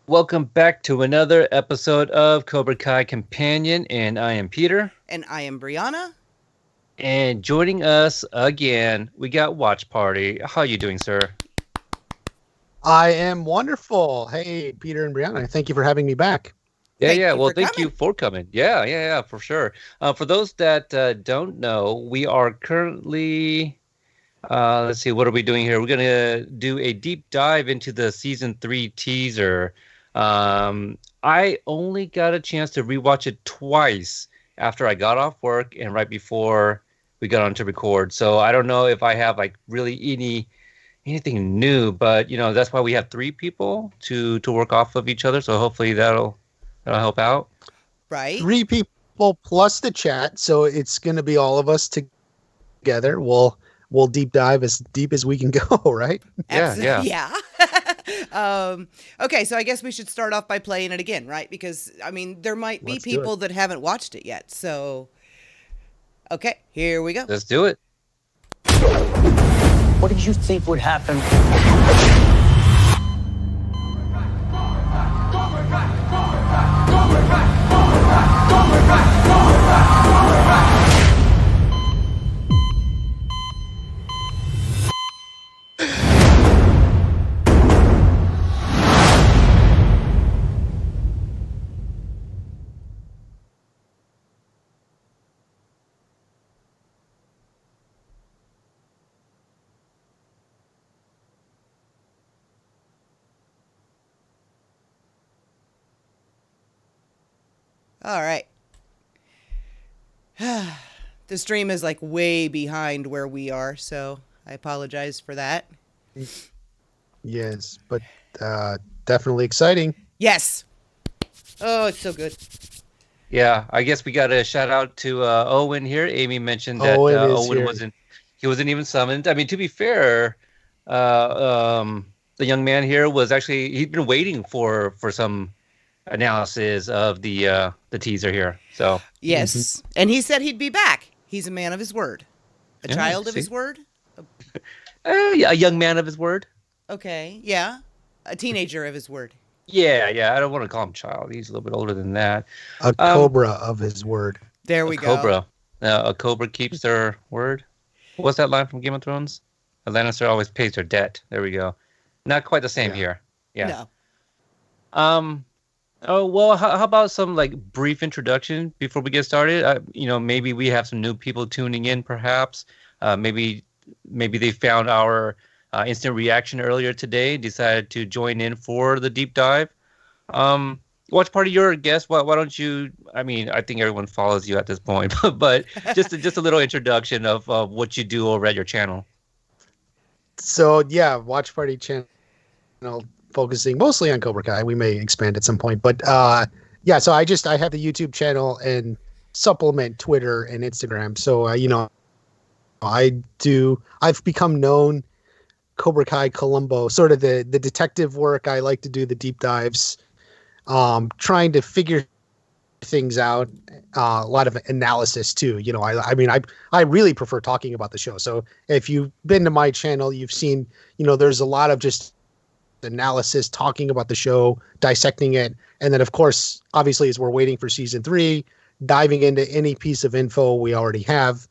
Welcome back to another episode of Cobra Kai Kompanion, and I am Peter. And I am Brianna. And joining us again, we got Watch Party. How are you doing, sir? I am wonderful. Hey, Peter and Brianna, thank you for having me back. Well, thank you for coming. Yeah, for sure. For those that don't know, we are currently, let's see, what are we doing here? We're going to do a deep dive into the Season 3 teaser. I only got a chance to rewatch it twice after I got off work and right before we got on to record. So I don't know if I have like really anything new, but that's why we have three people to work off of each other. So hopefully that'll help out. Right. Three people plus the chat, so it's going to be all of us together. We'll deep dive as deep as we can go, right? Yeah. Okay, so I guess we should start off by playing it again, right? Because I mean, there might be people that haven't watched it yet. So, okay, here we go. Let's do it. What did you think would happen? All right. The stream is like way behind where we are, so I apologize for that. Yes, but definitely exciting. Yes. Oh, it's so good. Yeah, I guess we got a shout out to Owen here. Amy mentioned that Owen wasn't even summoned. I mean, to be fair, the young man here was actually, he'd been waiting for some analysis of the teaser here. So yes, and he said he'd be back. He's a man of his word, a child of his word. Yeah, a young man of his word. Okay, yeah, a teenager of his word. Yeah. I don't want to call him child. He's a little bit older than that. A cobra of his word. There we go. Cobra. A cobra keeps their word. What's that line from Game of Thrones? A Lannister always pays their debt. There we go. Not quite the same here. Yeah. No. Oh, well, how about some like brief introduction before we get started? Maybe we have some new people tuning in, perhaps. Maybe they found our instant reaction earlier today, decided to join in for the deep dive. Watch Party, you're a guest. Why don't you? I mean, I think everyone follows you at this point, but just a little introduction of what you do over at your channel. So yeah, Watch Party channel focusing mostly on Cobra Kai. We may expand at some point, but yeah. So I have the YouTube channel and supplement Twitter and Instagram. So I've become known Cobra Kai Columbo, sort of the detective work. I like to do the deep dives, trying to figure things out. A lot of analysis too. I really prefer talking about the show. So if you've been to my channel, you've seen, there's a lot of just analysis, talking about the show, dissecting it, and then of course, obviously, as we're waiting for season 3, diving into any piece of info we already have,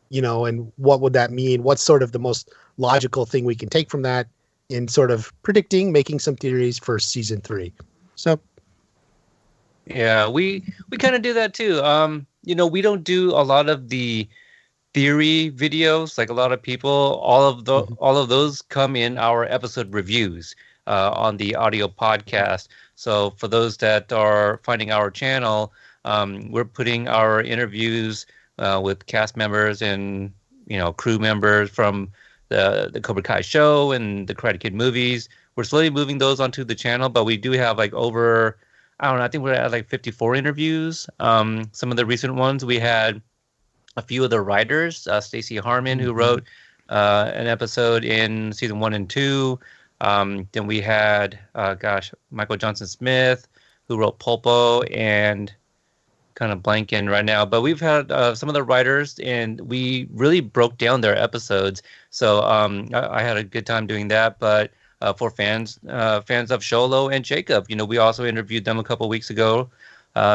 and what would that mean? What's sort of the most logical thing we can take from that in sort of predicting, making some theories for season 3. So yeah, we kind of do that too. We don't do a lot of the theory videos like a lot of people. All of those come in our episode reviews on the audio podcast. So for those that are finding our channel, we're putting our interviews with cast members and crew members from the Cobra Kai show and the Karate Kid movies. We're slowly moving those onto the channel, but we do have like over, I don't know, I think we're at like 54 interviews. Some of the recent ones, we had a few of the writers, Stacey Harmon, who wrote an episode in season 1 and 2. Then we had, Michael Johnson Smith, who wrote Pulpo, and kind of blanking right now. But we've had some of the writers, and we really broke down their episodes. So I had a good time doing that. But for fans of Sholo and Jacob. We also interviewed them a couple weeks ago.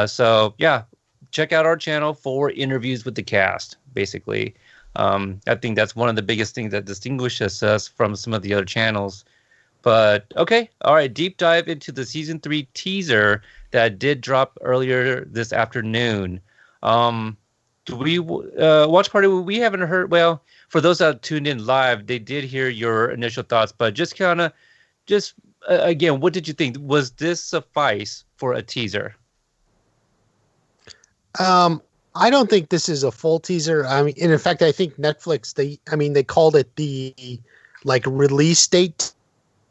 So yeah, check out our channel for interviews with the cast. Basically, I think that's one of the biggest things that distinguishes us from some of the other channels. But okay, all right, deep dive into the season 3 teaser that did drop earlier this afternoon. Do we watch party? We haven't heard. Well, for those that tuned in live, they did hear your initial thoughts, but just kind of, again, what did you think? Was this suffice for a teaser? I don't think this is a full teaser. I mean, and in fact, I think Netflix, they called it the like release date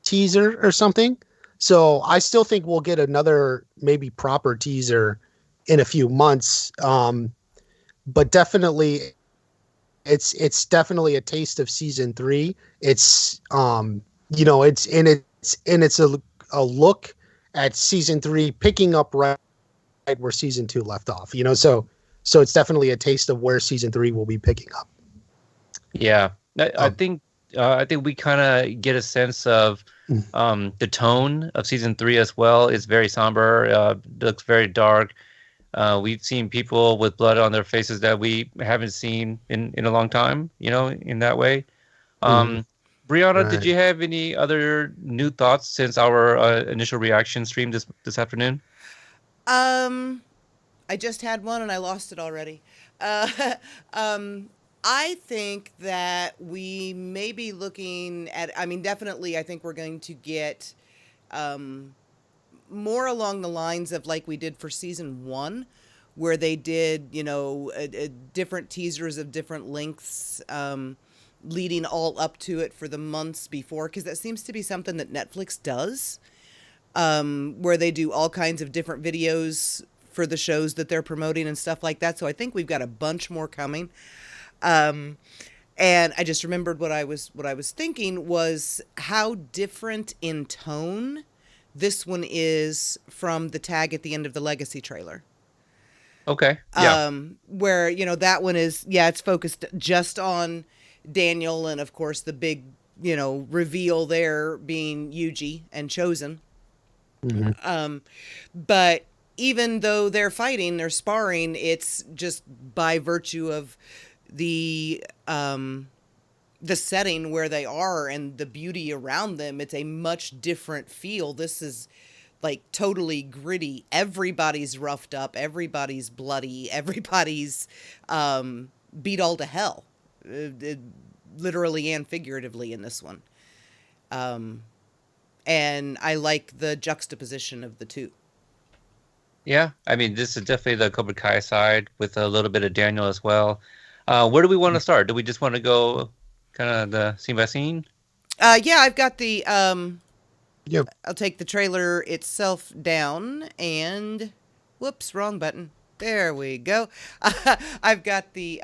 teaser or something. So I still think we'll get another maybe proper teaser in a few months. But definitely it's definitely a taste of season 3. It's it's a look at season 3 picking up right where season 2 left off. So it's definitely a taste of where season 3 will be picking up. Yeah, I think we kind of get a sense of the tone of season 3 as well. It's very somber. Looks very dark. We've seen people with blood on their faces that we haven't seen in a long time. In that way. Brianna, right. Did you have any other new thoughts since our initial reaction stream this afternoon? I just had one and I lost it already. I think that we may be looking at, definitely I think we're going to get more along the lines of like we did for season 1, where they did, different teasers of different lengths, leading all up to it for the months before, because that seems to be something that Netflix does, where they do all kinds of different videos for the shows that they're promoting and stuff like that. So I think we've got a bunch more coming. And I just remembered what I was thinking was how different in tone this one is from the tag at the end of the Legacy trailer. Okay. Yeah. Where, that one is, it's focused just on Daniel and of course the big, reveal there being Yuji and Chosen. Mm-hmm. But even though they're fighting, they're sparring, it's just by virtue of the setting where they are and the beauty around them. It's a much different feel. This is like totally gritty. Everybody's roughed up. Everybody's bloody. Everybody's beat all to hell, literally and figuratively in this one. And I like the juxtaposition of the two. Yeah, this is definitely the Cobra Kai side with a little bit of Daniel as well. Where do we want to start? Do we just want to go kind of the scene by scene? Yeah, I've got the... Yep. I'll take the trailer itself down and... Whoops, wrong button. There we go. I've got the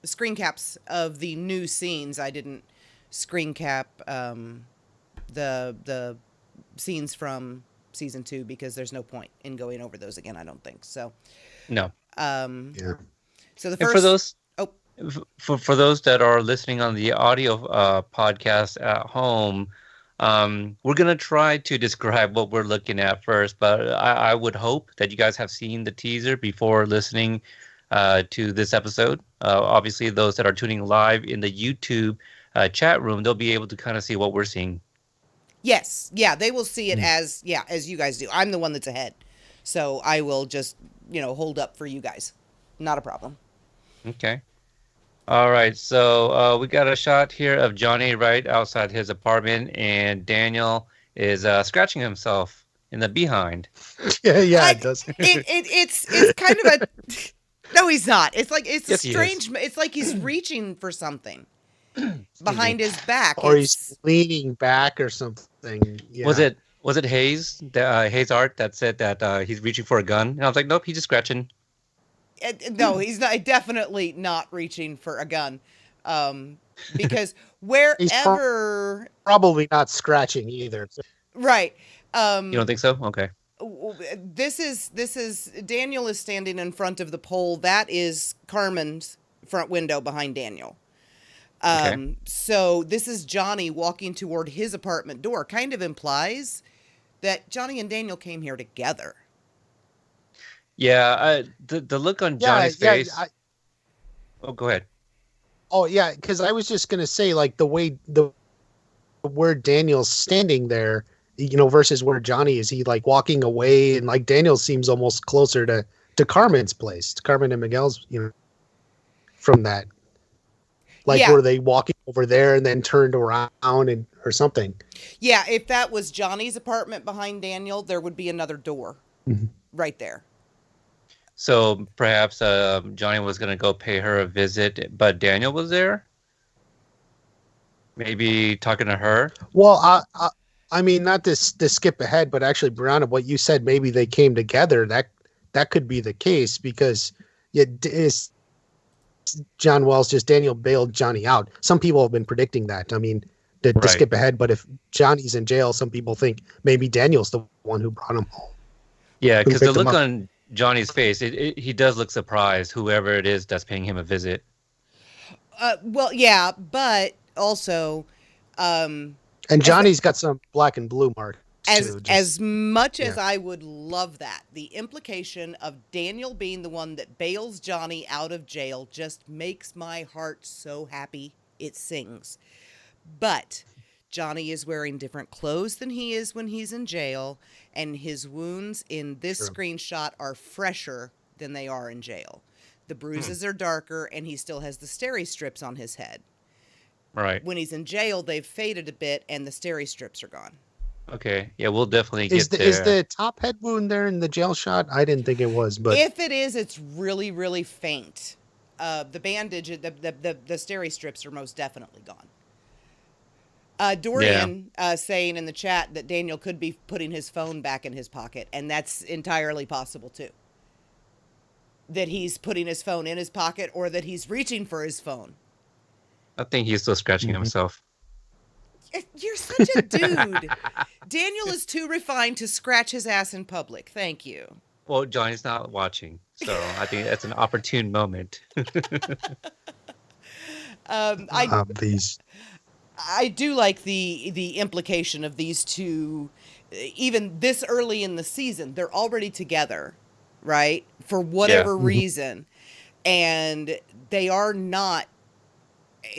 screen caps of the new scenes. I didn't screen cap the scenes from season 2 because there's no point in going over those again, I don't think. So no. Yeah. So the first... And for those that are listening on the audio podcast at home, we're going to try to describe what we're looking at first, but I would hope that you guys have seen the teaser before listening to this episode. Obviously, those that are tuning live in the YouTube chat room, they'll be able to kind of see what we're seeing. Yes. Yeah, they will see it as you guys do. I'm the one that's ahead. So I will just, hold up for you guys. Not a problem. Okay. All right. So we got a shot here of Johnny right outside his apartment, and Daniel is scratching himself in the behind. Yeah, it does. It's kind of a... No, he's not. It's like, it's yes, a strange... It's like he's reaching for something behind his back. Or he's leaning back or something. Yeah. Was it Hayes, Hayes Art, that said that he's reaching for a gun? And I was like, nope, he's just scratching. No, he's not. Definitely not reaching for a gun, because wherever he's probably not scratching either. Right. You don't think so? Okay. This is Daniel is standing in front of the pole. That is Carmen's front window behind Daniel. Okay. So this is Johnny walking toward his apartment door. Kind of implies that Johnny and Daniel came here together. Yeah, the look on Yeah, Johnny's yeah. face. Oh, go ahead. Oh, yeah. Because I was just gonna say, like where Daniel's standing there, versus where Johnny is. He like walking away, and like Daniel seems almost closer to Carmen's place, to Carmen and Miguel's, from that. Like, Yeah. were they walking over there and then turned around or something? Yeah, if that was Johnny's apartment behind Daniel, there would be another door right there. So perhaps Johnny was gonna go pay her a visit, but Daniel was there. Maybe talking to her. Well, I mean, not to skip ahead, but actually, Brianna, what you said, maybe they came together. That could be the case because is John Wells just Daniel bailed Johnny out. Some people have been predicting that. I mean, to skip ahead, but if Johnny's in jail, some people think maybe Daniel's the one who brought him home. Yeah, because the look on Johnny's face, he does look surprised, whoever it is that's paying him a visit. Well, yeah, but also... and Johnny's got some black and blue marks. As much as I would love that, the implication of Daniel being the one that bails Johnny out of jail just makes my heart so happy it sings. But Johnny is wearing different clothes than he is when he's in jail, and his wounds in this screenshot are fresher than they are in jail. The bruises are darker, and he still has the steri strips on his head. Right. When he's in jail, they've faded a bit, and the steri strips are gone. Okay. Yeah, we'll definitely get there. Is the top head wound there in the jail shot? I didn't think it was, but if it is, it's really, really faint. The bandage, the steri strips are most definitely gone. Dorian saying in the chat that Daniel could be putting his phone back in his pocket, and that's entirely possible too. That he's putting his phone in his pocket, or that he's reaching for his phone. I think he's still scratching himself. You're such a dude. Daniel is too refined to scratch his ass in public. Thank you. Well, Johnny's not watching, so I think that's an opportune moment. I do like the implication of these two, even this early in the season. They're already together, right? For whatever reason. And they are not,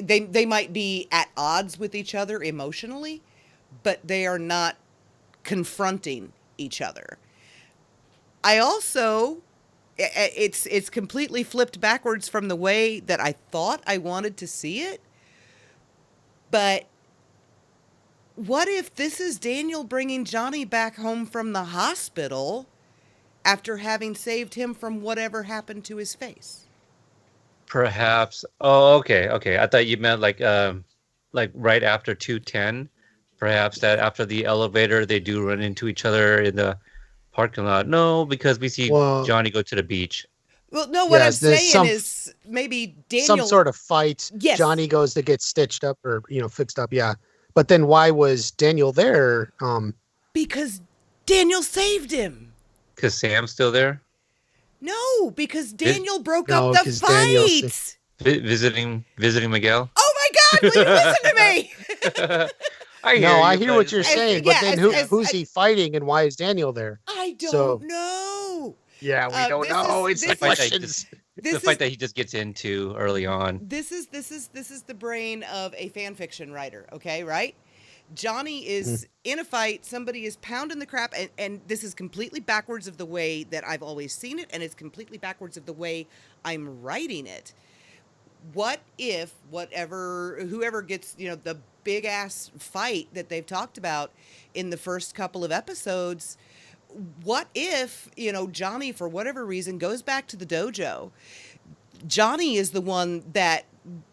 they might be at odds with each other emotionally, but they are not confronting each other. I also, it's completely flipped backwards from the way that I thought I wanted to see it. But what if this is Daniel bringing Johnny back home from the hospital after having saved him from whatever happened to his face? Perhaps. Oh, okay. I thought you meant like right after 210. Perhaps that after the elevator, they do run into each other in the parking lot. No, because we see Johnny go to the beach. Well, no, what I'm saying is maybe Daniel... Some sort of fight. Yes. Johnny goes to get stitched up or, fixed up. Yeah. But then why was Daniel there? Because Daniel saved him. Because Sam's still there? No, because Daniel broke up the fight. Visiting Miguel? Oh my God, will you listen to me? I hear what you're saying, but then who's he fighting and why is Daniel there? I don't know. Yeah, we don't know. It's the questions. The fight that he just gets into early on. This is the brain of a fan fiction writer, okay, right? Johnny is in a fight, somebody is pounding the crap, and this is completely backwards of the way that I've always seen it, and it's completely backwards of the way I'm writing it. What if whoever gets, the big ass fight that they've talked about in the first couple of episodes, what if, Johnny, for whatever reason, goes back to the dojo? Johnny is the one that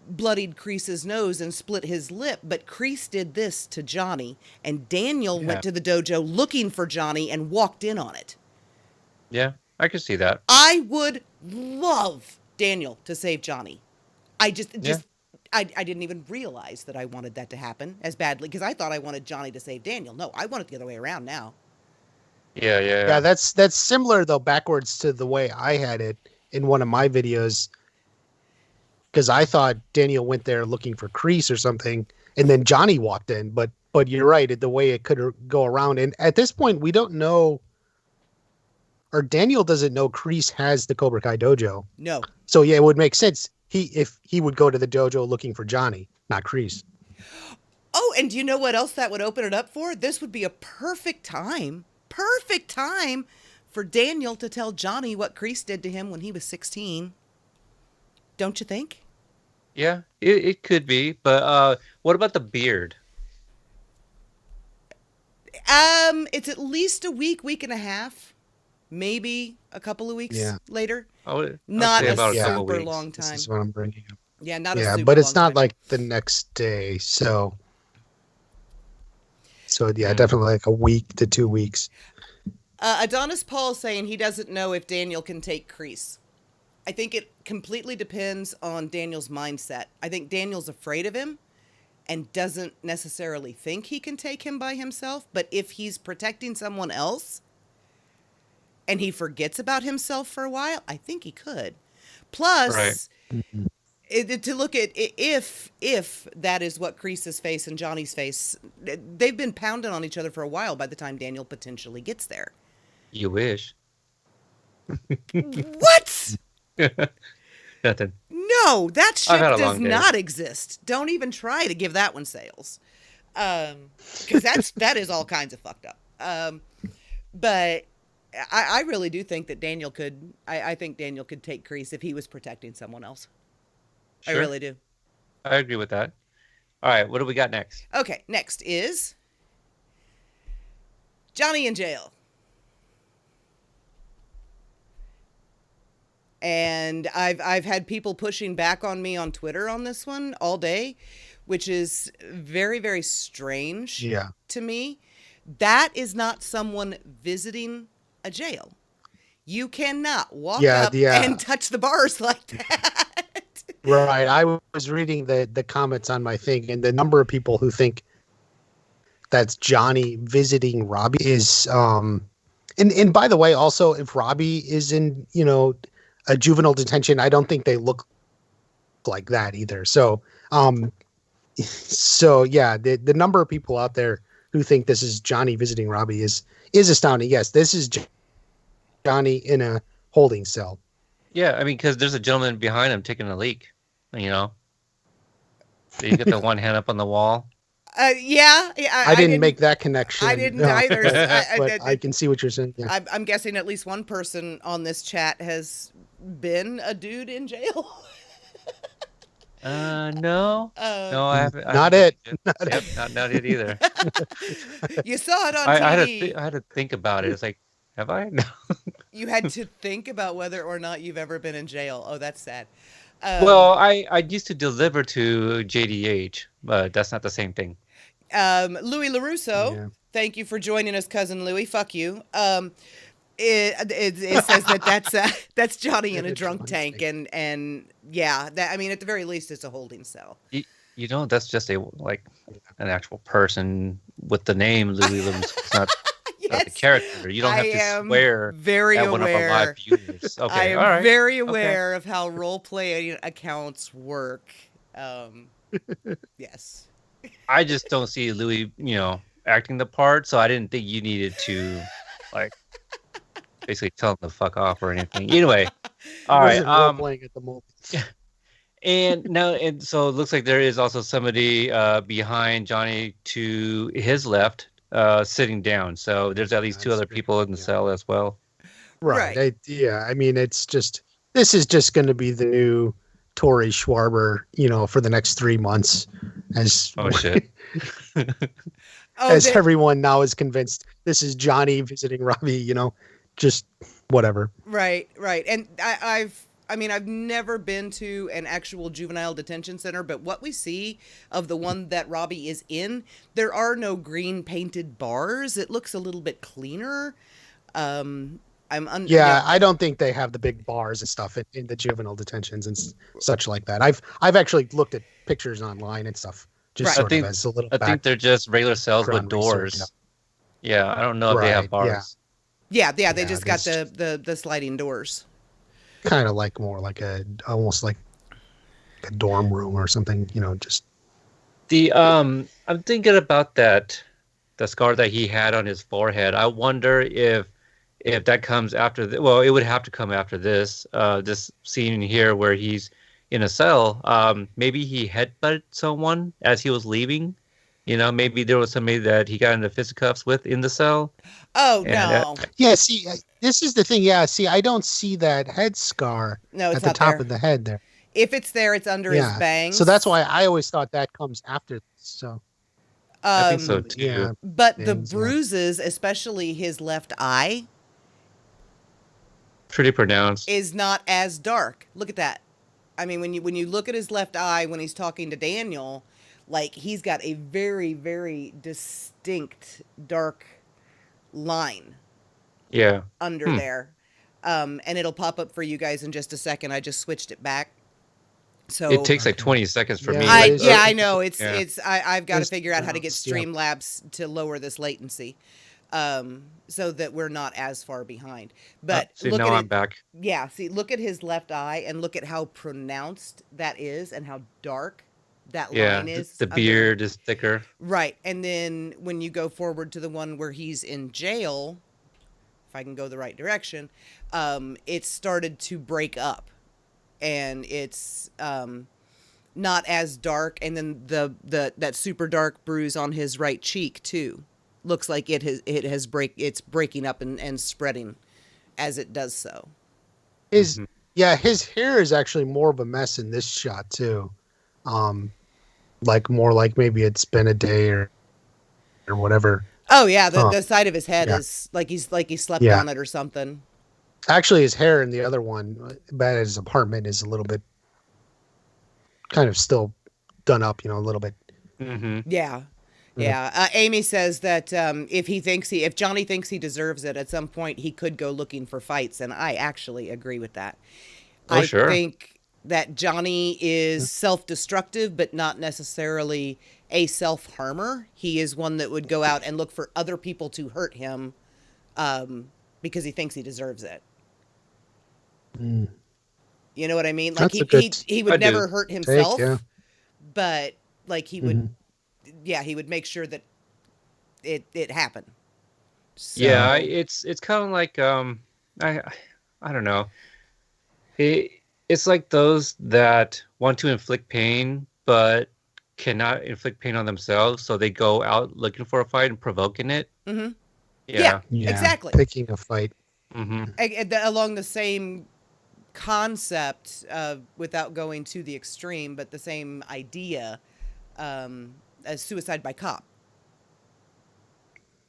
bloodied Creese's nose and split his lip, but Creese did this to Johnny, and Daniel went to the dojo looking for Johnny and walked in on it. Yeah, I could see that. I would love Daniel to save Johnny. I didn't even realize that I wanted that to happen as badly, because I thought I wanted Johnny to save Daniel. No, I want it the other way around now. Yeah, that's similar though, backwards to the way I had it in one of my videos. because I thought Daniel went there looking for Creese or something, and then Johnny walked in. But you're right, the way it could go around. And at this point, we don't know, or Daniel doesn't know Creese has the Cobra Kai dojo. No. So yeah, it would make sense if he would go to the dojo looking for Johnny, not Creese. Oh, and do you know what else that would open it up for? This would be a perfect time for Daniel to tell Johnny what Creese did to him when he was 16. Don't you think? Yeah, it could be. But what about the beard? It's at least a week and a half, maybe a couple of weeks later. Not a about super long time. This is what I'm bringing up. Yeah, not a super long time. Yeah, but it's not like the next day. So yeah, definitely like a week to 2 weeks. Adonis Paul saying he doesn't know if Daniel can take Creese. I think it completely depends on Daniel's mindset. I think Daniel's afraid of him and doesn't necessarily think he can take him by himself. But if he's protecting someone else and he forgets about himself for a while, I think he could. Plus, to look at if that is what Creese's face and Johnny's face, they've been pounding on each other for a while by the time Daniel potentially gets there. You wish. What? Nothing. No, that ship does not exist. Don't even try to give that one sales. Because that is all kinds of fucked up. But I really do think that Daniel could, I think Daniel could take Creese if he was protecting someone else. Sure. I really do. I agree with that. All right, what do we got next? Okay, next is Johnny in jail. And I've had people pushing back on me on Twitter on this one all day, which is very, very strange to me. That is not someone visiting a jail. You cannot walk up and touch the bars like that. Right. I was reading the comments on my thing, and the number of people who think that's Johnny visiting Robbie is and by the way, also, if Robbie is in, a juvenile detention, I don't think they look like that either. So yeah, the number of people out there who think this is Johnny visiting Robbie is astounding. Yes, this is Johnny in a holding cell. Yeah, I mean, because there's a gentleman behind him taking a leak, So you get the one hand up on the wall. I didn't make that connection. I didn't either. But I can see what you're saying. Yeah. I'm guessing at least one person on this chat has been a dude in jail. No, I haven't. Not it Not it either. You saw it on TV. I had to think about it. It's like, have I? No. You had to think about whether or not you've ever been in jail. Oh, that's sad. Well, I used to deliver to JDH, but that's not the same thing. Louis LaRusso, thank you for joining us, cousin Louis. Fuck you. It says that's Johnny in a drunk tank, and at the very least, it's a holding cell. That's just an actual person with the name Louis LaRusso. It's not. Yes. The character. You don't have to swear very at aware. one of our live viewers. Okay, I am all right. very aware of how role-playing accounts work. Yes. I just don't see Louis, acting the part, so I didn't think you needed to, basically tell him to fuck off or anything. Anyway, all right. Role-playing at the moment. And so it looks like there is also somebody behind Johnny to his left. Sitting down, so there's at least two other people in the cell as well. Right. I mean, this is just going to be the new Tori Schwarber, for the next 3 months. As everyone now is convinced this is Johnny visiting Robbie. Just whatever. Right. And I've never been to an actual juvenile detention center, but what we see of the one that Robbie is in, there are no green painted bars. It looks a little bit cleaner. I don't think they have the big bars and stuff in the juvenile detentions and such like that. I've actually looked at pictures online and stuff. Just sort of as a little. I think they're just regular cells with doors. Research, yeah, I don't know if they have bars. Yeah, they just got the sliding doors. Kind of like more like almost like a dorm room or something, just. I'm thinking about the scar that he had on his forehead. I wonder if that comes after well, it would have to come after this scene here where he's in a cell. Maybe he headbutted someone as he was leaving. Maybe there was somebody that he got into fisticuffs with in the cell. Oh, no. Yeah, see, this is the thing. Yeah, see, I don't see that head scar at the top of the head there. If it's there, it's under his bangs. So that's why I always thought that comes after. So I think so too. Yeah, but the bruises, especially his left eye, pretty pronounced, is not as dark. Look at that. I mean, when you look at his left eye when he's talking to Daniel, like he's got a very, very distinct dark line. Yeah. Under there. And it'll pop up for you guys in just a second. I just switched it back. So it takes like 20 seconds for me. I know. I've got to figure out how to get Streamlabs to lower this latency. So that we're not as far behind. But now I'm back. Yeah, see, look at his left eye and look at how pronounced that is and how dark that line is. The beard is thicker. Right. And then when you go forward to the one where he's in jail, if I can go the right direction, it started to break up. And it's not as dark. And then that super dark bruise on his right cheek too. Looks like it's breaking up and spreading as it does so. His hair is actually more of a mess in this shot too. More like maybe it's been a day or whatever. Oh yeah, the side of his head is like he slept on it or something. Actually, his hair in the other one, at his apartment, is a little bit kind of still done up, a little bit. Mm-hmm. Yeah. Yeah. Amy says that if Johnny thinks he deserves it, at some point he could go looking for fights, and I actually agree with that. I think that Johnny is self-destructive, but not necessarily a self-harmer. He is one that would go out and look for other people to hurt him because he thinks he deserves it. Mm. You know what I mean? Like he would never hurt himself, but like he would, he would make sure that it happened. So. Yeah, it's kind of like I don't know. It's like those that want to inflict pain but cannot inflict pain on themselves, so they go out looking for a fight and provoking it. Mm-hmm. Yeah, exactly. Picking a fight. Mm-hmm. Along the same concept, without going to the extreme, but the same idea as suicide by cop.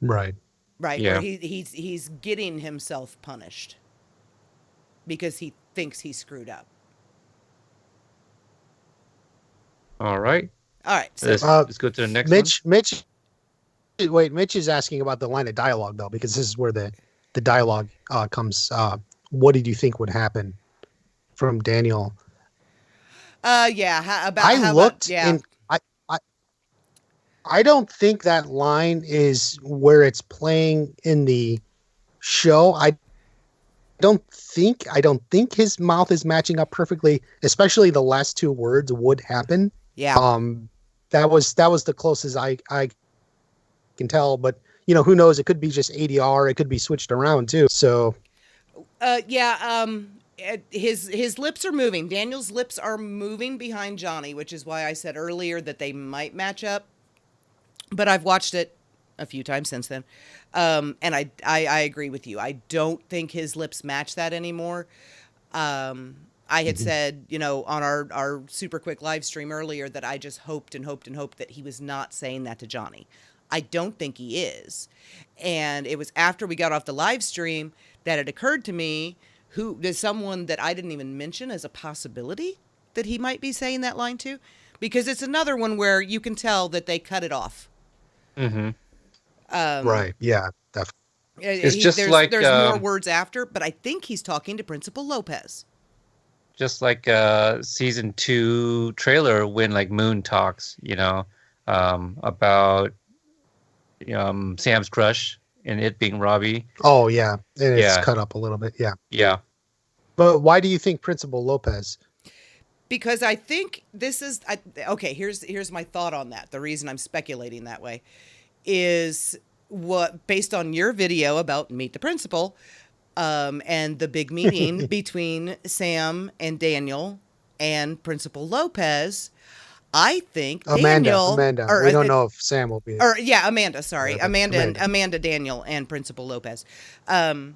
Right. Yeah. Where he's getting himself punished because he thinks he screwed up. All right. So let's go to the next one. Mitch is asking about the line of dialogue though, because this is where the dialogue comes. What did you think would happen from Daniel? I don't think that line is where it's playing in the show. I don't think his mouth is matching up perfectly, especially the last two words would happen. Yeah. That was the closest I can tell, but who knows? It could be just ADR. It could be switched around too. So. His lips are moving. Daniel's lips are moving behind Johnny, which is why I said earlier that they might match up. But I've watched it a few times since then. And I agree with you. I don't think his lips match that anymore. I had said, on our super quick live stream earlier that I just hoped and hoped and hoped that he was not saying that to Johnny. I don't think he is. And it was after we got off the live stream that it occurred to me who there's someone that I didn't even mention as a possibility that he might be saying that line to, because it's another one where you can tell that they cut it off. Mm-hmm. Right. Yeah. Definitely. It's there's more words after, but I think he's talking to Principal Lopez. Just like season 2 trailer when like Moon talks, about Sam's crush and it being Robbie. Oh yeah, it's cut up a little bit. Yeah. Yeah. But why do you think Principal Lopez? because I think this is okay. Here's my thought on that. The reason I'm speculating that way is based on your video about Meet the Principal, and the big meeting between Sam and Daniel and Principal Lopez. I think Daniel, Amanda. We don't know if Sam will be. Or yeah, Amanda. Sorry, Amanda, Daniel, and Principal Lopez. I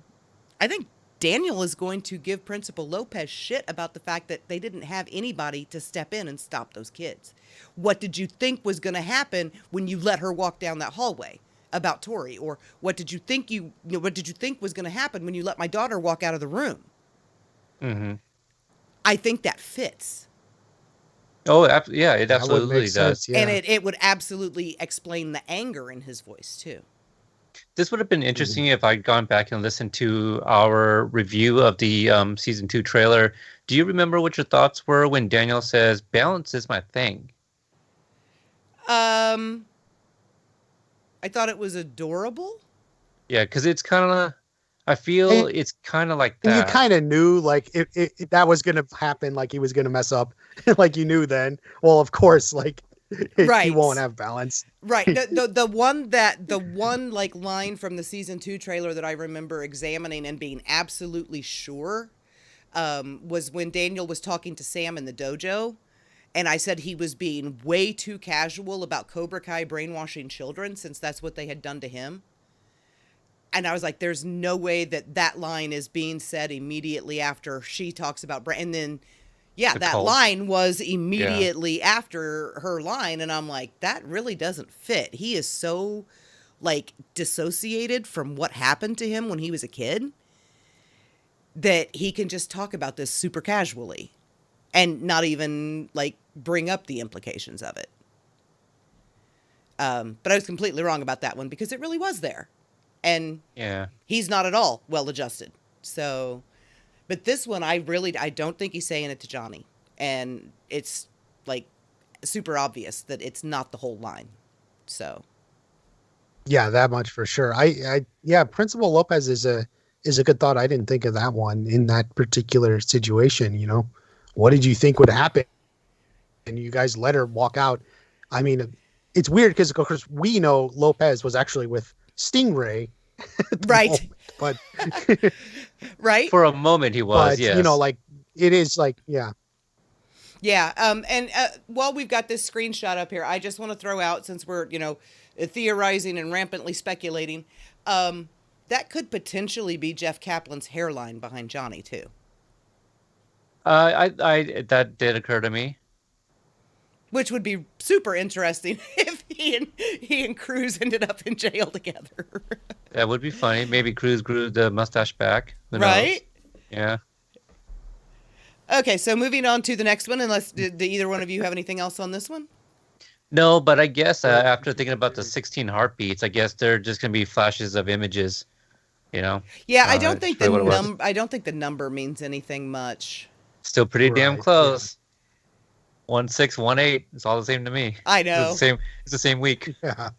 think Daniel is going to give Principal Lopez shit about the fact that they didn't have anybody to step in and stop those kids. What did you think was going to happen when you let her walk down that hallway about Tori? Or what did you think what did you think was going to happen when you let my daughter walk out of the room? Mm-hmm. I think that fits. Oh, yeah, it absolutely does. Sense, yeah. And it would absolutely explain the anger in his voice, too. This would have been interesting if I'd gone back and listened to our review of the season 2 trailer. Do you remember what your thoughts were when Daniel says, balance is my thing? I thought it was adorable. Yeah, because it's kind of... I feel it's kind of like that. And you kind of knew, like, if that was going to happen, like, he was going to mess up. Like, you knew then. Well, of course, like, he won't have balance. Right. The one like line from the season 2 trailer that I remember examining and being absolutely sure was when Daniel was talking to Sam in the dojo. And I said he was being way too casual about Cobra Kai brainwashing children, since that's what they had done to him. And I was like, there's no way that line is being said immediately after she talks about and then, that line was immediately after her line. And I'm like, that really doesn't fit. He is so, like, dissociated from what happened to him when he was a kid that he can just talk about this super casually and not even, like, bring up the implications of it. But I was completely wrong about that one because it really was there. And he's not at all well-adjusted. So, but this one, I don't think he's saying it to Johnny. And it's, like, super obvious that it's not the whole line. So. Yeah, that much for sure. Principal Lopez is a good thought. I didn't think of that one in that particular situation, you know. What did you think would happen? And you guys let her walk out. I mean, it's weird because, of course, we know Lopez was actually with Stingray. Right. But right. For a moment he was, yes. You know, like, it is like, yeah. Yeah. And while we've got this screenshot up here, I just want to throw out, since we're, theorizing and rampantly speculating, that could potentially be Jeff Kaplan's hairline behind Johnny too. That did occur to me. Which would be super interesting if he and Creese ended up in jail together. That would be funny. Maybe Creese grew the mustache back. Who right? knows? Yeah. Okay, so moving on to the next one, unless did either one of you have anything else on this one? No, but I guess after thinking about the 16 heartbeats, I guess they're just going to be flashes of images, you know? Yeah, I don't think I don't think the number means anything much. Still pretty damn close. 1618. It's all the same to me. I know. It's the same week. Yeah.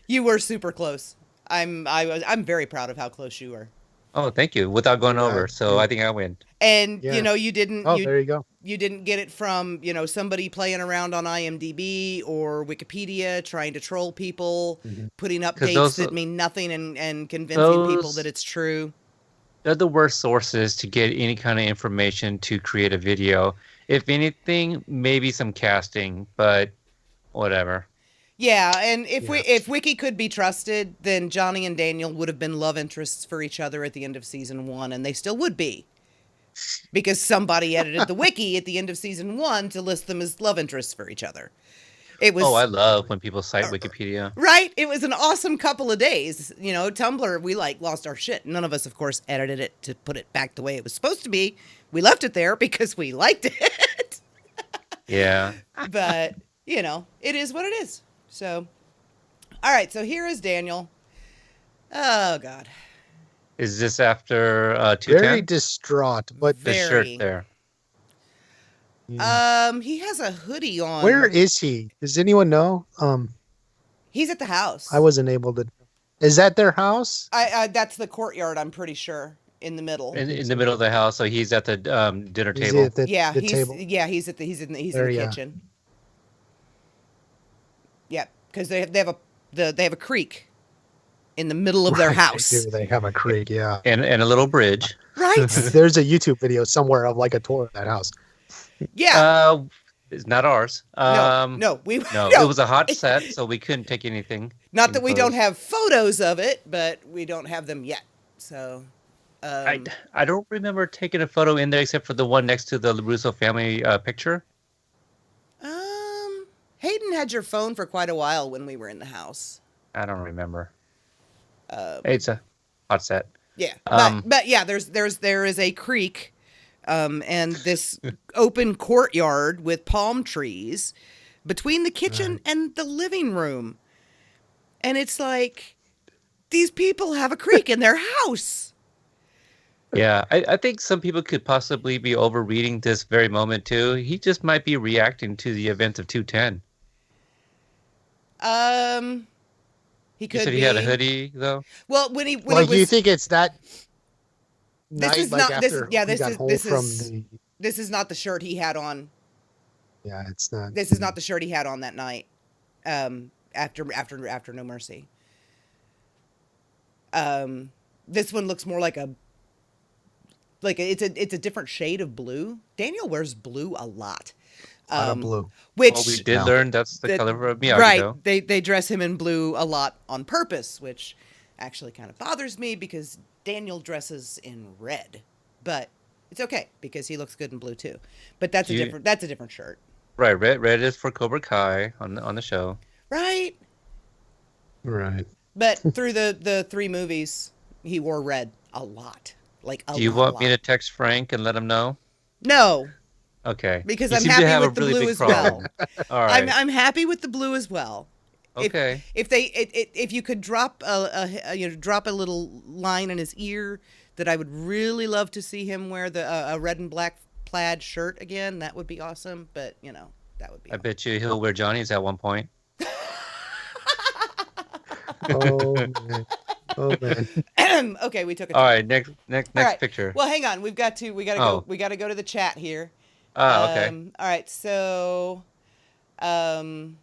You were super close. I'm very proud of how close you were. Oh, thank you. Without going over, so I think I win. And you didn't. Oh, there you go. You didn't get it from somebody playing around on IMDb or Wikipedia trying to troll people, putting up dates that mean nothing, and convincing people that it's true. They're the worst sources to get any kind of information to create a video. If anything, maybe some casting, but whatever. Yeah, and if Wiki could be trusted, then Johnny and Daniel would have been love interests for each other at the end of season 1, and they still would be. Because somebody edited the Wiki at the end of season 1 to list them as love interests for each other. It was. Oh, I love when people cite Wikipedia. Right? It was an awesome couple of days. Tumblr, we lost our shit. None of us, of course, edited it to put it back the way it was supposed to be. We left it there because we liked it. Yeah. But, it is what it is. So, all right. So here is Daniel. Oh, God. Is this after 210? Very distraught, but the shirt there. Yeah. He has a hoodie on. Where is he? Does anyone know? He's at the house. I wasn't able to. Is that their house? That's the courtyard, I'm pretty sure. in the middle. In the middle of the house, so he's at the dinner He's table. at the table. He's in the kitchen. Yeah, because they have a creek in the middle of their house. They have a creek, yeah, and a little bridge. Right. There's a YouTube video somewhere of like a tour of that house. Yeah. It's not ours. No, it was a hot set, so we couldn't take anything. Not that we don't have photos of it, but we don't have them yet. So, I don't remember taking a photo in there except for the one next to the LaRusso family picture. Hayden had your phone for quite a while when we were in the house. I don't remember. It's a hot set. Yeah, but yeah, there is a creek, and this open courtyard with palm trees between the kitchen and the living room, and it's like these people have a creek in their house. Yeah, I think some people could possibly be overreading this very moment too. He just might be reacting to the events of 210. He could. You said he had a hoodie though. Well, when he you think it's that this night, is like not after this is not the shirt he had on. Yeah, it's not. This is not the shirt he had on that night. After No Mercy. This one looks more like it's a different shade of blue. Daniel wears blue a lot. Blue. Which we did learn that's the color of Miyagi. Right. Though. They dress him in blue a lot on purpose, which actually kind of bothers me because Daniel dresses in red. But it's okay because he looks good in blue too. But that's a different shirt. Right. Red is for Cobra Kai on the show. Right. Right. But through the 3 movies, he wore red a lot. Do you want me to text Frank and let him know? No. Okay. Because I'm happy with the blue as well. All right. I'm happy with the blue as well. Okay. If you could drop drop a little line in his ear that I would really love to see him wear a red and black plaid shirt again, that would be awesome. But that would be. I bet you he'll wear Johnny's at one point. Oh man. Okay, we took it. All right, next right. picture. Well, hang on. We got to go to the chat here. Oh, okay. All right. So, I'm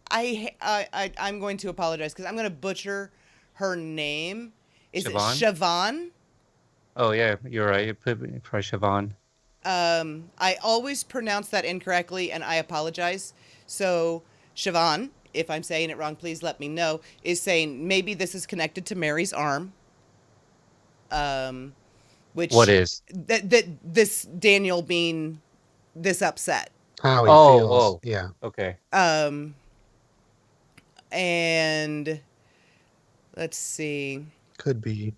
going to apologize because I'm going to butcher her name. Is Siobhan? it Siobhan? Oh yeah, you're right. You put probably Siobhan. I always pronounce that incorrectly, and I apologize. So, Siobhan, if I'm saying it wrong, please let me know, is saying maybe this is connected to Mary's arm. Which what is that this Daniel being this upset. How he feels. Yeah. Okay. And let's see. Could be.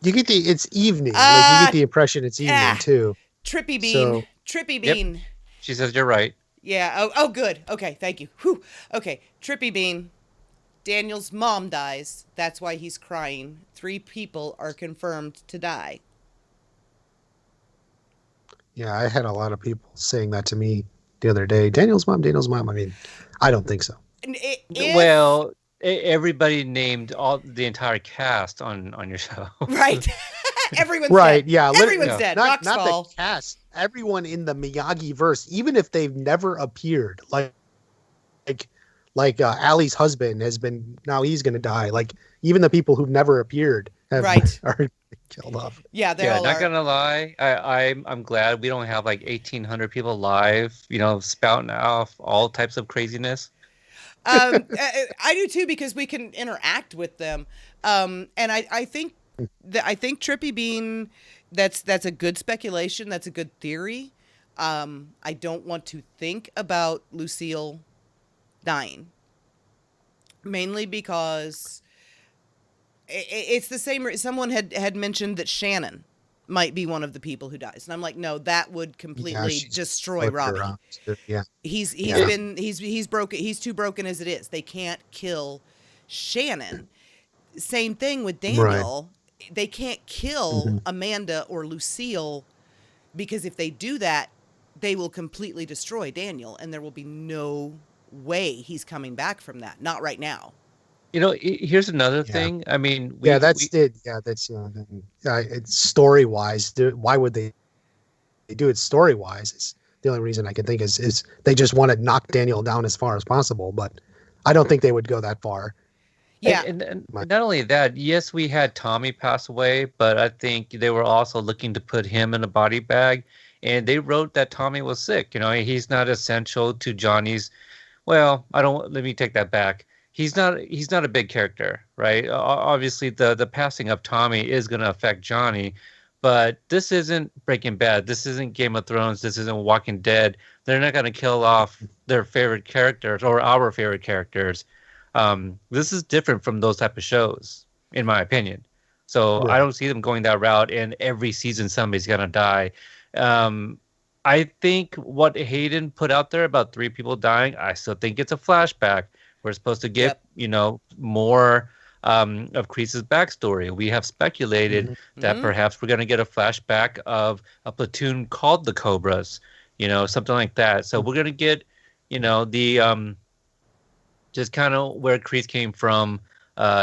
You get it's evening. You get the impression it's evening too. Trippy Bean. Trippy Bean. Yep. She says you're right. Yeah. Oh, good. Okay. Thank you. Whew. Okay. Trippy Bean. Daniel's mom dies. That's why he's crying. 3 people are confirmed to die. Yeah, I had a lot of people saying that to me the other day. Daniel's mom. I mean, I don't think so. Well, everybody named the entire cast on your show. Right. Everyone's right. Dead. Yeah. Everyone's dead. Not Roxfall. The cast. Everyone in the Miyagi verse, even if they've never appeared, like Ali's husband has been. Now he's going to die. Like even the people who've never appeared are killed off. Yeah. Not gonna lie. I'm glad we don't have like 1,800 people live. Spouting off all types of craziness. I do too because we can interact with them. And I think Trippy Bean, that's a good speculation. That's a good theory. I don't want to think about Lucille dying, mainly because it's the same. Someone had mentioned that Shannon might be one of the people who dies, and I'm like, no, that would completely destroy Robbie. Yeah, he's broken. He's too broken as it is. They can't kill Shannon. Same thing with Daniel. Right. They can't kill Amanda or Lucille because if they do that, they will completely destroy Daniel, and there will be no way he's coming back from that. Not right now. Here's another Yeah. thing. I mean, that's it. Yeah, that's it's story wise. Why would they do it story wise? It's the only reason I can think is they just want to knock Daniel down as far as possible. But I don't think they would go that far. Yeah. And not only that, yes, we had Tommy pass away, but I think they were also looking to put him in a body bag. And they wrote that Tommy was sick. He's not essential to Johnny's. Well, let me take that back. He's not a big character, right? Obviously, the passing of Tommy is going to affect Johnny, but this isn't Breaking Bad. This isn't Game of Thrones. This isn't Walking Dead. They're not going to kill off their favorite characters or our favorite characters. This is different from those type of shows, in my opinion. So Right. I don't see them going that route, and every season somebody's going to die. I think what Hayden put out there about 3 people dying, I still think it's a flashback. We're supposed to get, more of Creese's backstory. We have speculated that perhaps we're going to get a flashback of a platoon called the Cobras, something like that. So we're going to get, the just kind of where Creese came from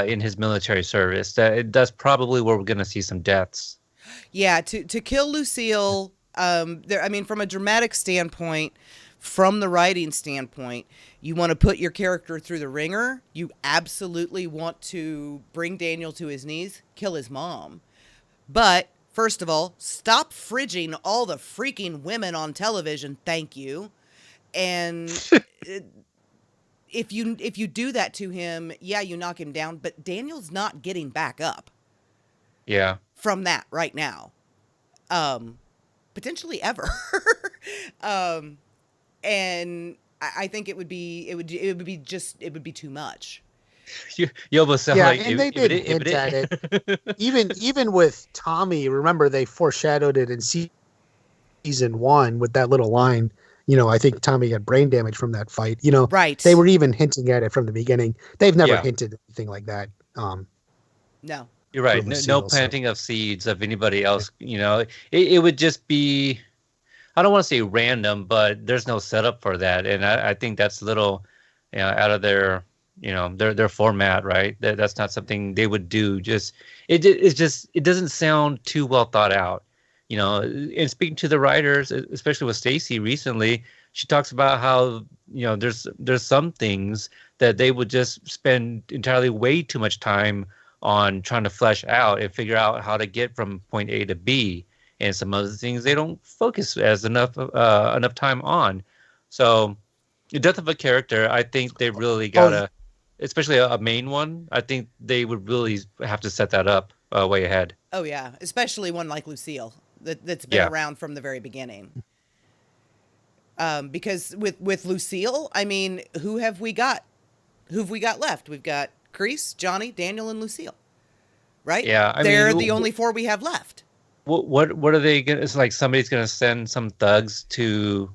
in his military service. That's probably where we're going to see some deaths. Yeah, to kill Lucille, from a dramatic standpoint, from the writing standpoint, you want to put your character through the ringer. You absolutely want to bring Daniel to his knees, kill his mom. But first of all, stop fridging all the freaking women on television. Thank you. And if you do that to him, yeah, you knock him down, but Daniel's not getting back up. Yeah. From that right now. Potentially ever. And I think it would be too much. You almost sound like and they did hint at it. Even with Tommy, remember they foreshadowed it in season 1 with that little line. I think Tommy had brain damage from that fight. Right. They were even hinting at it from the beginning. They've never hinted anything like that. No. You're right. No planting of seeds of anybody else. It would just be, I don't want to say random, but there's no setup for that. And I think that's a little out of their, their format, right? That's not something they would do. It doesn't sound too well thought out. And speaking to the writers, especially with Stacy recently, she talks about how, there's some things that they would just spend entirely way too much time on trying to flesh out and figure out how to get from point A to B, and some other things they don't focus as enough time on. So, the death of a character, I think they really gotta, especially a main one. I think they would really have to set that up way ahead. Oh yeah, especially one like Lucille that's been around from the very beginning. Because with Lucille, who have we got? Who've we got left? We've got Creese, Johnny, Daniel, and Lucille, right? Yeah, they're the only 4 we have left. What are they gonna? It's like somebody's gonna send some thugs to,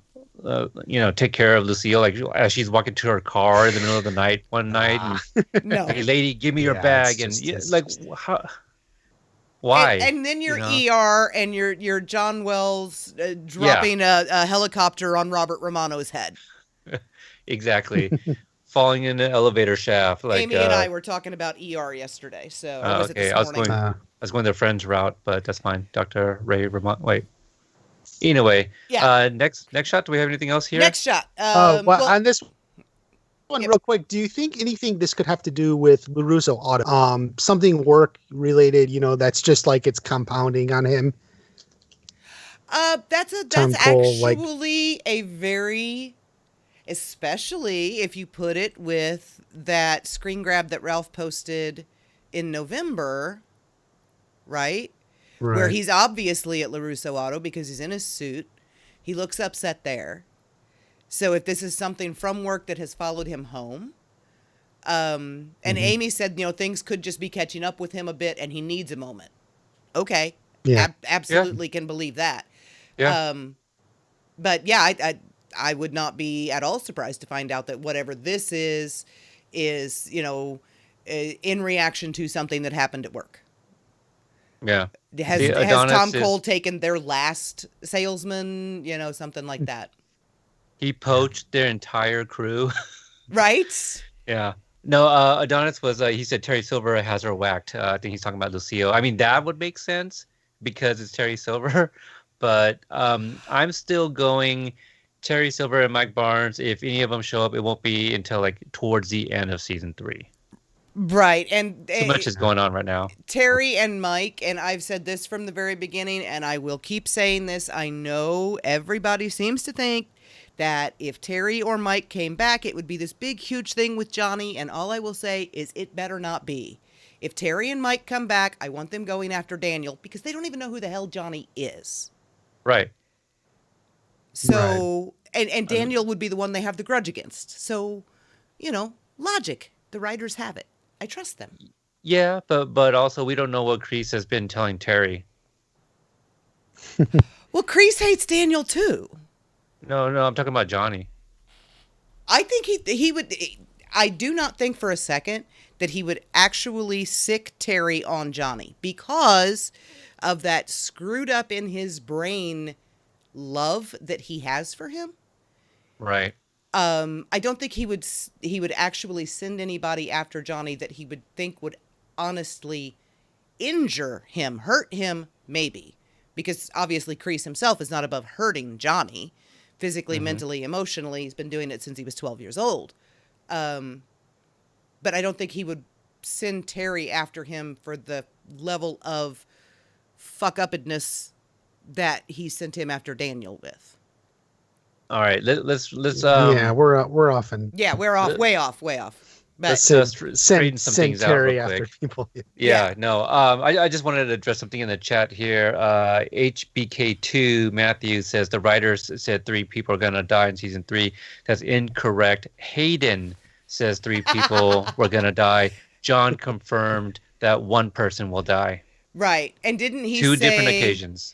take care of Lucille, like as she's walking to her car in the middle of the night one night. And, no, hey lady, give me your bag, and how? Why? And then your ER and your John Wells dropping a helicopter on Robert Romano's head. Exactly. Falling in an elevator shaft. Like Amy and I were talking about ER yesterday. So was okay, it I this morning? I was going their friend's route, but that's fine. Dr. Ray Ramon. Wait. Anyway, next shot. Do we have anything else here? Next shot. On this one, real quick, do you think anything this could have to do with LaRusso auto? Something work related, that's just like it's compounding on him. That's actually a very, especially if you put it with that screen grab that Ralph posted in November, right? Where he's obviously at LaRusso Auto because he's in his suit. He looks upset there. So if this is something from work that has followed him home, and Amy said, things could just be catching up with him a bit and he needs a moment. Okay. Yeah. Absolutely can believe that. Yeah. But yeah, I would not be at all surprised to find out that whatever this is, in reaction to something that happened at work. Yeah. Has Tom Cole taken their last salesman, something like that? He poached their entire crew. Right? Yeah. No, Adonis was, he said Terry Silver has her whacked. I think he's talking about Lucio. I mean, that would make sense because it's Terry Silver, but I'm still going Terry Silver and Mike Barnes. If any of them show up, it won't be until like towards the end of season 3. Right. And Too much is going on right now. Terry and Mike, and I've said this from the very beginning, and I will keep saying this. I know everybody seems to think that if Terry or Mike came back, it would be this big, huge thing with Johnny. And all I will say is it better not be. If Terry and Mike come back, I want them going after Daniel because they don't even know who the hell Johnny is. Right. So, and Daniel would be the one they have the grudge against. So, logic. The writers have it. I trust them. Yeah, but also we don't know what Creese has been telling Terry. Well, Creese hates Daniel too. No, I'm talking about Johnny. I think he would. I do not think for a second that he would actually sick Terry on Johnny because of that screwed up in his brain love that he has for him. Right. I don't think he would actually send anybody after Johnny that he would think would honestly injure him, hurt him, maybe. Because obviously Creese himself is not above hurting Johnny. Physically, mentally, emotionally. He's been doing it since he was 12 years old. But I don't think he would send Terry after him for the level of fuck-uppedness that he sent him after Daniel with. All right, let's yeah, we're off and we're off, way off. But let's straighten some things out Terry real after quick. people. Yeah, no. I just wanted to address something in the chat here. HBK2 Matthew says the writers said 3 people are gonna die in season 3. That's incorrect. Hayden says 3 people were gonna die. John confirmed that 1 person will die. Right, and didn't he 2 say, different occasions?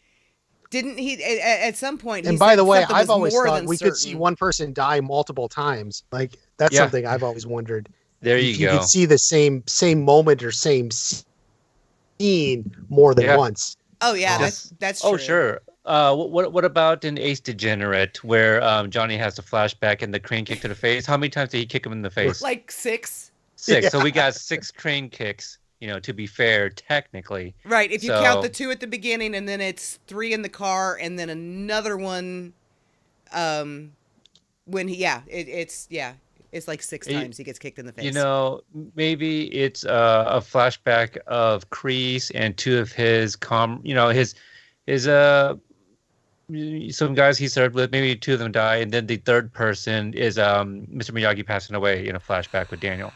Didn't he at some point? And by the way, I've always thought we could see one person die multiple times. Like that's something I've always wondered. There you go. You could see the same moment or same scene more than once. Oh yeah, that's true. Oh sure. What about in Ace Degenerate where Johnny has the flashback and the crane kick to the face? How many times did he kick him in the face? Like 6. 6. Yeah. So we got 6 crane kicks. To be fair, technically. Right. If you count the 2 at the beginning, and then it's 3 in the car, and then another one, when it's like 6 times he gets kicked in the face. Maybe it's a flashback of Creese and 2 of his some guys he served with. Maybe 2 of them die, and then the third person is Mr. Miyagi passing away in a flashback with Daniel.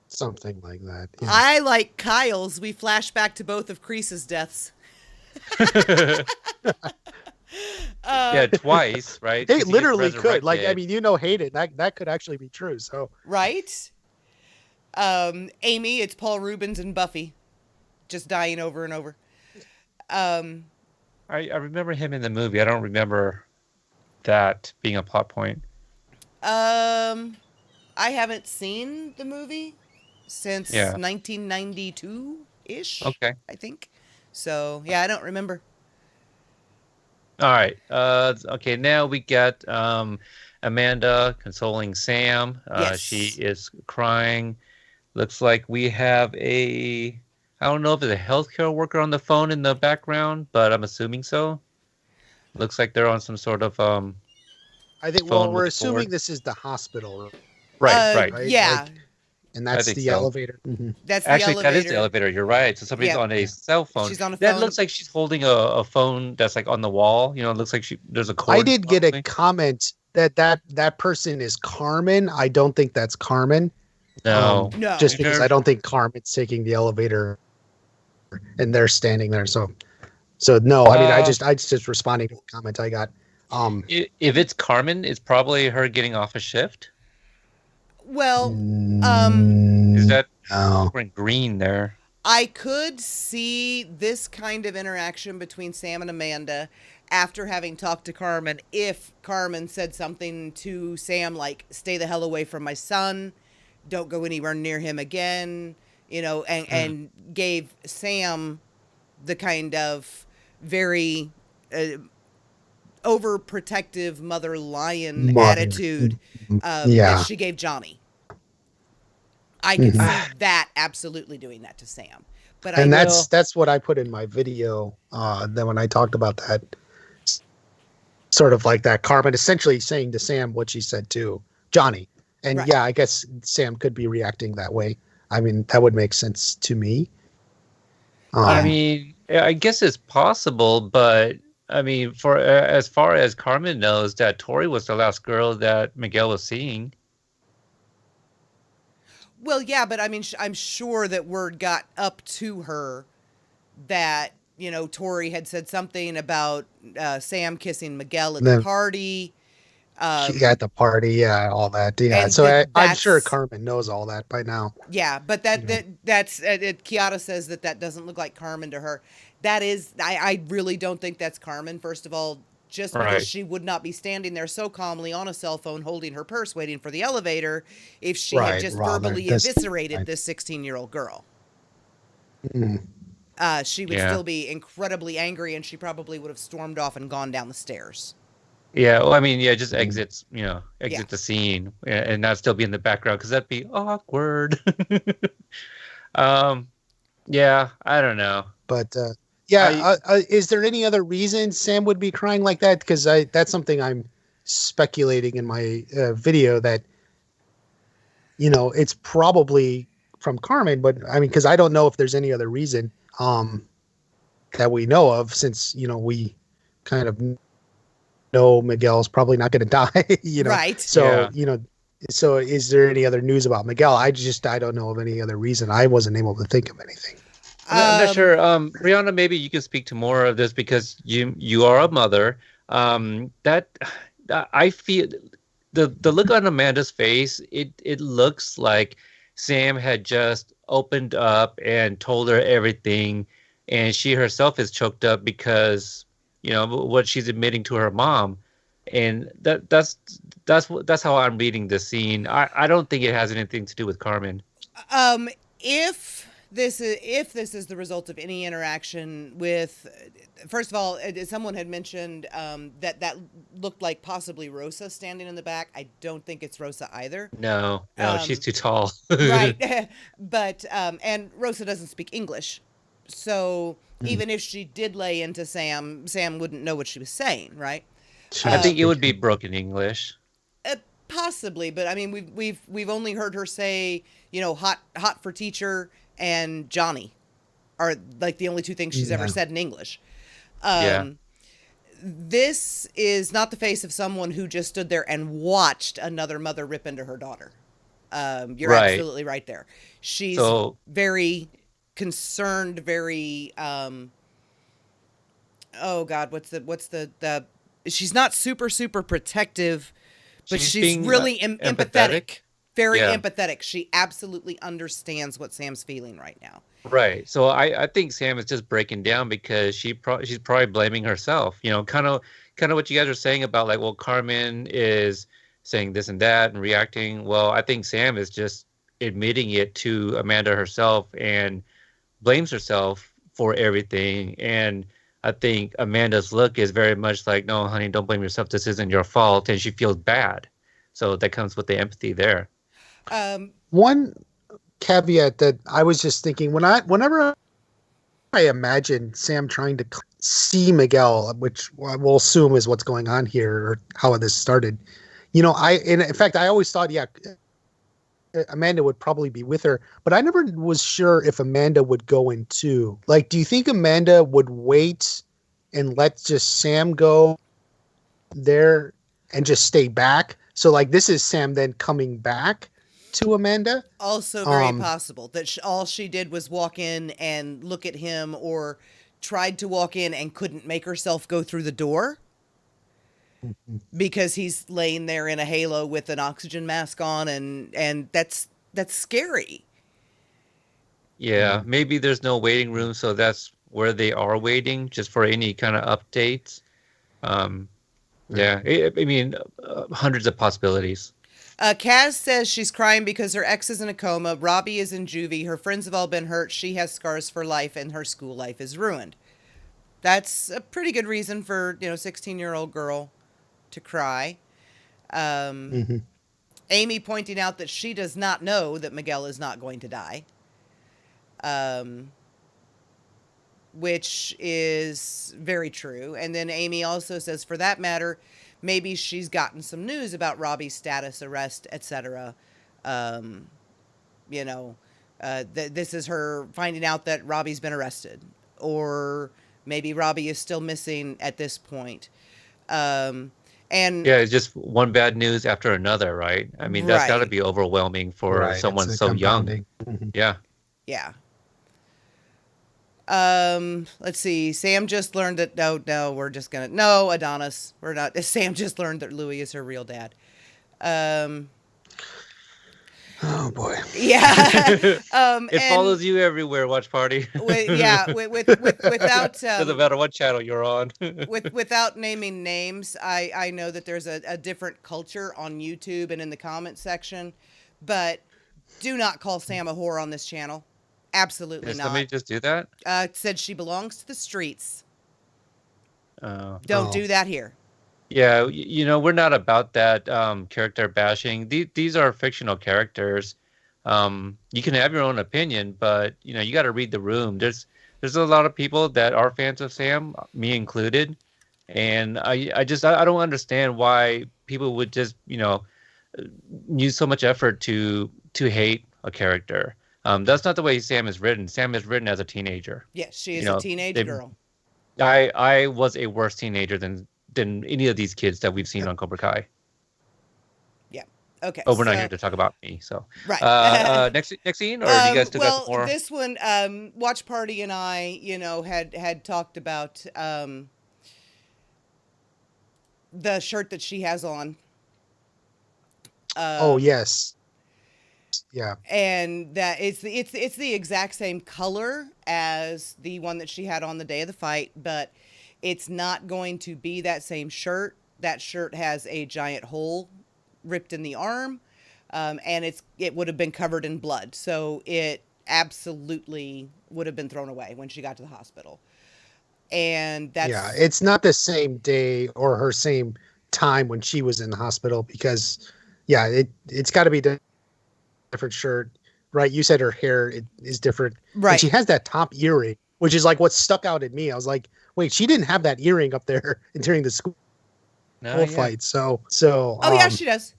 Something like that. Yeah. I like Kyle's. We flash back to both of Crease's deaths. Twice, right? They literally could. Like, resurrected. Hayden. That could actually be true. So right. Amy, it's Paul Rubens and Buffy, just dying over and over. I remember him in the movie. I don't remember that being a plot point. I haven't seen the movie since 1992-ish. Okay. I think. So, I don't remember. All right. Okay, now we got Amanda consoling Sam. Yes. She is crying. Looks like we have I don't know if it's a healthcare worker on the phone in the background, but I'm assuming so. Looks like they're on some sort of I think we're assuming this is the hospital. Right. Yeah. And that's the elevator. Mm-hmm. That's Actually, the elevator. that is the elevator. You're right. So somebody's on a cell phone. She's on a phone. That looks like she's holding a phone that's like on the wall. It looks like there's a cord. I did get a comment that person is Carmen. I don't think that's Carmen. No. No. Just because I don't think Carmen's taking the elevator and they're standing there. So no, I just responding to the comment I got. If it's Carmen, it's probably her getting off a shift. Well, is that no. green there? I could see this kind of interaction between Sam and Amanda after having talked to Carmen. If Carmen said something to Sam like, "Stay the hell away from my son, don't go anywhere near him again," and gave Sam the kind of very overprotective mother lion attitude that she gave Johnny. I could see that absolutely doing that to Sam. But and that's what I put in my video. Then when I talked about that, sort of like that, Carmen essentially saying to Sam what she said to Johnny. And Right. yeah, I guess Sam could be reacting that way. I mean, that would make sense to me. I mean, I guess it's possible, but I mean, for as far as Carmen knows, that Tori was the last girl that Miguel was seeing. Well, yeah, but I mean, I'm sure that word got up to her that, you know, Tori had said something about Sam kissing Miguel at the party. At the party, yeah, all that. Yeah, so I'm sure Carmen knows all that by now. Yeah, but that's Kiara says that doesn't look like Carmen to her. That is, I really don't think that's Carmen. First of all, just because she would not be standing there so calmly on a cell phone holding her purse waiting for the elevator if she had just verbally eviscerated this 16-year-old girl. She would still be incredibly angry, and she probably would have stormed off and gone down the stairs. Yeah, well, I mean, yeah, just exit the scene and not still be in the background because that'd be awkward. Yeah, I don't know. But is there any other reason Sam would be crying like that? Because that's something I'm speculating in my video that, you know, it's probably from Carmen, but I mean, because I don't know if there's any other reason that we know of, since, you know, we kind of know Miguel's probably not going to die, you know. Right. So, you know, so is there any other news about Miguel? I don't know of any other reason. I wasn't able to think of anything. I'm not sure. Brianna, maybe you can speak to more of this because you are a mother. That I feel the look on Amanda's face, it looks like Sam had just opened up and told her everything, and she herself is choked up because, you know, what she's admitting to her mom. And that's how I'm reading this scene. I don't think it has anything to do with Carmen. If this is the result of any interaction with, first of all, someone had mentioned that looked like possibly Rosa standing in the back. I don't think it's Rosa either. No, she's too tall. Right. But and Rosa doesn't speak English. So even if she did lay into Sam wouldn't know what she was saying, right? I think it would be broken English. Possibly, but I mean, we've only heard her say, you know, hot for teacher and Johnny are like the only two things she's ever said in English. This is not the face of someone who just stood there and watched another mother rip into her daughter. You're absolutely right there. She's very concerned, very oh God, what's the she's not super protective, but she's really empathetic. Very empathetic. She absolutely understands what Sam's feeling right now. Right. So I think Sam is just breaking down because she's probably blaming herself. You know, kind of what you guys are saying about, like, well, Carmen is saying this and that and reacting. Well, I think Sam is just admitting it to Amanda herself and blames herself for everything. And I think Amanda's look is very much like, no, honey, don't blame yourself. This isn't your fault. And she feels bad. So that comes with the empathy there. One caveat that I was just thinking, whenever I imagine Sam trying to see Miguel, which we'll assume is what's going on here or how this started, you know, in fact, I always thought, Amanda would probably be with her, but I never was sure if Amanda would go in too. Like, do you think Amanda would wait and let just Sam go there and just stay back? So, like, this is Sam then coming back to Amanda? Also very possible that all she did was walk in and look at him, or tried to walk in and couldn't make herself go through the door because he's laying there in a halo with an oxygen mask on, and that's scary. Yeah, maybe there's no waiting room, so that's where they are waiting, just for any kind of updates. Yeah, I mean, hundreds of possibilities. Kaz says she's crying because her ex is in a coma, Robbie is in juvie, her friends have all been hurt, she has scars for life, and her school life is ruined. That's a pretty good reason for, 16-year-old girl to cry. Amy pointing out that she does not know that Miguel is not going to die. Which is very true. And then Amy also says, for that matter, maybe she's gotten some news about Robbie's status, arrest, etc. This is her finding out that Robbie's been arrested, or maybe Robbie is still missing at this point. And yeah, it's just one bad news after another, right? I mean, that's got to be overwhelming for someone so young. Yeah. Yeah. Let's see. Sam just learned that. No, we're just gonna. No, Adonis. We're not. Sam just learned that Louis is her real dad. Oh boy. Yeah. It follows you everywhere. Watch Party. Without doesn't matter what channel you're on. without naming names, I know that there's a different culture on YouTube and in the comment section, but do not call Sam a whore on this channel. Absolutely not. Somebody just do that? Said she belongs to the streets. Don't do that here. Yeah, we're not about that character bashing. These are fictional characters. You can have your own opinion, but you got to read the room. There's a lot of people that are fans of Sam, me included, and I don't understand why people would just use so much effort to hate a character. That's not the way Sam is written. Sam is written as a teenager. Yes, she is a teenage girl. I was a worse teenager than any of these kids that we've seen on Cobra Kai. Yeah. Okay. Oh, we're not here to talk about me, so. Right. Next scene, or do you guys still got some more? This one, Watch Party and I, had talked about the shirt that she has on. Oh yes. Yeah. And that it's the exact same color as the one that she had on the day of the fight, but it's not going to be that same shirt. That shirt has a giant hole ripped in the arm, and it would have been covered in blood. So it absolutely would have been thrown away when she got to the hospital. And that's it's not the same day or her same time when she was in the hospital, because it's got to be different shirt, right? You said her hair is different, right? And she has that top earring, which is like what stuck out at me. I was like, wait, she didn't have that earring up there during the school fight. So yeah, she does.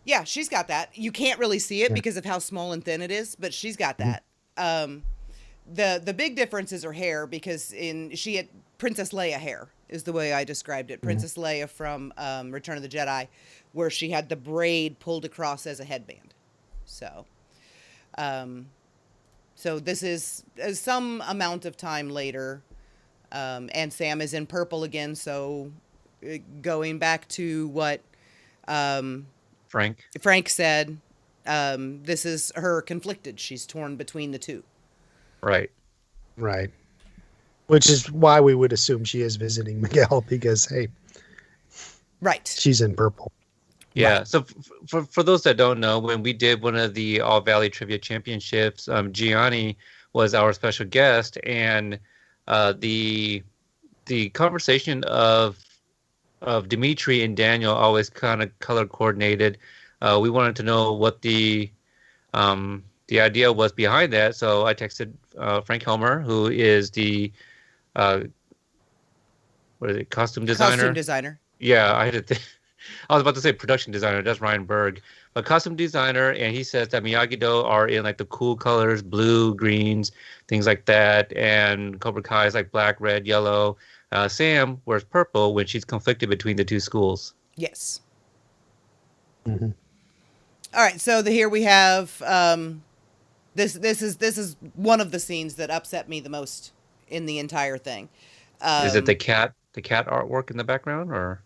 Yeah, she's got that. You can't really see it because of how small and thin it is, but she's got that. The big difference is her hair, because she had Princess Leia hair is the way I described it. Princess Leia from Return of the Jedi, where she had the braid pulled across as a headband. So, so this is some amount of time later, and Sam is in purple again. So, going back to what Frank said, this is her conflicted. She's torn between the two. Right. Which is why we would assume she is visiting Miguel, because she's in purple. Yeah. Right. So for those that don't know, when we did one of the All Valley Trivia Championships, Gianni was our special guest, and the conversation of Dimitri and Daniel always kind of color coordinated. We wanted to know what the idea was behind that, so I texted Frank Helmer, who is the costume designer? Costume designer. Yeah, I was about to say production designer. That's Ryan Berg, but costume designer, and he says that Miyagi-Do are in like the cool colors, blue, greens, things like that, and Cobra Kai is like black, red, yellow. Sam wears purple when she's conflicted between the two schools. Yes. Mm-hmm. All right, so here we have this is one of the scenes that upset me the most in the entire thing. Is it the cat artwork in the background, or?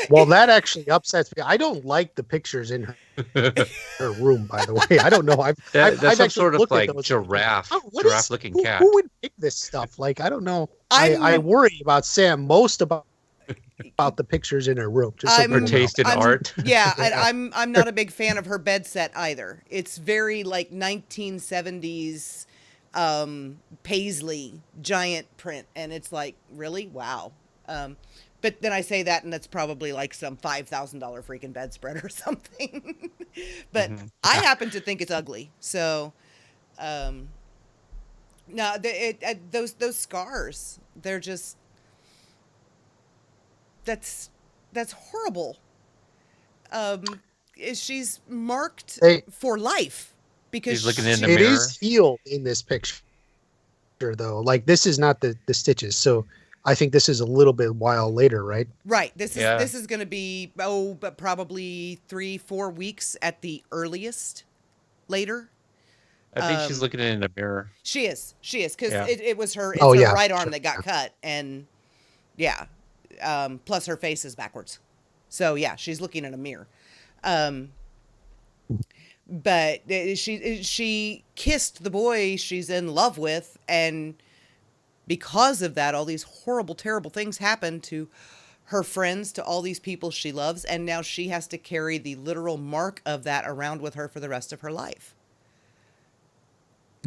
Well, that actually upsets me. I don't like the pictures in her room, by the way. I don't know. That's some sort of like giraffe-looking cat. Who would pick this stuff? Like, I don't know. I worry about Sam most about the pictures in her room. Her taste in art. Yeah, I'm not a big fan of her bed set either. It's very like 1970s paisley giant print, and it's like, really? Wow. But then I say that, and that's probably like some $5,000 freaking bedspread or something. But I happen to think it's ugly. So, no, those scars, they're just, that's horrible. She's marked for life because she's looking in the it mirror. is healed in this picture, though. Like, this is not the stitches. So I think this is a little bit while later, right? Right. This is going to be but probably 3-4 weeks at the earliest later. I think she's looking in the mirror. She is because it was her right arm that got cut, and plus her face is backwards, so yeah, she's looking in a mirror. But she kissed the boy she's in love with, and because of that, all these horrible, terrible things happen to her friends, to all these people she loves, and now she has to carry the literal mark of that around with her for the rest of her life.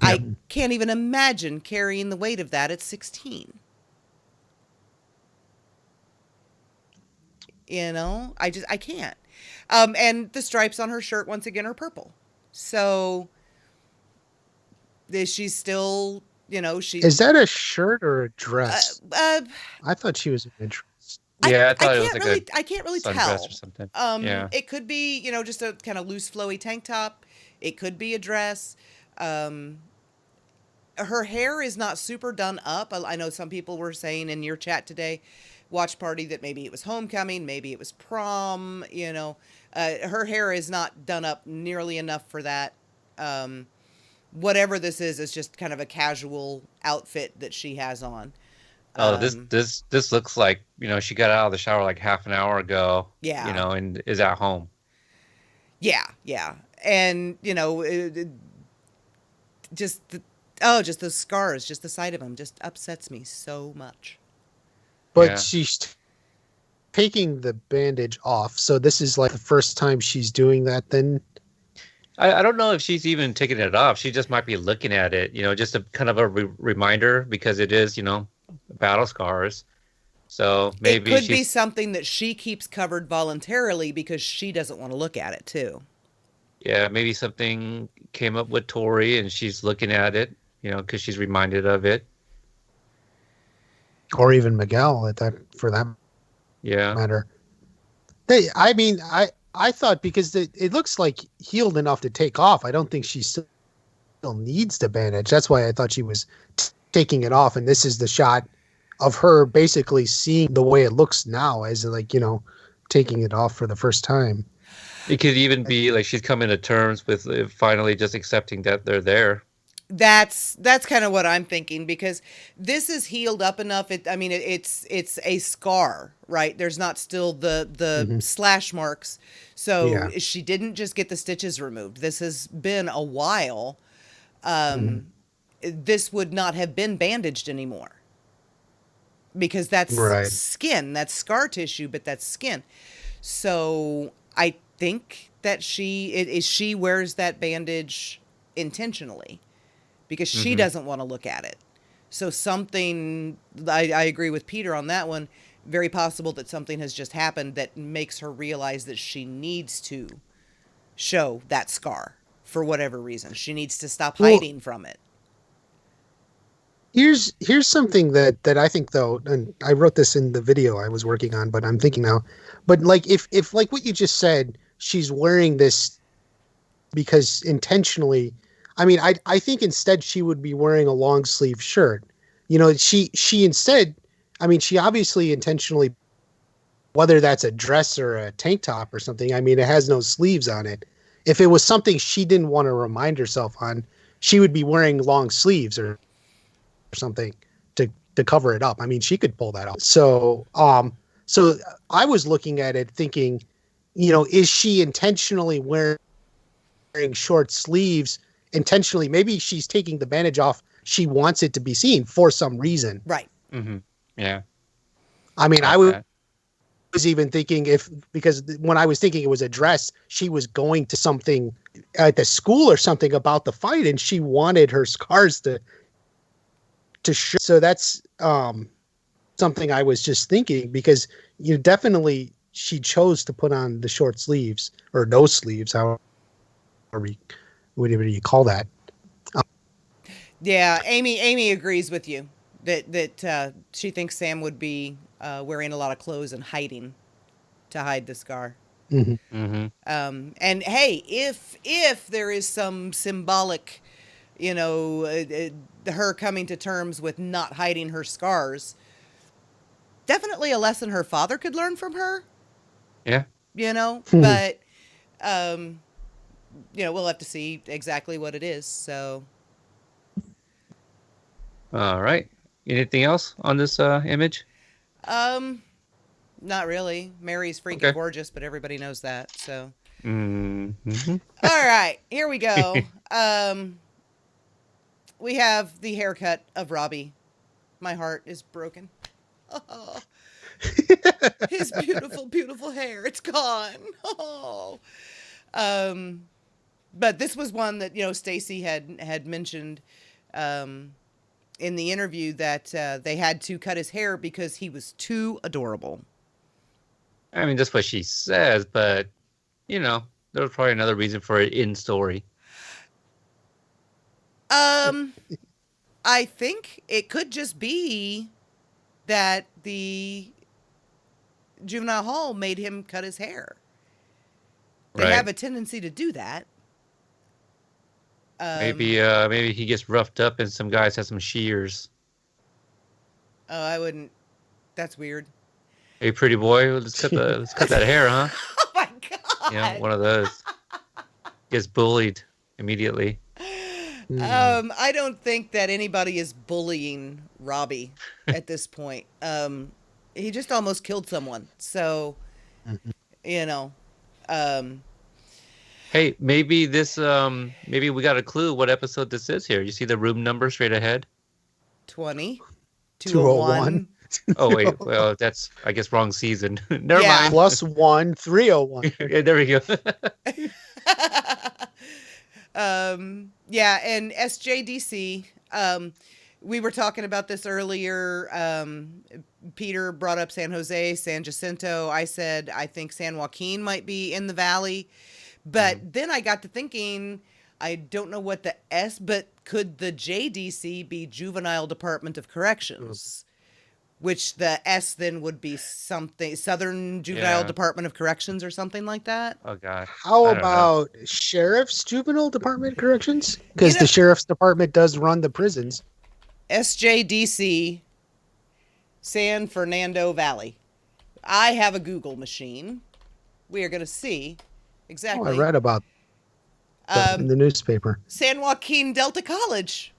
Yep. I can't even imagine carrying the weight of that at 16. You know, I can't. And the stripes on her shirt, once again, are purple. So she's still, you know, is that a shirt or a dress? I thought she was in dress. Yeah, I thought it was like I can't really tell. Or something. It could be, you know, just a kind of loose, flowy tank top. It could be a dress. Her hair is not super done up. I know some people were saying in your chat today, watch party, that maybe it was homecoming, maybe it was prom, you know. Her hair is not done up nearly enough for that. Whatever this is just kind of a casual outfit that she has on. This looks like, you know, she got out of the shower like half an hour ago. Yeah. You know, and is at home. Yeah. And, you know, just those scars, just the sight of them just upsets me so much. But she's taking the bandage off, so this is like the first time she's doing that then? I don't know if she's even taking it off. She just might be looking at it, you know, just a kind of a reminder, because it is, you know, battle scars. So maybe it could be something that she keeps covered voluntarily because she doesn't want to look at it too. Yeah, maybe something came up with Tori and she's looking at it, you know, because she's reminded of it. Or even Miguel for that matter. I thought, because it looks like healed enough to take off, I don't think she still needs to bandage. That's why I thought she was taking it off. And this is the shot of her basically seeing the way it looks now, as like, you know, taking it off for the first time. It could even be like she's coming to terms with finally just accepting that they're there. That's kind of what I'm thinking, because this is healed up enough. It's a scar, right? There's not still the slash marks. So she didn't just get the stitches removed. This has been a while. This would not have been bandaged anymore, because that's skin, that's scar tissue, but that's skin. So I think that she wears that bandage intentionally, because she doesn't want to look at it. So something, I agree with Peter on that one, very possible that something has just happened that makes her realize that she needs to show that scar for whatever reason. She needs to stop hiding from it. Here's something that I think, though, and I wrote this in the video I was working on, but I'm thinking now, but like if like what you just said, she's wearing this because intentionally, I mean, I think instead she would be wearing a long sleeve shirt. You know, she instead, I mean, she obviously intentionally, whether that's a dress or a tank top or something, I mean, it has no sleeves on it. If it was something she didn't want to remind herself on, she would be wearing long sleeves or something to cover it up. I mean, she could pull that off. So I was looking at it thinking, you know, is she intentionally wearing short sleeves? Intentionally, maybe she's taking the bandage off. She wants it to be seen for some reason. Right. Mm-hmm. Yeah. I mean, I was even thinking because when I was thinking it was a dress, she was going to something at the school or something about the fight, and she wanted her scars to show. So that's, something I was just thinking, because definitely she chose to put on the short sleeves or no sleeves, however whatever you call that. Yeah, Amy agrees with you that she thinks Sam would be wearing a lot of clothes and hiding to hide the scar. Mm-hmm. Mm-hmm. And hey, if there is some symbolic, her coming to terms with not hiding her scars, definitely a lesson her father could learn from her. Yeah. But we'll have to see exactly what it is. So. All right. Anything else on this image? Not really. Mary's freaking gorgeous, but everybody knows that. So. Mm-hmm. All right, here we go. We have the haircut of Robbie. My heart is broken. Oh. His beautiful, beautiful hair. It's gone. Oh. But this was one that, Stacy had mentioned in the interview that they had to cut his hair because he was too adorable. I mean, that's what she says, but, there was probably another reason for it in story. I think it could just be that the juvenile hall made him cut his hair. They have a tendency to do that. Maybe he gets roughed up and some guys have some shears. Oh, I wouldn't. That's weird. Hey, pretty boy, let's cut that hair, huh? Oh my god! One of those. Gets bullied immediately. I don't think that anybody is bullying Robbie at this point. He just almost killed someone, so Hey, maybe this. Maybe we got a clue what episode this is here. You see the room number straight ahead? 20. 201. Oh wait, well that's I guess wrong season. Never mind. +1 301. Yeah, there we go. Yeah, and SJDC. We were talking about this earlier. Peter brought up San Jose, San Jacinto. I said I think San Joaquin might be in the valley, but then I got to thinking. I don't know what the S, but could the JDC be Juvenile Department of Corrections? Which the S then would be something Southern Juvenile Department of Corrections or something like that. Oh God! How about Sheriff's Juvenile Department Corrections? Because the Sheriff's Department does run the prisons. SJDC, San Fernando Valley. I have a Google machine. We are going to see exactly. Oh, I read about that in the newspaper. San Joaquin Delta College.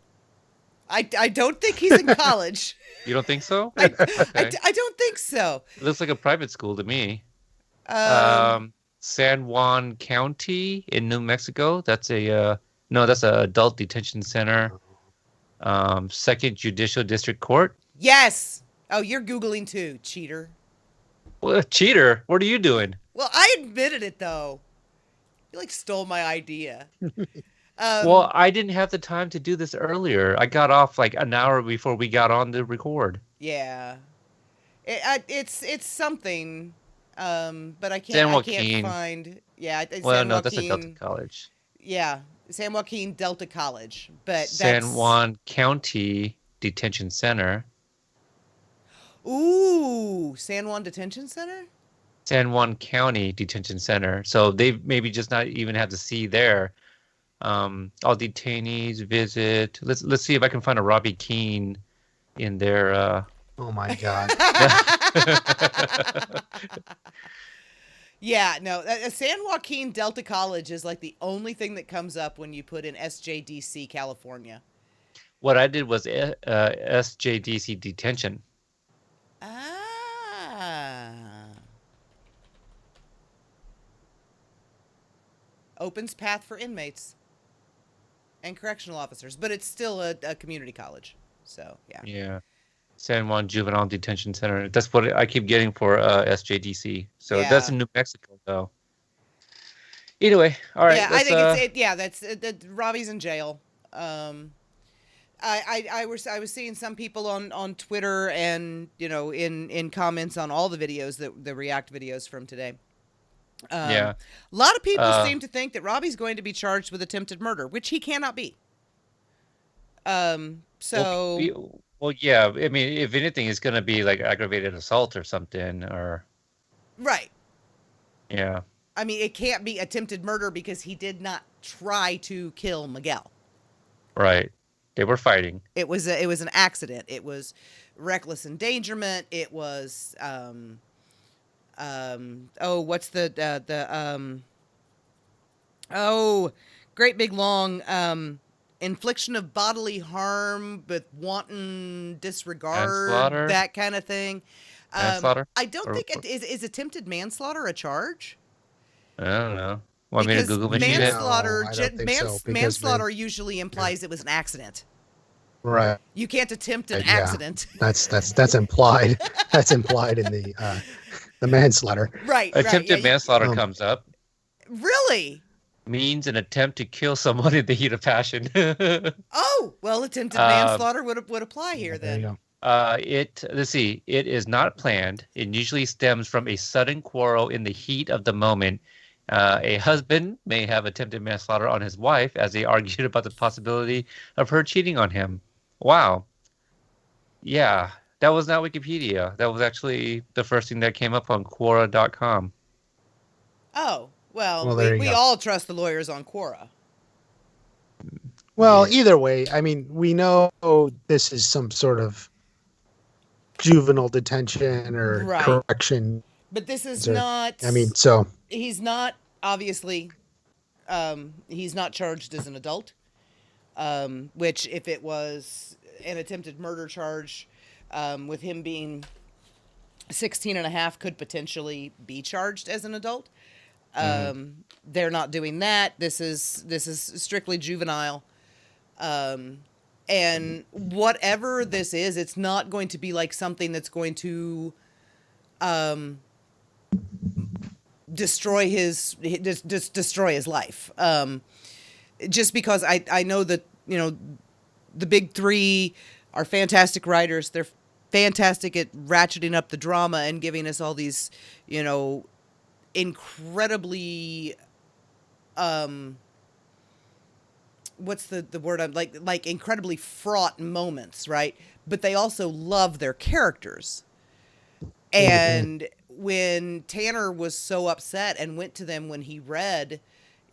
I don't think he's in college. You don't think so? I don't think so. It looks like a private school to me. San Juan County in New Mexico. That's that's an adult detention center. Second Judicial District Court. Yes. Oh, you're Googling too, cheater. Well, cheater. What are you doing? Well, I admitted it though. You stole my idea. Well, I didn't have the time to do this earlier. I got off an hour before we got on to record. Yeah, it's something, but I San can't Joaquin. Find. Yeah, San Joaquin, that's a Delta College. Yeah, San Joaquin Delta College, but San Juan County Detention Center. Ooh, San Juan Detention Center. San Juan County Detention Center. So they maybe just not even have the C there. All detainees visit. Let's see if I can find a Robbie Keane in there. Oh my God. Yeah, no. San Joaquin Delta College is the only thing that comes up when you put in SJDC California. What I did was SJDC detention. Opens path for inmates and correctional officers, but it's still a community college. So, yeah. Yeah. San Juan Juvenile Detention Center. That's what I keep getting for SJDC. So that's in New Mexico, though. Anyway, all right. Yeah, I think that's Robbie's in jail. I was seeing some people on Twitter and in comments on all the videos the React videos from today. Yeah. A lot of people seem to think that Robbie's going to be charged with attempted murder, which he cannot be. So. Well, yeah. I mean, if anything, it's going to be like aggravated assault or something, or. Right. Yeah. I mean, it can't be attempted murder because he did not try to kill Miguel. Right. They were fighting. It was an accident. It was reckless endangerment. It was what's great big long infliction of bodily harm with wanton disregard, manslaughter? That kind of thing. Manslaughter? I don't think is attempted manslaughter a charge? I don't know. Want me to Google machine it? Manslaughter, No, I don't think so, because manslaughter usually implies it was an accident. Right. You can't attempt an accident. That's implied. That's implied in the manslaughter. Right. Attempted manslaughter comes up. Really? Means an attempt to kill someone in the heat of passion. Oh, well, attempted manslaughter would apply here then. There you go. Let's see. It is not planned. It usually stems from a sudden quarrel in the heat of the moment. A husband may have attempted manslaughter on his wife as they argued about the possibility of her cheating on him. Wow. Yeah, that was not Wikipedia. That was actually the first thing that came up on Quora.com. Oh, well we there you go. all trust the lawyers on Quora. Well, either way, I mean, we know this is some sort of juvenile detention or correction. But this is not... I mean, so... He's not, obviously, he's not charged as an adult, which if it was an attempted murder charge, with him being 16 and a half, could potentially be charged as an adult. They're not doing that. This is strictly juvenile. And whatever this is, it's not going to be like something that's going to destroy his life. Just because I know that, the big three are fantastic writers. They're fantastic at ratcheting up the drama and giving us all these, incredibly, what's the word I'm like incredibly fraught moments, right? But they also love their characters. And when Tanner was so upset and went to them when he read,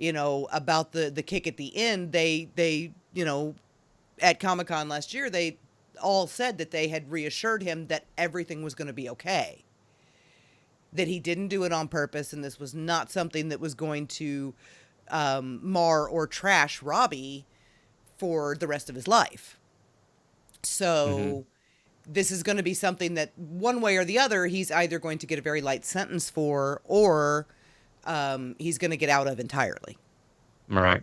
about the kick at the end, they at Comic-Con last year, they all said that they had reassured him that everything was going to be okay. That he didn't do it on purpose, and this was not something that was going to mar or trash Robbie for the rest of his life. So this is going to be something that one way or the other, he's either going to get a very light sentence for, or he's going to get out of entirely. Right.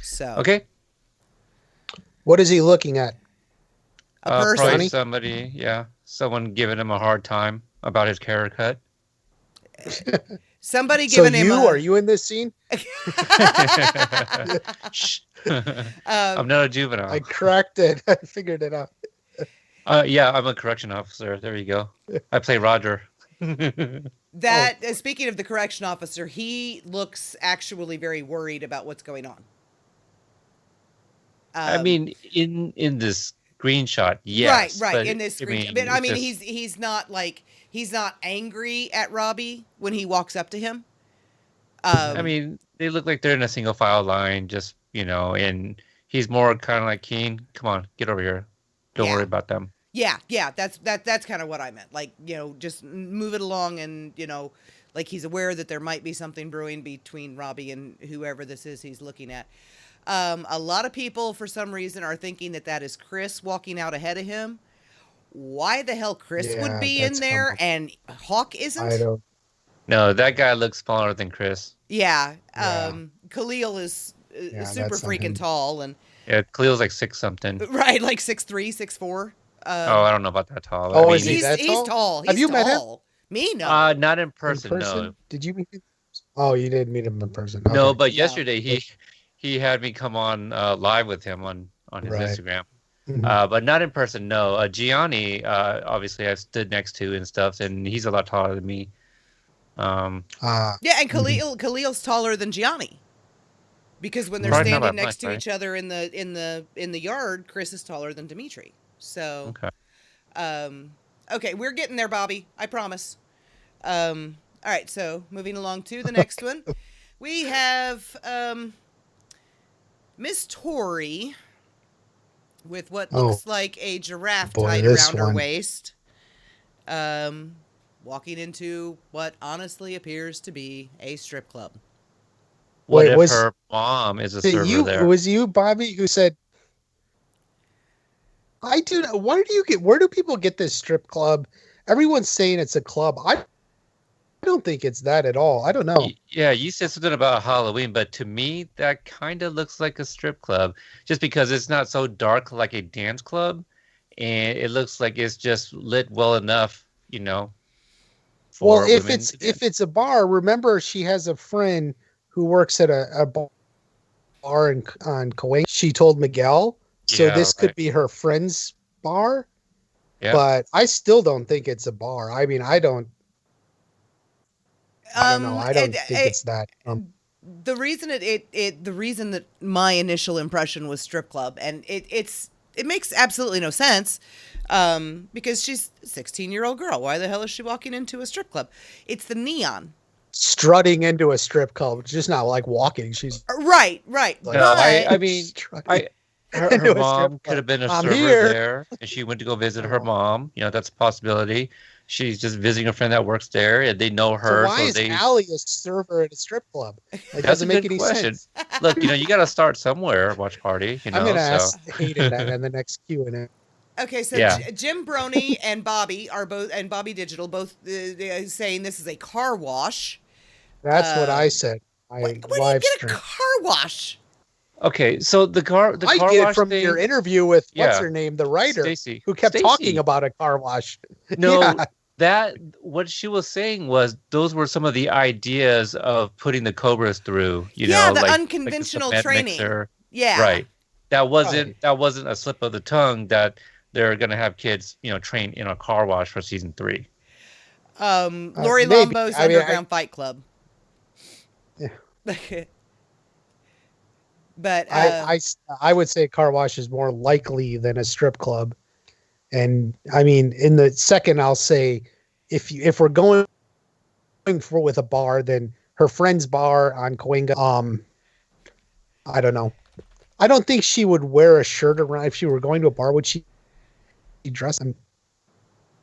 So. Okay. What is he looking at? A person? Probably somebody, someone giving him a hard time about his haircut. Somebody giving him are you in this scene? I'm not a juvenile. I cracked it. I figured it out. Yeah, I'm a correction officer. There you go. I play Roger. Speaking of the correction officer, he looks actually very worried about what's going on. I mean, in this screenshot, yes. Right. In this screenshot, I mean, he's not angry at Robbie when he walks up to him. I mean, they look like they're in a single file line, just and he's more kind of like, Keen, come on, get over here. Don't worry about them. Yeah, that's kind of what I meant. Like, just move it along, and like he's aware that there might be something brewing between Robbie and whoever this is he's looking at. A lot of people, for some reason, are thinking that is Chris walking out ahead of him. Why the hell Chris would be in there and Hawk isn't? I don't. No, that guy looks smaller than Chris. Yeah. Khalil is super freaking tall, and Khalil's like 6 something. Right, like 6'3", 6'4". I don't know about that tall. Oh, is he that tall? He's tall. Have you met him? Me, no. Not in person. No. Did you meet him? Oh, you did meet him in person. Okay. No, but yesterday he had me come on live with him on his Instagram. But not in person, no. Gianni, obviously, I stood next to and stuff, and he's a lot taller than me. Yeah, and Khalil's taller than Gianni. Because when they're Probably not by standing next much, to right? each other in the yard, Chris is taller than Dimitri. So, Okay. Okay, we're getting there, Bobby. I promise. All right, so moving along to the next one, we have Miss Tori with what looks like a giraffe tied around her waist, walking into what honestly appears to be a strip club. What if her mom is a server there? Was you, Bobby, who said, I do not, where do people get this strip club? Everyone's saying it's a club. I don't think it's that at all. I don't know. Yeah, you said something about Halloween, but to me, that kind of looks like a strip club, just because it's not so dark like a dance club, and it looks like it's just lit well enough, Well, if it's a bar, remember she has a friend who works at a bar on Kauai. She told Miguel, so this could be her friend's bar. Yeah. But I still don't think it's a bar. I mean, I don't know. I don't think it's that. The reason the reason that my initial impression was strip club, and it makes absolutely no sense, because she's a 16-year-old girl. Why the hell is she walking into a strip club? It's the neon. Strutting into a strip club, just not like walking. She's right. Like, no, I mean, her mom could have been a server there, and she went to go visit her mom. That's a possibility. She's just visiting a friend that works there, and they know her. So why is Allie a server at a strip club? Like, doesn't make any sense. Look, you got to start somewhere. Watch Party. I'm going to ask Hayden that in the next Q&A. Okay, so Jim Brony and Bobby and Bobby Digital both saying this is a car wash. That's what I said. Where do you get a car wash? Okay, so the car I car get wash it from thing, your interview with what's her name, the writer, Stacey, who kept talking about a car wash. No, what she was saying was those were some of the ideas of putting the Cobras through. The unconventional training. Mixer. Yeah, right. That wasn't a slip of the tongue that they're going to have kids, train in a car wash for season 3. Lori Lombo's Underground Fight Club. Yeah. But I would say car wash is more likely than a strip club. And I mean, in the second, I'll say if we're going for with a bar, then her friend's bar on Cahuenga. I don't know. I don't think she would wear a shirt around. If she were going to a bar, would she dress?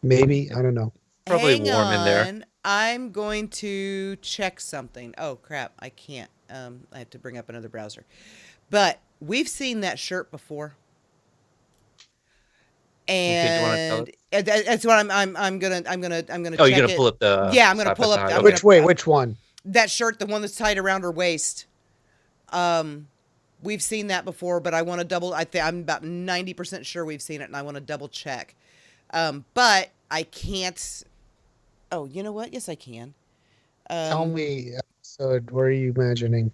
Maybe, I don't know. Probably warm in there. I'm going to check something. Oh crap, I can't. I have to bring up another browser. But we've seen that shirt before. And that's what I'm gonna Oh, you're gonna pull up the I'm gonna pull up which one? That shirt, the one that's tied around her waist. We've seen that before, but I want to double. I'm about 90% sure we've seen it, and I want to double check. But I can't. Oh, you know what? Yes, I can. Tell me. So, what are you imagining?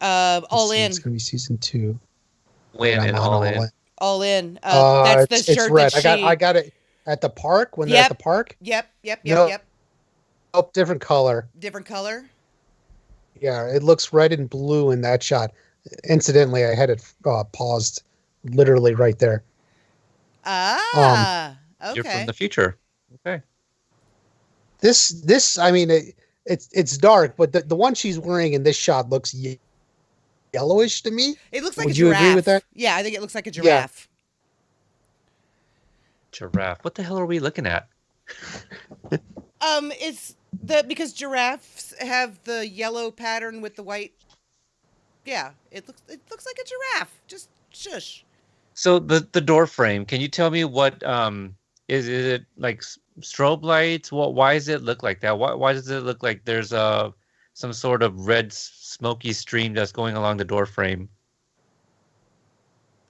All in. It's gonna be season 2. All in. All in. That's the shirt. It's red. I got it at the park when they're at the park. Yep. Oh, different color. Different color. Yeah, it looks red and blue in that shot. Incidentally, I had it paused, literally right there. Okay. You're from the future. Okay. This, I mean, it's dark, but the one she's wearing in this shot looks yellowish to me. It looks like Would a giraffe. you agree with that? Yeah, I think it looks like a giraffe. Yeah. Giraffe. What the hell are we looking at? It's because giraffes have the yellow pattern with the white. Yeah, it looks like a giraffe. Just shush. So the door frame. Can you tell me what is it like strobe lights? Why does it look like that? Why does it look like there's some sort of red smoky stream that's going along the door frame?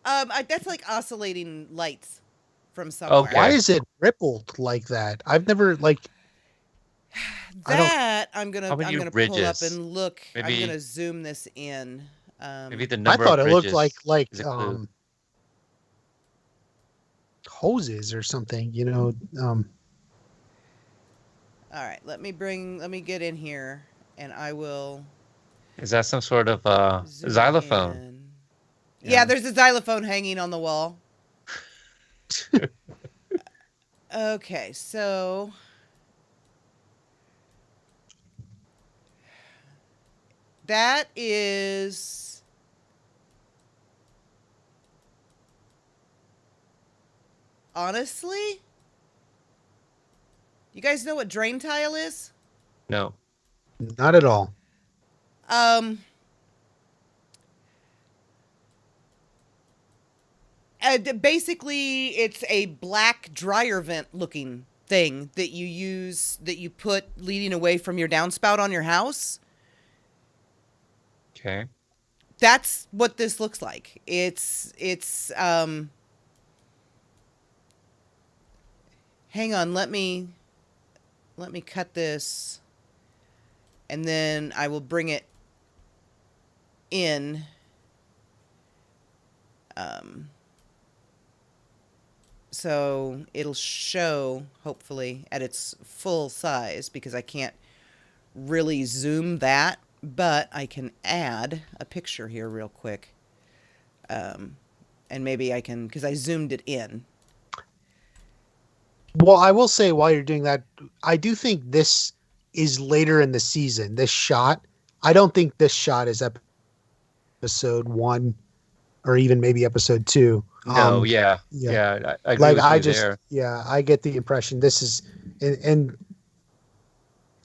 That's like oscillating lights from somewhere. Okay. Why is it rippled like that? I've never I'm gonna ridges? pull up and look. Maybe, I'm gonna zoom this in. Maybe the number. I thought of it looked bridges like is a clue. hoses or something, All right, let me get in here, and I will Is that some sort of zoom xylophone? in. Yeah. Yeah, there's a xylophone hanging on the wall. Okay, so that is honestly, you guys know what drain tile is? No. Not at all. Basically, it's a black dryer vent looking thing that you put leading away from your downspout on your house. Okay. That's what this looks like. It's hang on, let me cut this, and then I will bring it in. So it'll show, hopefully, at its full size, because I can't really zoom that, but I can add a picture here real quick. And maybe I can, because I zoomed it in. Well, I will say while you're doing that, I do think this is later in the season. This shot, I don't think this shot is episode 1 or even maybe episode 2. No, yeah. I agree with you there. Yeah, I get the impression this is, and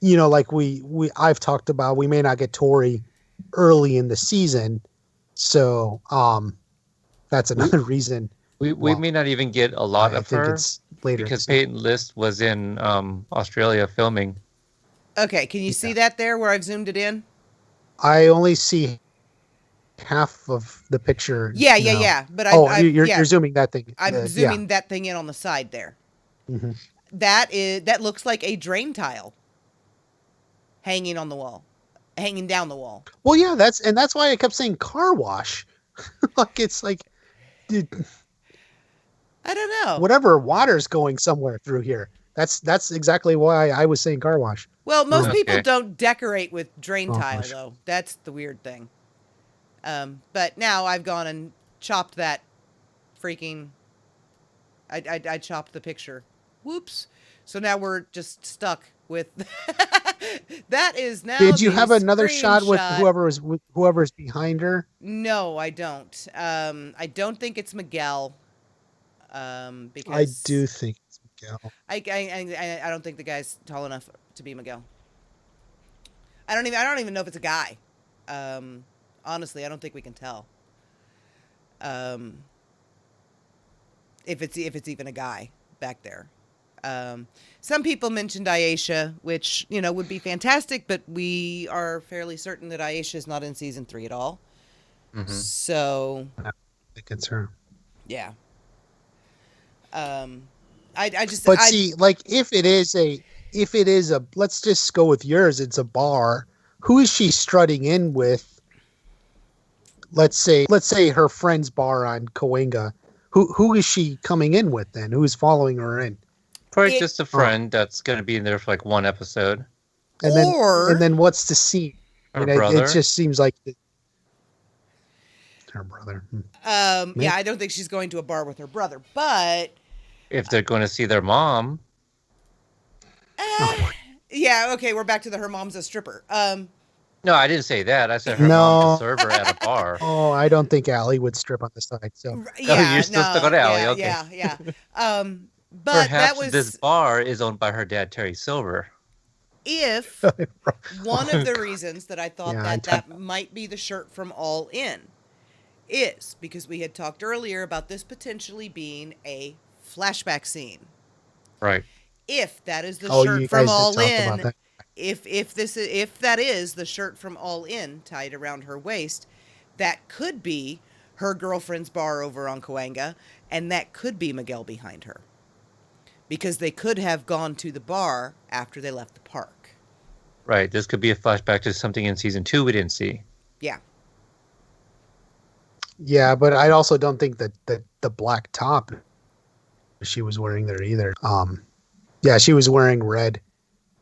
like I've talked about, we may not get Tori early in the season, so that's another reason. We may not even get a lot of her. It's later because Peyton List was in Australia filming. Okay, can you see that there where I've zoomed it in? I only see half of the picture. Yeah. But you're zooming that thing. I'm zooming that thing in on the side there. Mm-hmm. That looks like a drain tile hanging down the wall. Well, yeah, that's why I kept saying car wash. Like it's like, dude, I don't know. Whatever, water's going somewhere through here. That's exactly why I was saying car wash. Well, most people don't decorate with drain tile, though. That's the weird thing. But now I've gone and chopped that freaking... I chopped the picture. Whoops. So now we're just stuck with... That is now... Did you have another shot with whoever's behind her? No, I don't. I don't think it's Miguel. Because I do think it's Miguel. I don't think the guy's tall enough to be Miguel. I don't even know if it's a guy. Honestly, I don't think we can tell. If it's even a guy back there. Some people mentioned Aisha, which, would be fantastic, but we are fairly certain that Aisha is not in season 3 at all. Mm-hmm. So I think it's her. Yeah. If it is a, let's just go with yours, it's a bar. Who is she strutting in with? Let's say her friend's bar on Cahuenga. Who is she coming in with then? Who is following her in? Probably just a friend that's going to be in there for like one episode. And then what's the scene? Her brother. It just seems like her brother. Yeah, I don't think she's going to a bar with her brother, but if they're going to see their mom. Yeah, okay, we're back to her mom's a stripper. No, I didn't say that. I said her mom's a server at a bar. Oh, I don't think Allie would strip on the side. So you're still stuck on Allie. Okay. Yeah. But perhaps this bar is owned by her dad, Terry Silver. If one of the reasons that I thought that might be the shirt from All In is because we had talked earlier about this potentially being a flashback scene. Right. If that is the shirt from All In, if that is the shirt from All In tied around her waist, that could be her girlfriend's bar over on Cahuenga, and that could be Miguel behind her. Because they could have gone to the bar after they left the park. Right. This could be a flashback to something in season 2 we didn't see. Yeah. Yeah, but I also don't think that the black top she was wearing there either. Yeah, she was wearing red.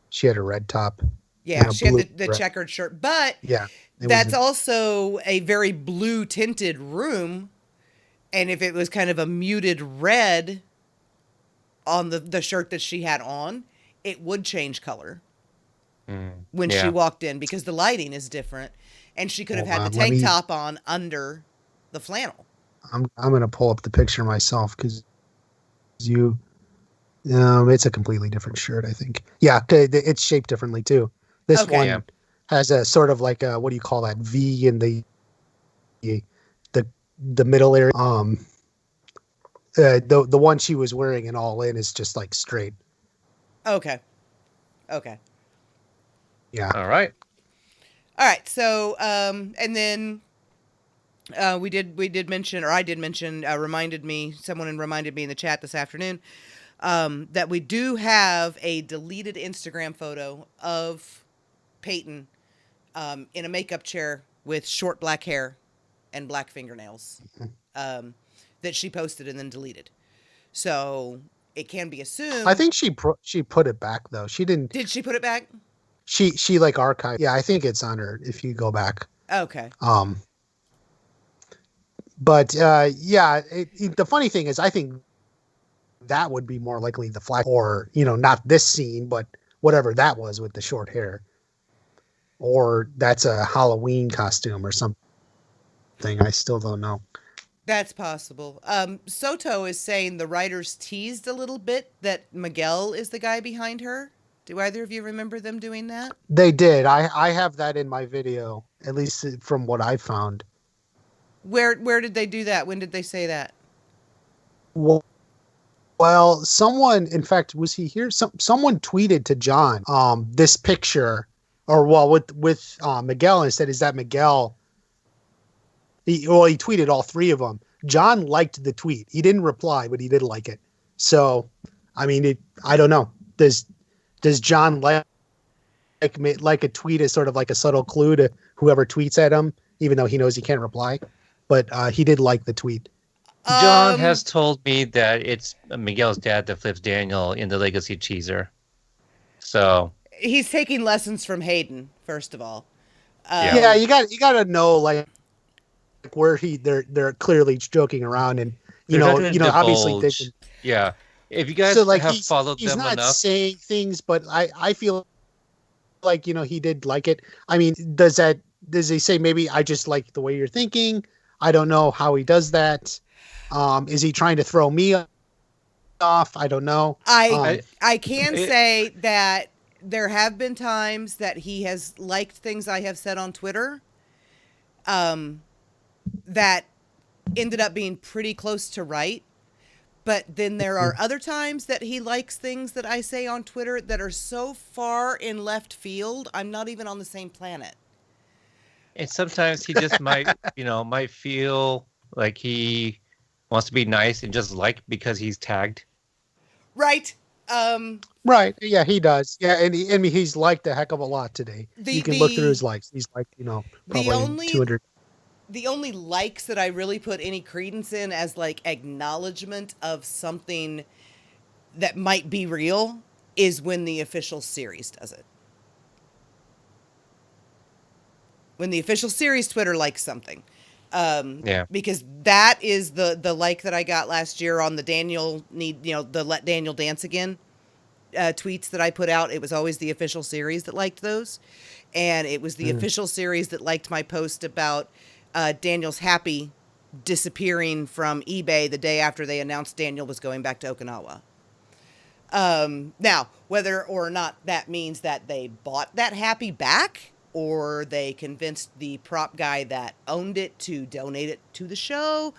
She had a red top. Yeah, she had the red. checkered shirt, but yeah, that's also a very blue tinted room. And if it was kind of a muted red on the shirt that she had on, it would change color when she walked in because the lighting is different. And she could have had the tank top on under the flannel. I'm going to pull up the picture myself because it's a completely different shirt, I think. Yeah, it's shaped differently too. This one has a sort of like a, what do you call that, V in the middle area. The one she was wearing in All In is just like straight. Okay. Yeah. All right. So, and then we did mention, or I did mention, someone reminded me in the chat this afternoon, that we do have a deleted Instagram photo of Peyton in a makeup chair with short black hair and black fingernails that she posted and then deleted. So it can be assumed. I think she put it back though. She didn't. Did she put it back? She like archived. Yeah, I think it's on her if you go back. Okay. But the funny thing is, I think that would be more likely the flag, or not this scene, but whatever that was with the short hair, or that's a Halloween costume or something. I still don't know. That's possible. Soto is saying the writers teased a little bit that Miguel is the guy behind her. Do either of you remember them doing that? They did. I have that in my video, at least from what I found. Where did they do that? When did they say that? Well, someone, in fact, was he here? Someone tweeted to John this picture, or with Miguel, and said, "Is that Miguel?" He tweeted all three of them. John liked the tweet. He didn't reply, but he did like it. So, I mean, I don't know. Does John like a tweet as sort of like a subtle clue to whoever tweets at him, even though he knows he can't reply? But he did like the tweet. John has told me that it's Miguel's dad that flips Daniel in the Legacy Cheeser. So he's taking lessons from Hayden, first of all. Yeah, you got to know like where they're clearly joking around, and obviously they can, yeah. If you guys have followed them enough, he's not saying things, but I feel like he did like it. I mean, does he say maybe I just like the way you're thinking? I don't know how he does that. Is he trying to throw me off? I don't know. I can say that there have been times that he has liked things I have said on Twitter that ended up being pretty close to right. But then there are other times that he likes things that I say on Twitter that are so far in left field, I'm not even on the same planet. And sometimes he just might feel like he wants to be nice and just like because he's tagged. Right. Right. Yeah, he does. Yeah, and he's liked a heck of a lot today. You can look through his likes. He's like, probably 200. The only likes that I really put any credence in as like acknowledgement of something that might be real is when the official series does it. When the official series Twitter likes something. Because that is the like that I got last year on the the Let Daniel Dance Again tweets that I put out. It was always the official series that liked those. And it was the official series that liked my post about Daniel's Happy disappearing from eBay the day after they announced Daniel was going back to Okinawa. Now, whether or not that means that they bought that Happy back or they convinced the prop guy that owned it to donate it to the show,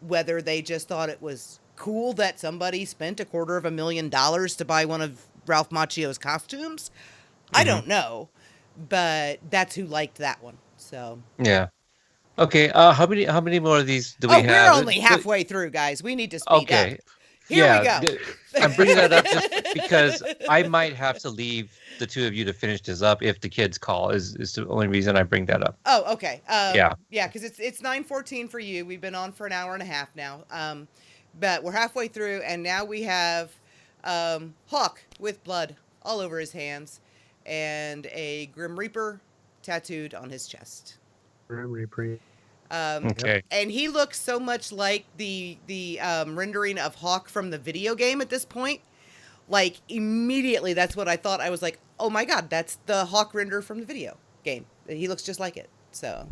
whether they just thought it was cool that somebody spent $250,000 to buy one of Ralph Macchio's costumes, I don't know. But that's who liked that one. So yeah. Okay, how many more of these do we have? We're only halfway through, guys. We need to speed up. Here we go. I'm bringing that up just because I might have to leave the two of you to finish this up if the kids call. Is the only reason I bring that up. Oh, okay. Yeah, because it's 9:14 for you. We've been on for an hour and a half now. But we're halfway through, and now we have Hawk with blood all over his hands and a Grim Reaper tattooed on his chest. Grim Reaper. Okay. And he looks so much like the rendering of Hawk from the video game at this point. Like, immediately, that's what I thought. I was like, oh my god, that's the Hawk render from the video game. He looks just like it. So...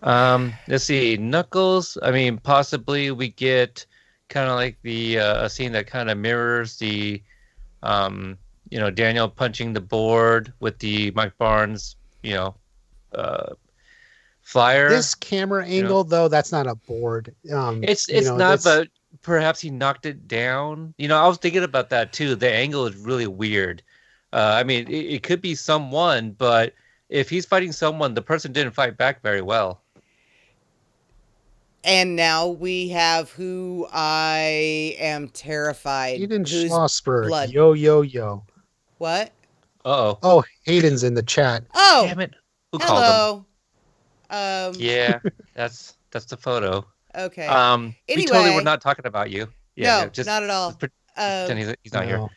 let's see, Knuckles. I mean, possibly we get kind of like the a scene that kind of mirrors the, Daniel punching the board with the Mike Barnes, flyer. This camera angle, though, that's not a board. It's not, but perhaps he knocked it down. I was thinking about that too. The angle is really weird. I mean, it could be someone, but if he's fighting someone, the person didn't fight back very well. And now we have who I am terrified. Hayden whose Schlossberg. blood. Yo. What? Uh-oh. Oh, Hayden's in the chat. Oh, damn it! Who called hello. him? Yeah, that's the photo. Okay. We totally were not talking about you. Yeah, no, just not at all. Just pretend he's not here.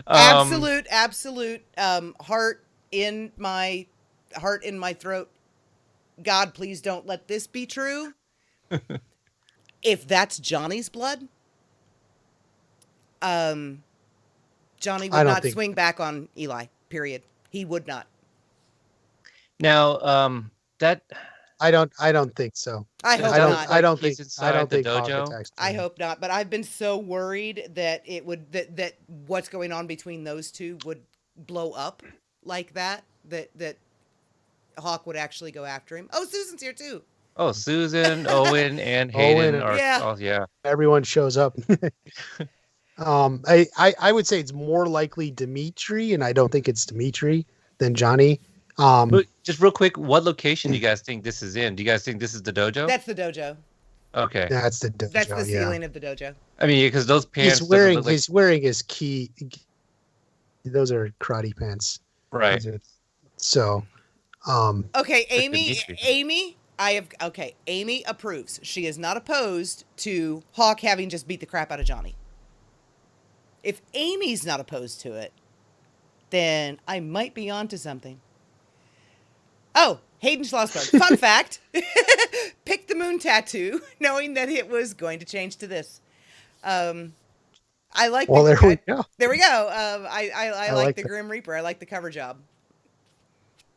Absolute heart in my throat. God, please don't let this be true. If that's Johnny's blood, Johnny would not swing back on Eli. Period. He would not. Now, that I don't think so. I hope not. I don't think dojo. I hope not. But I've been so worried that it would that what's going on between those two would blow up like that. That Hawk would actually go after him. Oh, Susan's here too. Oh, Susan, Owen, and Hayden are yeah. Everyone shows up. I would say it's more likely Dimitri, and I don't think it's Dimitri, than Johnny. But just real quick, what location do you guys think this is in? Do you guys think this is the dojo? That's the dojo. Okay. That's the dojo. That's the ceiling of the dojo. I mean, because those pants. He's wearing his key. Those are karate pants. Right. So. Okay, Amy approves. She is not opposed to Hawk having just beat the crap out of Johnny. If Amy's not opposed to it, then I might be onto something. Oh, Hayden Schlossberg. Fun fact. Picked the moon tattoo, knowing that it was going to change to this. I like there we go. There we go. I like the Grim Reaper. I like the cover job.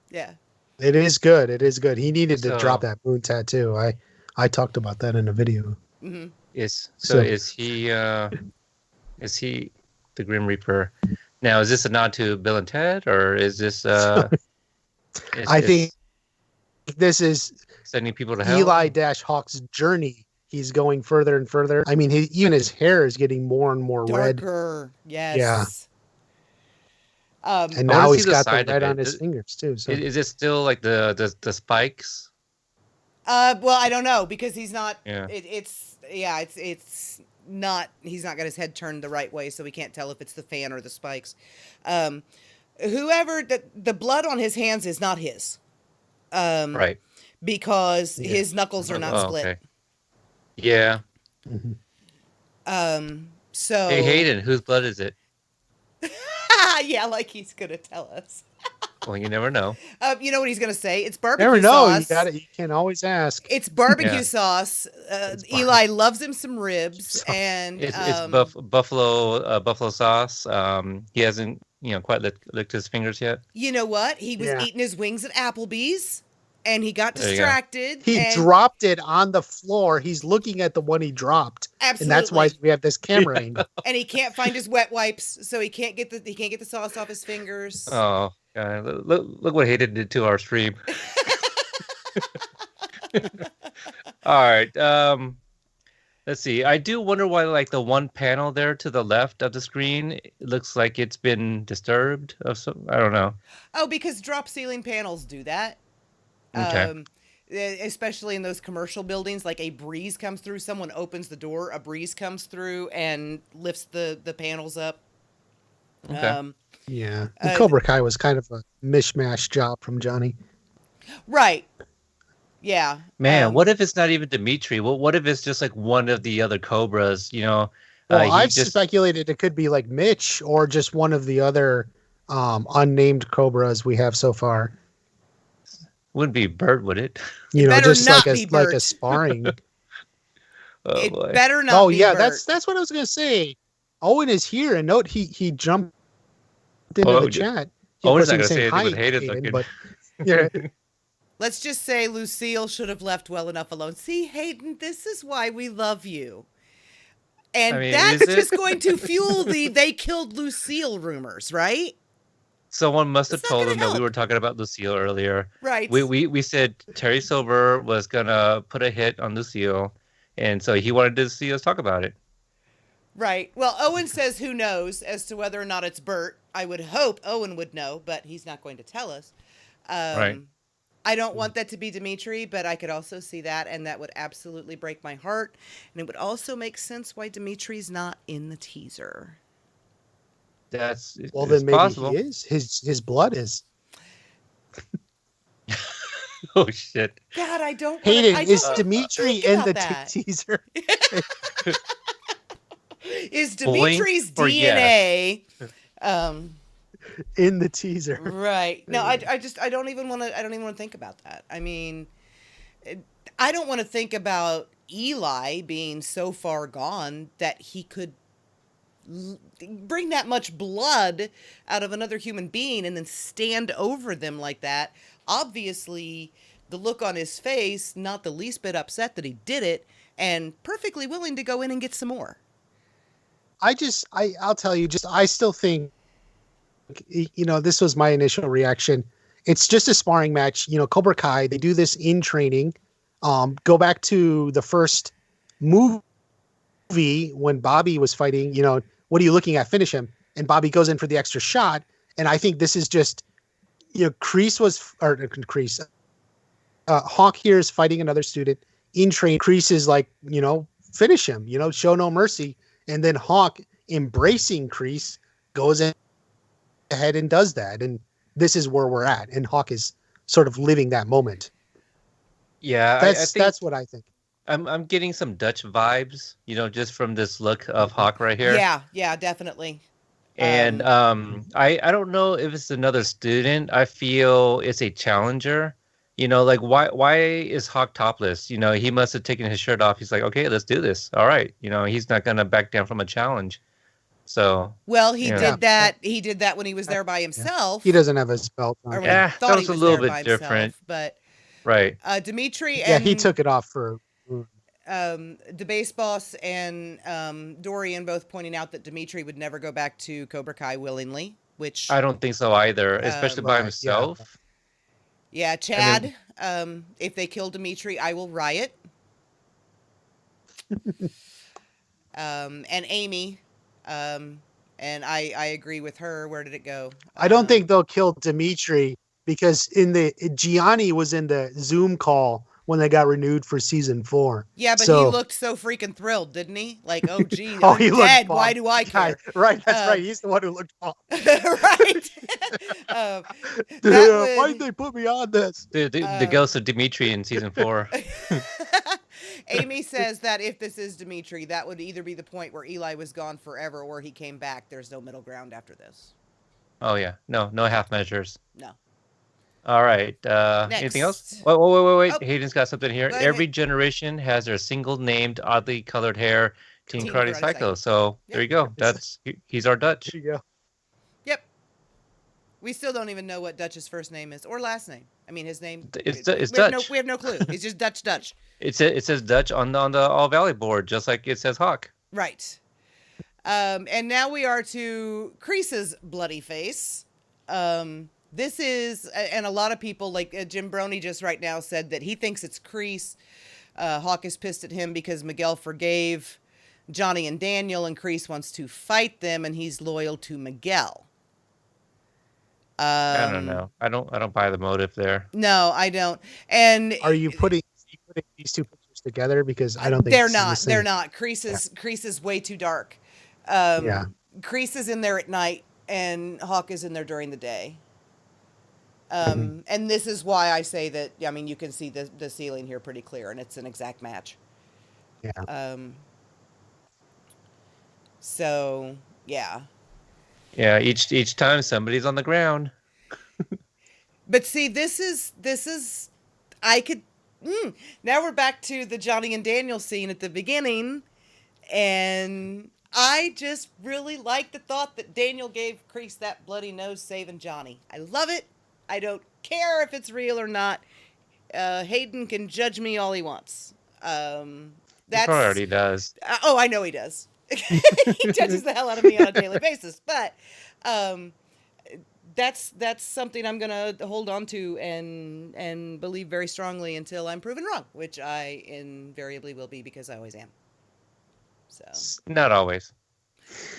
Yeah. It is good. He needed to drop that moon tattoo. I talked about that in a video. Mm-hmm. Is he the Grim Reaper? Now, is this a nod to Bill and Ted, or is this I think this is sending people to hell? Eli Hawk's journey. He's going further and further. I mean, even his hair is getting more and more darker. Red. Yes. Yeah. And now he's got the red on his fingers too. So is it still like the spikes? Well, I don't know because he's not. Yeah. It's not. He's not got his head turned the right way, so we can't tell if it's the fan or the spikes. Whoever the blood on his hands is not his. Right. Because his knuckles are not split. Okay. Yeah. Mm-hmm. So. Hey Hayden, whose blood is it? Yeah, like he's gonna tell us. Well, you never know. You know what he's gonna say? It's barbecue never know. sauce. You can always ask. It's barbecue sauce. Eli loves him some ribs, and it's buffalo sauce. He hasn't quite licked his fingers yet. You know what? He was eating his wings at Applebee's, and he got distracted. He dropped it on the floor. He's looking at the one he dropped. Absolutely. And that's why we have this camera angle. And he can't find his wet wipes, so he can't get the sauce off his fingers. Oh, God. Look what Hayden did to our stream. All right. Let's see. I do wonder why, like, the one panel there to the left of the screen, it looks like it's been disturbed. I don't know. Oh, because drop ceiling panels do that. Okay. Especially in those commercial buildings, like a breeze comes through, someone opens the door, a breeze comes through and lifts the panels up. Okay. Yeah. The Cobra Kai was kind of a mishmash job from Johnny. Right. Yeah. Man, what if it's not even Dimitri? What if it's just like one of the other Cobras? Well, He I've just speculated it could be like Mitch or just one of the other unnamed Cobras we have so far. wouldn't be Bert, would it? It better Just not like be like a Bert. sparring. Oh It boy. better not Oh be yeah, Bert. that's what I was gonna say. Owen is here, and note he jumped into Oh, the chat. Of Owen's course, not he gonna was saying say anything hi, with Hayden Hayden, looking. but yeah, Let's just say Lucille should have left well enough alone. See, Hayden, this is why we love you. And I mean, that's just going to fuel the they killed Lucille rumors, right? Someone must have It's not told gonna him that we help. were talking about Lucille earlier. Right. We said Terry Silver was gonna put a hit on Lucille, and so he wanted to see us talk about it. Right. Well, Owen says who knows as to whether or not it's Bert. I would hope Owen would know, but he's not going to tell us. Right. I don't want that to be Dimitri, but I could also see that, and that would absolutely break my heart. And it would also make sense why Dimitri's not in the teaser. That's well it's then maybe possible. he is. His blood is. Oh shit. God, I don't. Hayden, I is don't Dimitri think in about the that. teaser? Is Dimitri's Boink or DNA? In the teaser, Right. No, I don't even want to think about that. I mean, I don't want to think about Eli being so far gone that he could bring that much blood out of another human being and then stand over them like that. Obviously, the look on his face, not the least bit upset that he did it, and perfectly willing to go in and get some more. I'll tell you, I still think, this was my initial reaction. It's just a sparring match. Cobra Kai, they do this in training. Go back to the first movie when Bobby was fighting, what are you looking at? Finish him. And Bobby goes in for the extra shot. And I think this is just, Creese, Hawk here is fighting another student in training. Creese is like, finish him, show no mercy. And then Hawk, embracing Creese, goes in ahead and does that. And this is where we're at. And Hawk is sort of living that moment. Yeah, That's I think that's what I think. I'm getting some Dutch vibes, just from this look of Hawk right here. Yeah, definitely. And I don't know if it's another student. I feel it's a challenger. Like why is Hawk topless? He must have taken his shirt off. He's like, okay, let's do this. All right. He's not gonna back down from a challenge. So well, he did that. He did that when he was there by himself. He doesn't have his belt on. Or when he thought that was he a little there bit by different. himself, but right. Dimitri Yeah, and he took it off for. the base boss and Dorian both pointing out that Dimitri would never go back to Cobra Kai willingly, which I don't think so either, especially by himself. Yeah, Chad. If they kill Dimitri, I will riot. And Amy, and I agree with her. Where did it go? I don't think they'll kill Dimitri because Gianni was in the Zoom call when they got renewed for season 4. Yeah, but he looked so freaking thrilled, didn't he? Like, oh gee, oh, I'm he dead. Looked Why do I care? Right, that's right. He's the one who looked pumped. Right. Why did they put me on this? The ghost of Dimitri in season 4. Amy says that if this is Dimitri, that would either be the point where Eli was gone forever or he came back. There's no middle ground after this. Oh yeah, no half measures. No. All right. Anything else? Wait. Oh, Hayden's got something here. Every generation has their single named, oddly colored hair. Teen Karate Psycho. So there you go. He's our Dutch. There you go. Yep. We still don't even know what Dutch's first name is or last name. I mean, his name. It's Dutch. We have no clue. He's just Dutch. It says Dutch on the All Valley board, just like it says Hawk. Right. And now we are to Crease's bloody face. This is, and a lot of people, like Jim Brony just right now said that he thinks it's Creese. Hawk is pissed at him because Miguel forgave Johnny and Daniel, and Creese wants to fight them, and he's loyal to Miguel. I don't know. I don't buy the motive there. No, I don't. And are you putting these two pictures together? Because I don't think they're not. They're not. Creese is way too dark. Yeah. Creese is in there at night, and Hawk is in there during the day. And this is why I say that, I mean, you can see the ceiling here pretty clear, and it's an exact match. Yeah. So, yeah. Yeah, each time somebody's on the ground. But see, this is, I could, now we're back to the Johnny and Daniel scene at the beginning, and I just really like the thought that Daniel gave Creese that bloody nose saving Johnny. I love it. I don't care if it's real or not. Hayden can judge me all he wants. That's He probably already does. Oh, I know he does. He judges the hell out of me on a daily basis. But that's something I'm gonna hold on to and believe very strongly until I'm proven wrong, which I invariably will be because I always am. So Not always.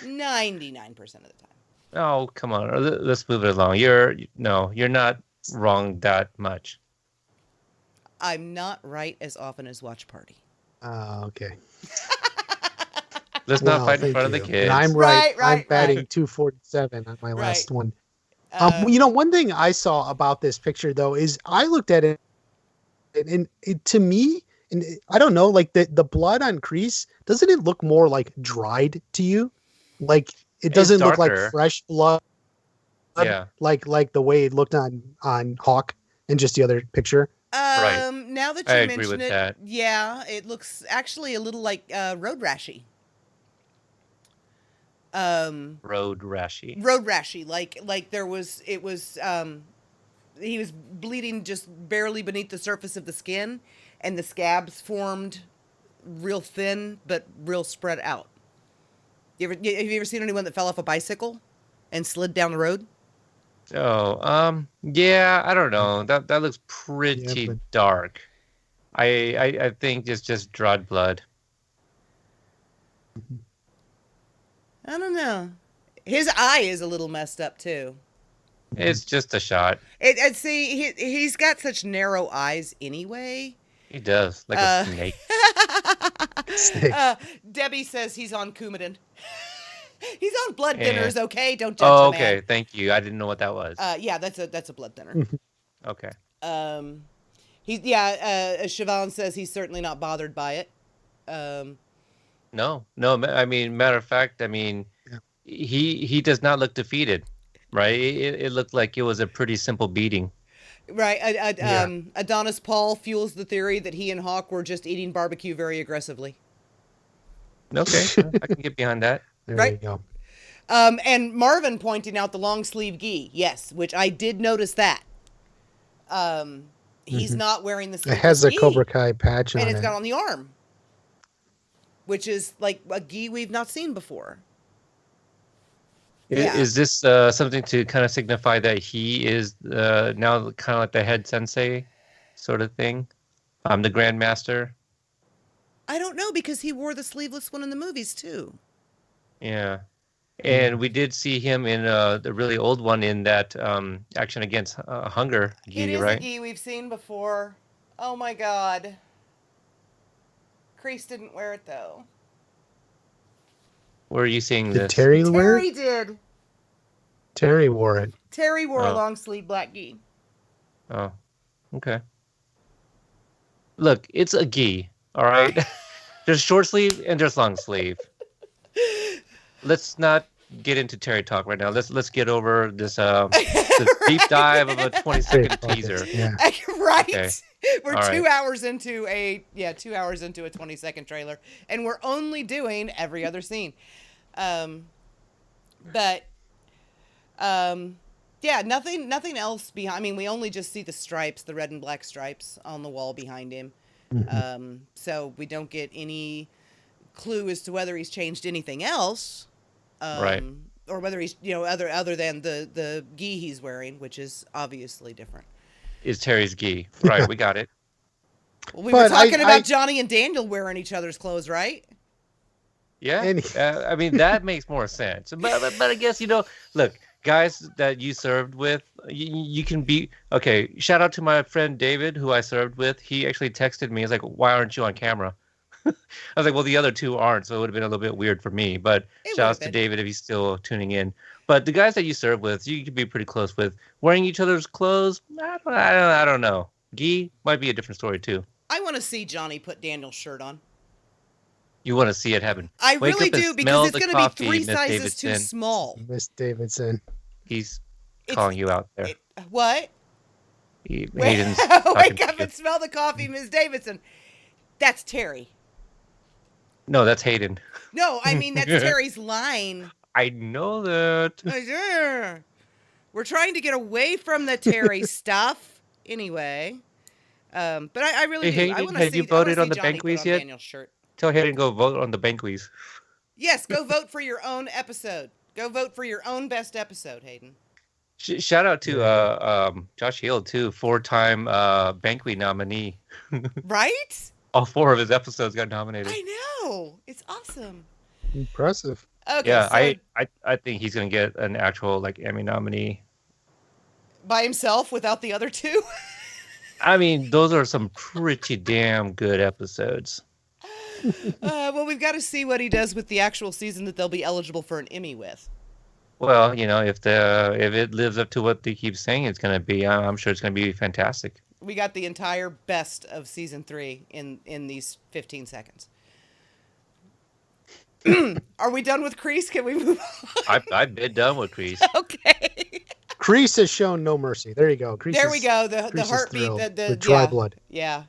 99% of the time. Oh, come on. Let's move it along. You're not wrong that much. I'm not right as often as WatchParty. Okay. Let's not fight in front of the kids. And I'm right. I'm batting 247 on my last one. One thing I saw about this picture though is I looked at it, and to me, and I don't know, like the blood on Creese, doesn't it look more like dried to you? Like it doesn't look like fresh blood. Yeah. Like the way it looked on Hawk in just the other picture. Right. Now that you mention it, that. Yeah, it looks actually a little like road rashy. Road rashy. Like he was bleeding just barely beneath the surface of the skin, and the scabs formed real thin but real spread out. Have you ever seen anyone that fell off a bicycle and slid down the road? Oh, yeah, I don't know. That looks pretty dark. I think it's just dried blood. I don't know. His eye is a little messed up too. It's just a shot. See, he's got such narrow eyes anyway. He does, like a snake. Debbie says he's on Coumadin. He's on blood thinners, okay? Don't judge the man. Okay, thank you. I didn't know what that was. Yeah, that's a blood thinner. Okay. Siobhan says he's certainly not bothered by it. No. I mean, matter of fact, he does not look defeated, right? It looked like it was a pretty simple beating. Right. Adonis Paul fuels the theory that he and Hawk were just eating barbecue very aggressively. Okay, I can get behind that. There you go. And Marvin pointing out the long sleeve gi. Yes, which I did notice that. He's not wearing the sleeveless gi. It has a gi, Cobra Kai patch on it. And it's got on the arm, which is like a gi we've not seen before. Is this something to kind of signify that he is now kind of like the head sensei sort of thing? The Grandmaster? I don't know, because he wore the sleeveless one in the movies too. Yeah. And we did see him in the really old one in that Action Against Hunger gi, it is right? a gi we've seen before. Oh my God. Creese didn't wear it though. Where are you seeing this? Did Terry wear it? Terry did. Terry wore it. Terry wore a long sleeve black gi. Oh, okay. Look, it's a gi, all right? There's short sleeve and there's long sleeve. Let's not get into Terry talk right now. Let's get over this deep dive of a 20-second teaser. Yeah. Right. Okay. We're All 2 hours into a 20-second trailer, and we're only doing every other scene. Nothing else behind. I mean, we only just see the stripes, the red and black stripes on the wall behind him. So we don't get any clue as to whether he's changed anything else. Right. Or whether he's, other than the gi he's wearing, which is obviously different. Is Terry's gi. Right, we got it. Well, we were talking about Johnny and Daniel wearing each other's clothes, right? Yeah. I mean, that makes more sense. But I guess, look, guys that you served with, you can be... Okay, shout out to my friend David, who I served with. He actually texted me. He's like, why aren't you on camera? I was like, well, the other two aren't, so it would have been a little bit weird for me. But It shout outs would've to been. David if he's still tuning in. But the guys that you serve with, you could be pretty close with. Wearing each other's clothes, I don't know. Guy might be a different story too. I want to see Johnny put Daniel's shirt on. You want to see it happen. I Wake really up and do, because smell it's the going to be coffee, 3 Miss sizes too Davidson. small. Miss Davidson. He's It's- calling you out there. What? Hayden's Wake talking up to you. and smell the coffee, Ms. Davidson. That's Terry. No, that's Hayden. No, I mean, that's Terry's line. I know that. We're trying to get away from the Terry stuff. Anyway. But I really Hey, do. I Hayden, want to have see, you voted on the Johnny put Banquise on yet? Daniel's shirt. Tell Hayden to go vote on the Banquise. Yes, go vote for your own episode. Go vote for your own best episode, Hayden. Shout out to Josh Hill too, 4-time Banquet nominee. Right? All 4 of his episodes got nominated. I know. It's awesome. Impressive. Okay, Yeah, so I think he's gonna get an actual like Emmy nominee. by himself without the other two? I mean, those are some pretty damn good episodes. Well, we've got to see what he does with the actual season that they'll be eligible for an Emmy with. Well, you know, if it lives up to what they keep saying it's gonna be, I'm sure it's gonna be fantastic. We got the entire best of season 3 in these 15 seconds. Are we done with Creese? Can we move on? I've been done with Creese. Okay. Creese has shown no mercy. There you go. Creese There we go. The Creese is heartbeat. thrilled The with dry yeah, blood. Yeah.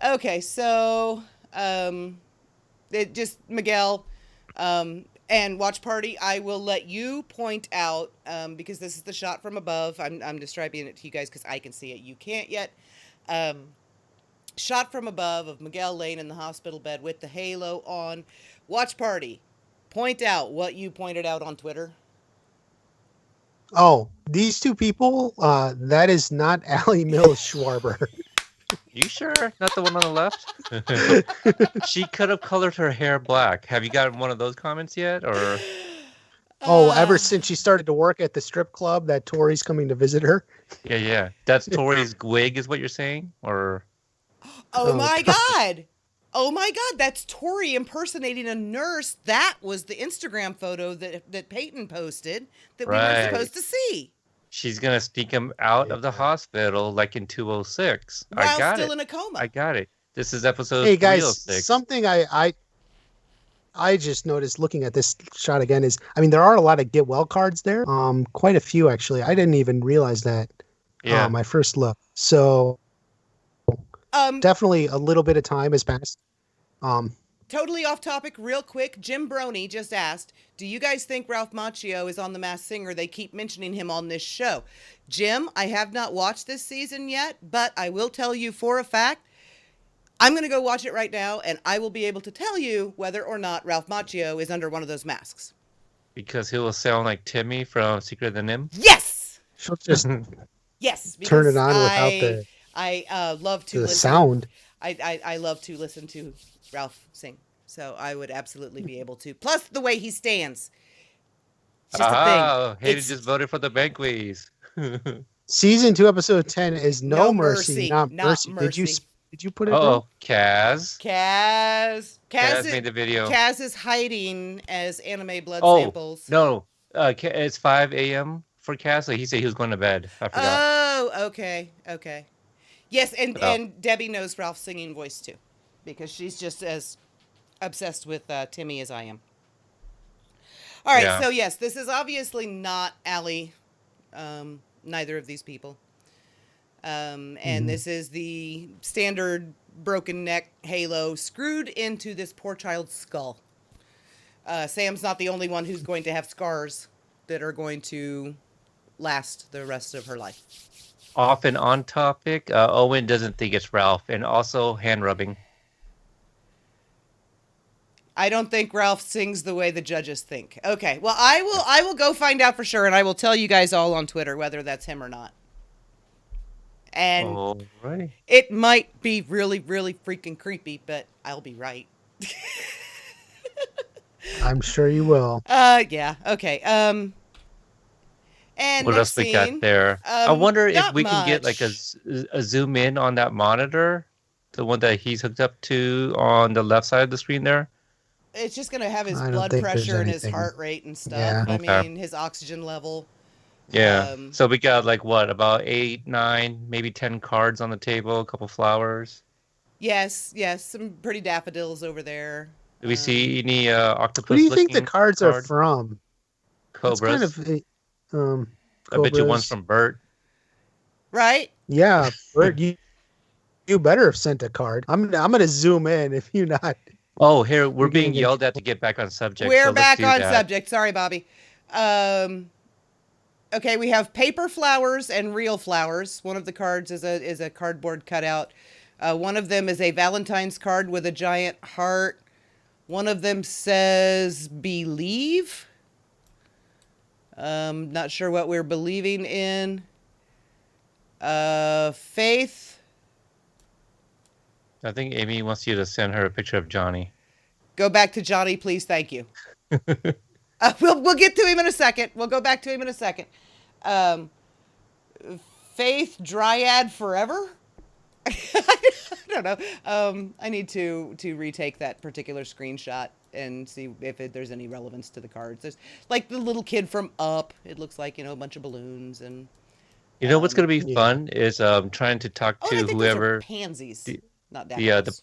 Okay. So, it just Miguel, and WatchParty. I will let you point out because this is the shot from above. I'm describing it to you guys because I can see it. You can't yet. Shot from above of Miguel laying in the hospital bed with the halo on. WatchParty, point out what you pointed out on Twitter. Oh, these two people, that is not Allie Mills Schwarber. You sure? Not the one on the left? She could have colored her hair black. Have you gotten one of those comments yet? Or Ever since she started to work at the strip club that Tori's coming to visit her. yeah. That's Tori's wig is what you're saying? Or Oh my God. Oh my God, that's Tori impersonating a nurse. That was the Instagram photo that Peyton posted that we weren't supposed to see. she's gonna sneak him out of the hospital like in 206. While I got still it. in a coma. I got it. This is episode Hey guys, 306. something I just noticed looking at this shot again is, I mean, there are a lot of get well cards there. Quite a few actually. I didn't even realize that. Yeah. My first look. So definitely a little bit of time has passed. Totally off topic, real quick. Jim Brony just asked, do you guys think Ralph Macchio is on The Masked Singer? They keep mentioning him on this show. Jim, I have not watched this season yet, but I will tell you for a fact, I'm going to go watch it right now, and I will be able to tell you whether or not Ralph Macchio is under one of those masks. Because he will sound like Timmy from Secret of the Nim. Yes! She'll just Yes. turn it on without I love to the listen. sound. I love to listen to Ralph sing, so I would absolutely be able to. Plus the way he stands. It's just a thing. Hayden just voted for the Banquise. Season 2, episode 10 is No mercy, not mercy. mercy. Did you put it? Oh, Kaz. Kaz made the video. Kaz is hiding as anime blood Oh, samples. no. It's 5 a.m. for Kaz. So he said he was going to bed. I forgot. Oh, okay. Yes, and Debbie knows Ralph's singing voice too, because she's just as obsessed with Timmy as I am. All right, Yeah. so yes, this is obviously not Allie, neither of these people. And this is the standard broken neck halo screwed into this poor child's skull. Sam's not the only one who's going to have scars that are going to last the rest of her life. Off and on topic, Owen doesn't think it's Ralph, and also hand rubbing. I don't think Ralph sings the way the judges think. Okay, well, I will go find out for sure, and I will tell you guys all on Twitter whether that's him or not. And Alrighty. it might be really, really freaking creepy, but I'll be right. I'm sure you will. Yeah, okay. And What next else we got scene, there? I wonder if not we can get like much. a zoom in on that monitor The one that he's hooked up to on the left side of the screen there? It's just going to have his I don't blood think there's pressure and his anything. heart rate and stuff. Yeah. I Okay. mean, his oxygen level. Yeah. So we got like what, about 8, 9, maybe 10 cards on the table, a couple flowers. Yes, some pretty daffodils over there. Do we see any octopus? Who do you think the looking cards are card? from? Cobras. It's kind of I bet you one's Cobras. from Bert. Right? Yeah, Bert, you better have sent a card. I'm gonna zoom in if you not. Oh, here we're You're being getting in yelled at to get back on subject. We're so let's back do on that. subject. Sorry, Bobby. Okay, we have paper flowers and real flowers. One of the cards is a cardboard cutout. One of them is a Valentine's card with a giant heart. One of them says believe. Not sure what we're believing in. Faith. I think Amy wants you to send her a picture of Johnny. Go back to Johnny, please. Thank you. We'll get to him in a second. We'll go back to him in a second. Faith Dryad Forever. I don't know. I need to retake that particular screenshot and see if there's any relevance to the cards. There's like the little kid from Up. It looks like, a bunch of balloons and. You know what's going to be fun is trying to talk to I think whoever. those are pansies, not daffodils.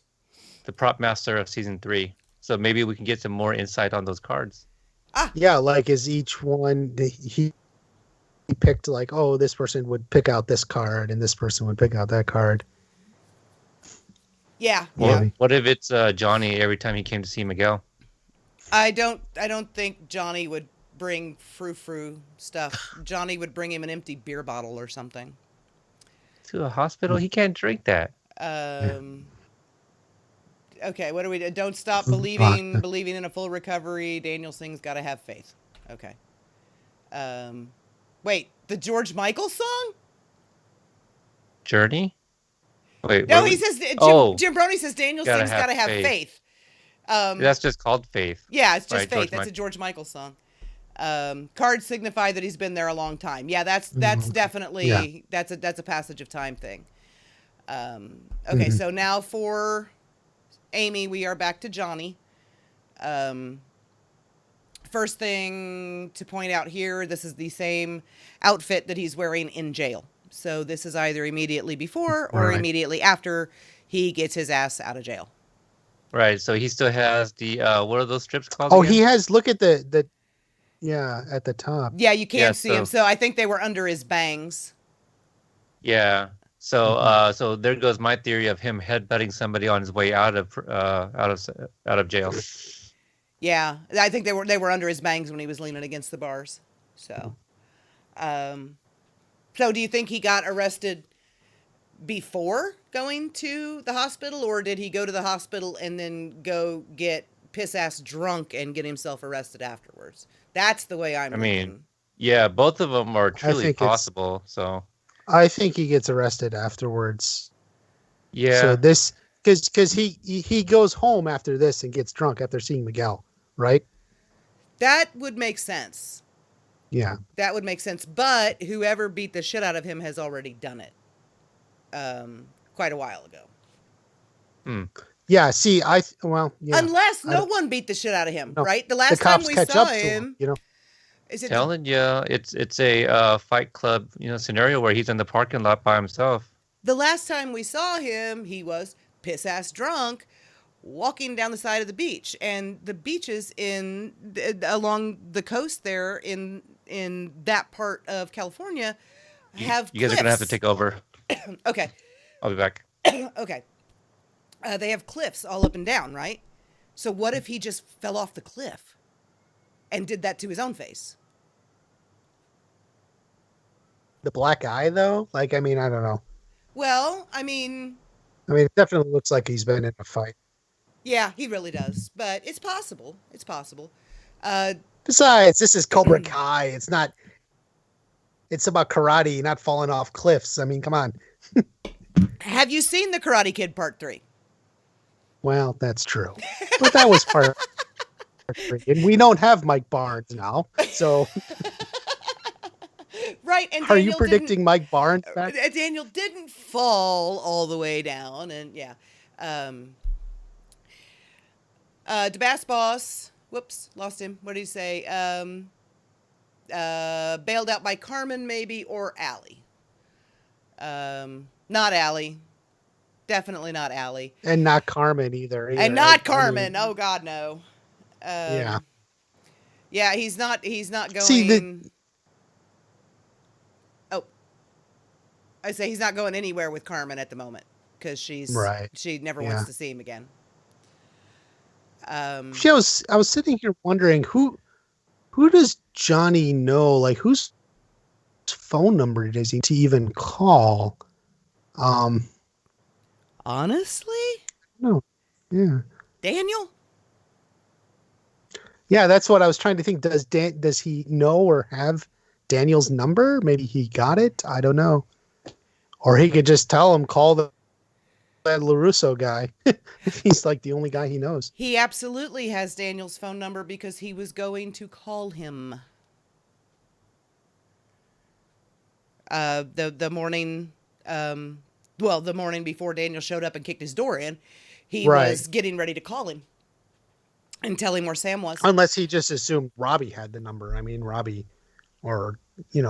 The prop master of season 3. So maybe we can get some more insight on those cards. Yeah, like is each one he picked like, oh, this person would pick out this card and this person would pick out that card. Yeah. What if it's Johnny every time he came to see Miguel? I don't think Johnny would bring frou-frou stuff. Johnny would bring him an empty beer bottle or something. To a hospital? He can't drink that. Okay, what do we do? Don't stop believing in a full recovery. Daniel Singh's got to have faith. Okay. Wait, the George Michael song? Journey? Wait. No, he says Jim Brony says Daniel Singh's got to have faith. That's just called Faith. Yeah, it's just right, faith. That's a George Michael song. Cards signify that he's been there a long time. Yeah, that's definitely that's a passage of time thing. Okay, so now for Amy, we are back to Johnny. First thing to point out here, this is the same outfit that he's wearing in jail. So this is either immediately before or immediately after he gets his ass out of jail. Right. So he still has the what are those strips called? Oh, again? he has. Look at the at the top. Yeah, you can't see him. So I think they were under his bangs. Yeah. So so there goes my theory of him headbutting somebody on his way out of jail. Yeah, I think they were under his bangs when he was leaning against the bars. So, so do you think he got arrested before going to the hospital, or did he go to the hospital and then go get piss-ass drunk and get himself arrested afterwards? That's the way I'm looking. Yeah, both of them are truly possible. So I think he gets arrested afterwards. Yeah. So this because he goes home after this and gets drunk after seeing Miguel, right? That would make sense. Yeah. That would make sense. But whoever beat the shit out of him has already done it. Quite a while ago. Yeah, see, yeah. Unless no one beat the shit out of him, right? The The last time cops we catch saw up to him, him, is it telling you, it's a Fight Club, scenario where he's in the parking lot by himself. the last time we saw him, he was piss-ass drunk, walking down the side of the beach, and the beaches along the coast there in that part of California have You guys are gonna have to take over. Okay. I'll be back. Okay. They have cliffs all up and down, right? So what if he just fell off the cliff and did that to his own face? The black eye, though? Like, I mean, I don't know. Well, I mean, it definitely looks like he's been in a fight. yeah, he really does. But it's possible. It's possible. Besides, this is Cobra Kai. It's not... It's about karate, not falling off cliffs. I mean, come on. Have you seen The Karate Kid Part 3? Well, that's true. But that was part 3. And we don't have Mike Barnes now. So... Right, and Are you predicting Mike Barnes back? Daniel didn't fall all the way down, and yeah. DeBass Boss, whoops, lost him. What did he say? Bailed out by Carmen, maybe, or Allie. Not Allie. Definitely not Allie. And not Carmen either. And not Carmen. Oh God, no. Yeah. Yeah, he's not going. See, I say he's not going anywhere with Carmen at the moment because she never wants to see him again. I was sitting here wondering who does Johnny know? Like, whose phone number does he to even call? Honestly, no, yeah, Daniel. Yeah, that's what I was trying to think. Does he know or have Daniel's number? Maybe he got it. I don't know. Or he could just tell him, call that LaRusso guy. If he's like the only guy he knows. He absolutely has Daniel's phone number because he was going to call him. The morning, the morning before Daniel showed up and kicked his door in, he was getting ready to call him and tell him where Sam was. Unless he just assumed Robbie had the number. I mean, Robbie or,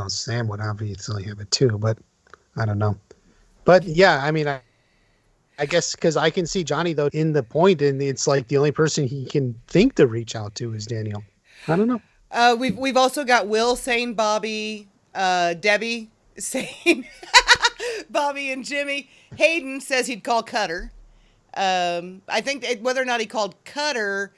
Sam would obviously have it too, but I don't know. But yeah, I mean, I guess because I can see Johnny though in the point, and it's like the only person he can think to reach out to is Daniel. I don't know. We've also got Will saying Bobby, Debbie saying Bobby and Jimmy. Hayden says he'd call Cutter. I think whether or not he called Cutter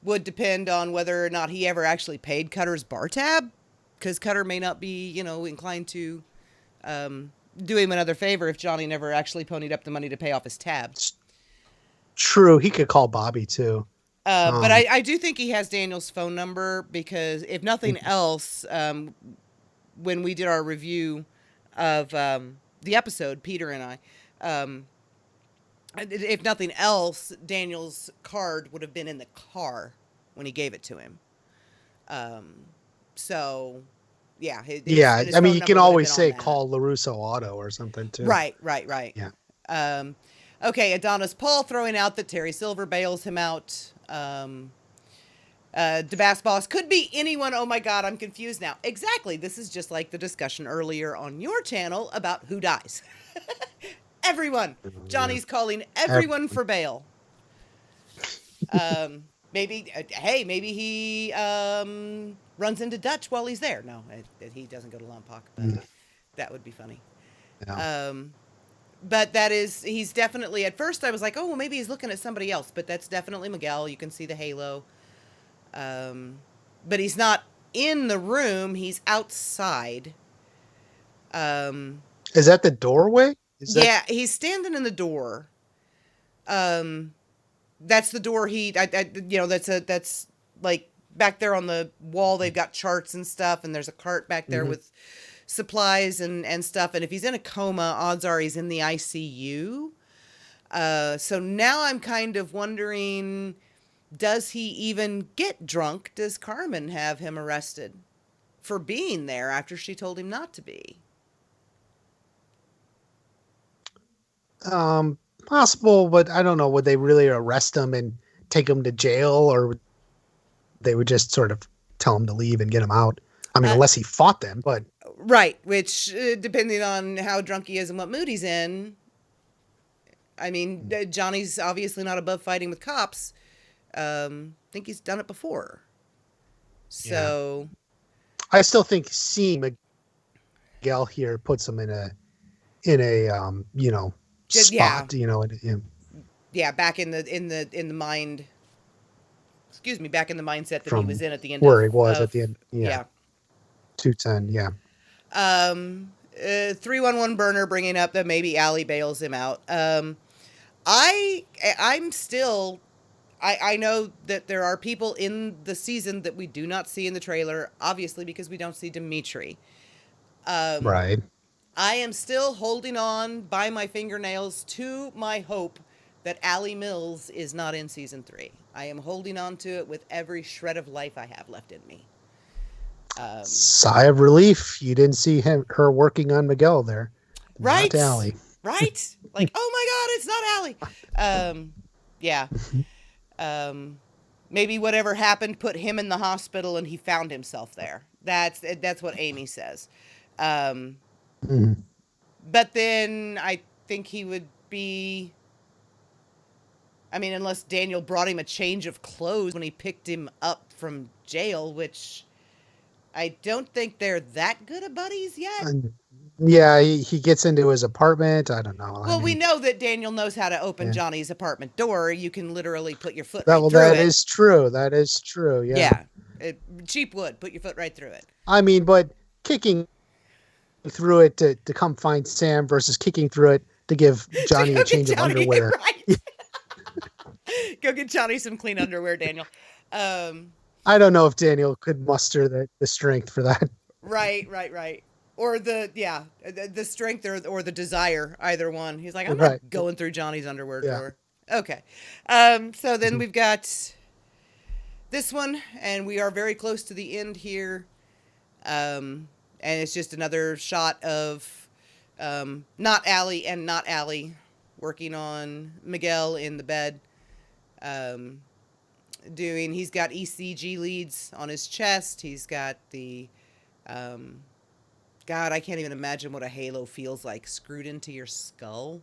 would depend on whether or not he ever actually paid Cutter's bar tab, because Cutter may not be, inclined to do him another favor if Johnny never actually ponied up the money to pay off his tab. True. He could call Bobby too. But I do think he has Daniel's phone number because if nothing else, when we did our review of the episode, Peter and I, if nothing else, Daniel's card would have been in the car when he gave it to him. So, yeah. I mean, you can always say call LaRusso Auto or something too. Right. Yeah. Okay, Adonis Paul throwing out that Terry Silver bails him out. DeBass Boss could be anyone. Oh my God, I'm confused now. Exactly. This is just like the discussion earlier on your channel about who dies. Everyone. Johnny's calling everyone for bail. Maybe he runs into Dutch while he's there. No, he doesn't go to Lompoc, but that would be funny. Yeah. But he's definitely, at first I was like, oh, well, maybe he's looking at somebody else, but that's definitely Miguel. You can see the halo. But he's not in the room. He's outside. Is that the doorway? Yeah, he's standing in the door. That's the door that's like back there on the wall. They've got charts and stuff, and there's a cart back there with supplies and stuff. And if he's in a coma, odds are he's in the ICU. So now I'm kind of wondering, does he even get drunk? Does Carmen have him arrested for being there after she told him not to be? Possible, but I don't know. Would they really arrest him and take him to jail, or they would just sort of tell him to leave and get him out? I mean, unless he fought them, but right. Which, depending on how drunk he is and what mood he's in. I mean, Johnny's obviously not above fighting with cops. Think he's done it before. So, I still think seeing Miguel here puts him in a spot, back in the mind. Excuse me, back in the mindset that he was in at the end. Where he was at the end. Yeah. 210. Yeah. 311 burner bringing up that maybe Allie bails him out. I know that there are people in the season that we do not see in the trailer, obviously because we don't see Dimitri. Right. I am still holding on by my fingernails to my hope that Allie Mills is not in season 3. I am holding on to it with every shred of life I have left in me. Sigh of relief. You didn't see her working on Miguel there. Right. Not Allie. Right? Like, oh my God, it's not Allie. Yeah. Maybe whatever happened put him in the hospital and he found himself there. That's what Amy says. But then I think he would be... I mean, unless Daniel brought him a change of clothes when he picked him up from jail, which I don't think they're that good of buddies yet. Yeah, he gets into his apartment. I don't know. Well, we know that Daniel knows how to open Johnny's apartment door. You can literally put your foot right through it. That is true. That is true. Yeah. Yeah. Cheap wood. Put your foot right through it. I mean, but kicking through it to come find Sam versus kicking through it to give Johnny a change of underwear. Right. Go get Johnny some clean underwear, Daniel. I don't know if Daniel could muster the strength for that. Right. Or the strength or the desire, either one. He's like, I'm not going through Johnny's underwear drawer. Okay. So then we've got this one, and we are very close to the end here. And it's just another shot of not Allie working on Miguel in the bed. He's got ECG leads on his chest. He's got the, God, I can't even imagine what a halo feels like screwed into your skull.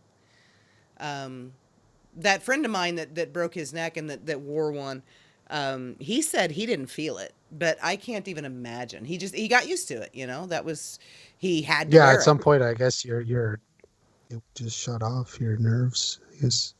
That friend of mine that broke his neck and that wore one, he said he didn't feel it, but I can't even imagine. He got used to it, he had to wear at some point, I guess you just shut off your nerves. Yes.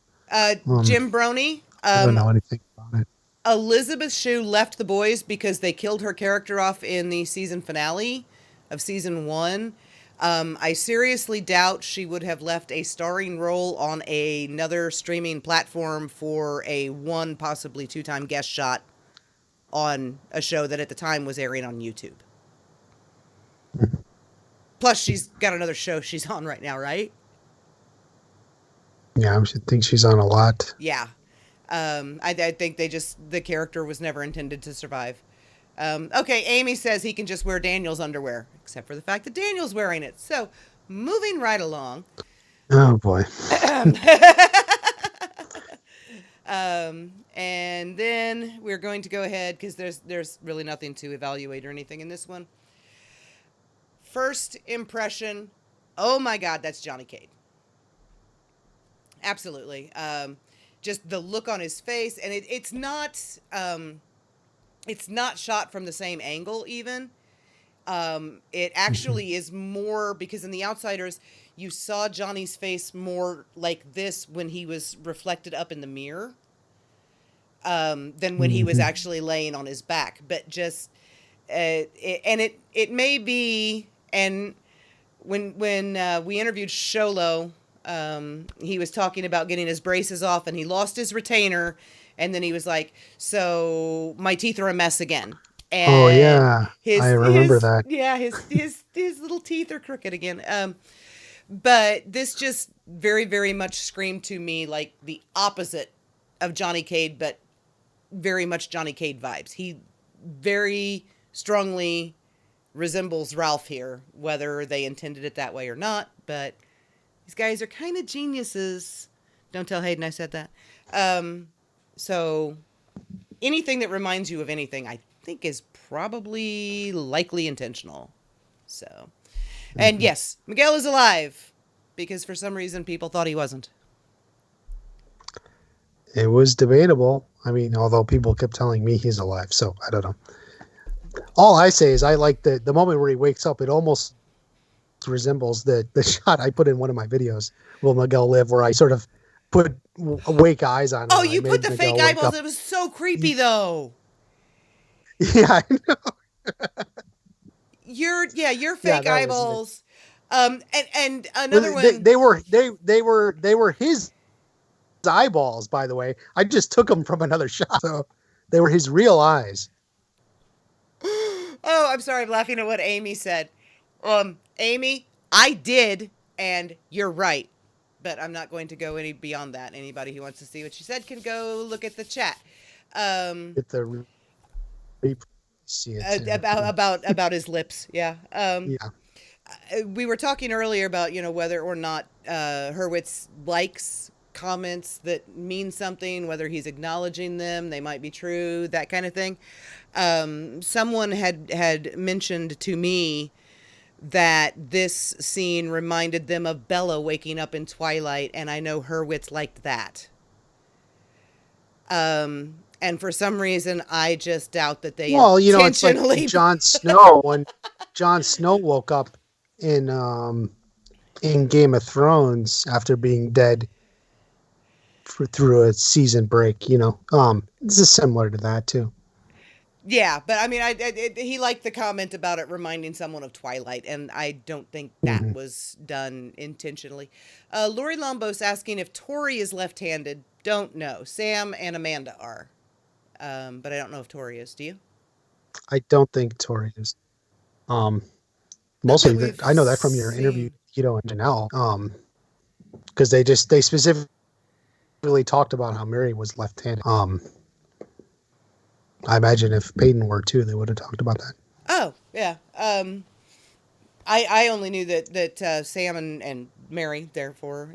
Jim Brony. I don't know anything about it. Elizabeth Shue left the boys because they killed her character off in the season finale of season 1. I seriously doubt she would have left a starring role on another streaming platform for a 1, possibly 2-time guest shot on a show that at the time was airing on YouTube. Plus, she's got another show she's on right now, right? Yeah, I think she's on a lot. Yeah. I think the character was never intended to survive. Okay, Amy says he can just wear Daniel's underwear, except for the fact that Daniel's wearing it. So, moving right along. Oh, boy. And then we're going to go ahead, because there's really nothing to evaluate or anything in this one. First impression, oh my God, that's Johnny Cade. Absolutely. Just the look on his face, and it's not shot from the same angle even. It actually is more, because in The Outsiders, you saw Johnny's face more like this when he was reflected up in the mirror than when he was actually laying on his back. But just, it may be, and when we interviewed Sholo, he was talking about getting his braces off, and he lost his retainer, and then he was like, so my teeth are a mess again. And oh yeah, I remember that. Yeah, his little teeth are crooked again. But this just very, very much screamed to me like the opposite of Johnny Cade, but very much Johnny Cade vibes. He very strongly resembles Ralph here, whether they intended it that way or not. But these guys are kind of geniuses. Don't tell Hayden I said that. So anything that reminds you of anything, I think is probably likely intentional. So, and yes, Miguel is alive, because for some reason people thought he wasn't. It was debatable. I mean, although people kept telling me he's alive, so I don't know. All I say is I like the moment where he wakes up. It almost resembles the shot I put in one of my videos, Will Miguel Live, where I sort of put awake eyes on him. Oh, you put the fake eyeballs. It was so creepy, though. Yeah, I know. Your fake eyeballs. And another one. They were his eyeballs, by the way. I just took them from another shot. So they were his real eyes. Oh, I'm sorry. I'm laughing at what Amy said. Amy, I did, and you're right. But I'm not going to go any beyond that. Anybody who wants to see what she said can go look at the chat. See it about his lips. Yeah. We were talking earlier about, whether or not Hurwitz likes comments that mean something, whether he's acknowledging them, they might be true, that kind of thing. Someone had mentioned to me that this scene reminded them of Bella waking up in Twilight, and I know Hurwitz liked that. And for some reason, I just doubt that they it's intentionally... like Jon Snow when Jon Snow woke up in Game of Thrones after being dead through a season break. This is similar to that too. Yeah, but I mean, he liked the comment about it reminding someone of Twilight, and I don't think that was done intentionally. Lori Lombos asking if Tori is left-handed. Don't know. Sam and Amanda are, but I don't know if Tori is. Do you? I don't think Tori is. Mostly, I know that from your interview, Tito and Janelle, because they specifically talked about how Mary was left-handed. I imagine if Peyton were too, they would have talked about that. Oh, yeah. I only knew that Sam and Mary, therefore,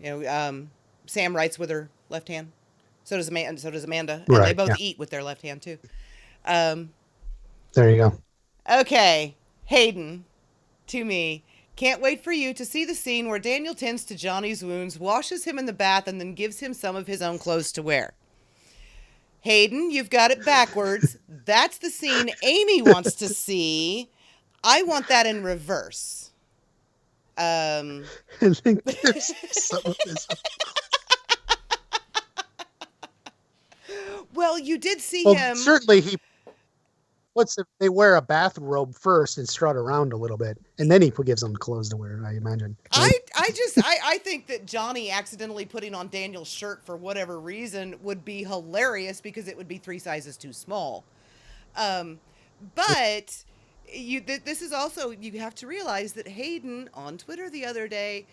Sam writes with her left hand. So does Amanda. And they both eat with their left hand, too. There you go. Okay. Hayden, to me, can't wait for you to see the scene where Daniel tends to Johnny's wounds, washes him in the bath, and then gives him some of his own clothes to wear. Hayden, you've got it backwards. That's the scene Amy wants to see. I want that in reverse. I think there's some of this. Well, you did see him. Certainly they wear a bathrobe first and strut around a little bit, and then he gives them clothes to wear, I imagine. Right? I think that Johnny accidentally putting on Daniel's shirt for whatever reason would be hilarious because it would be 3 sizes too small. But this is also, you have to realize that Hayden on Twitter the other day,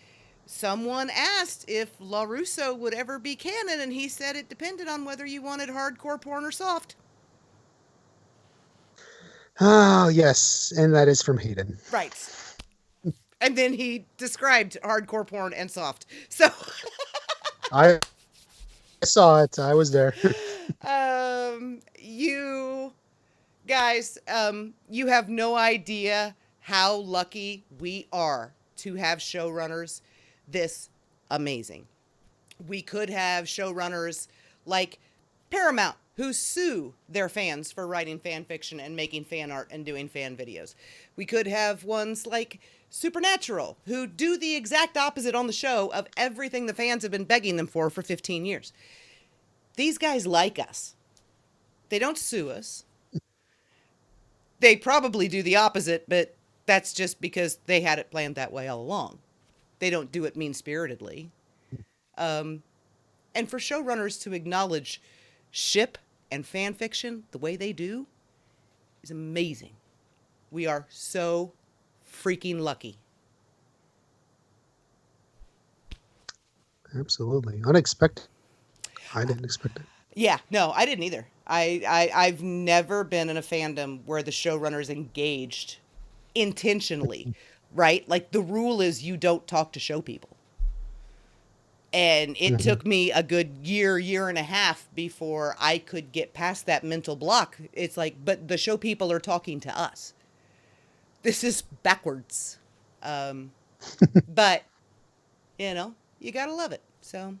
someone asked if LaRusso would ever be canon, and he said it depended on whether you wanted hardcore porn or soft. Oh, yes, and that is from Hayden. Right. And then he described hardcore porn and soft. So I saw it. I was there. You guys, you have no idea how lucky we are to have showrunners this amazing. We could have showrunners like Paramount, who sue their fans for writing fan fiction and making fan art and doing fan videos. We could have ones like Supernatural, who do the exact opposite on the show of everything the fans have been begging them for 15 years. These guys like us. They don't sue us. They probably do the opposite, but that's just because they had it planned that way all along. They don't do it mean-spiritedly. And for showrunners to acknowledge ship and fan fiction the way they do is amazing. We are so freaking lucky. Absolutely. Unexpected. I didn't expect it. Yeah, no, I didn't either. I've never been in a fandom where the showrunner's engaged intentionally, right? Like the rule is you don't talk to show people. And it took me a good year and a half before I could get past that mental block. It's like, but the show people are talking to us. This is backwards. But, you gotta love it. So,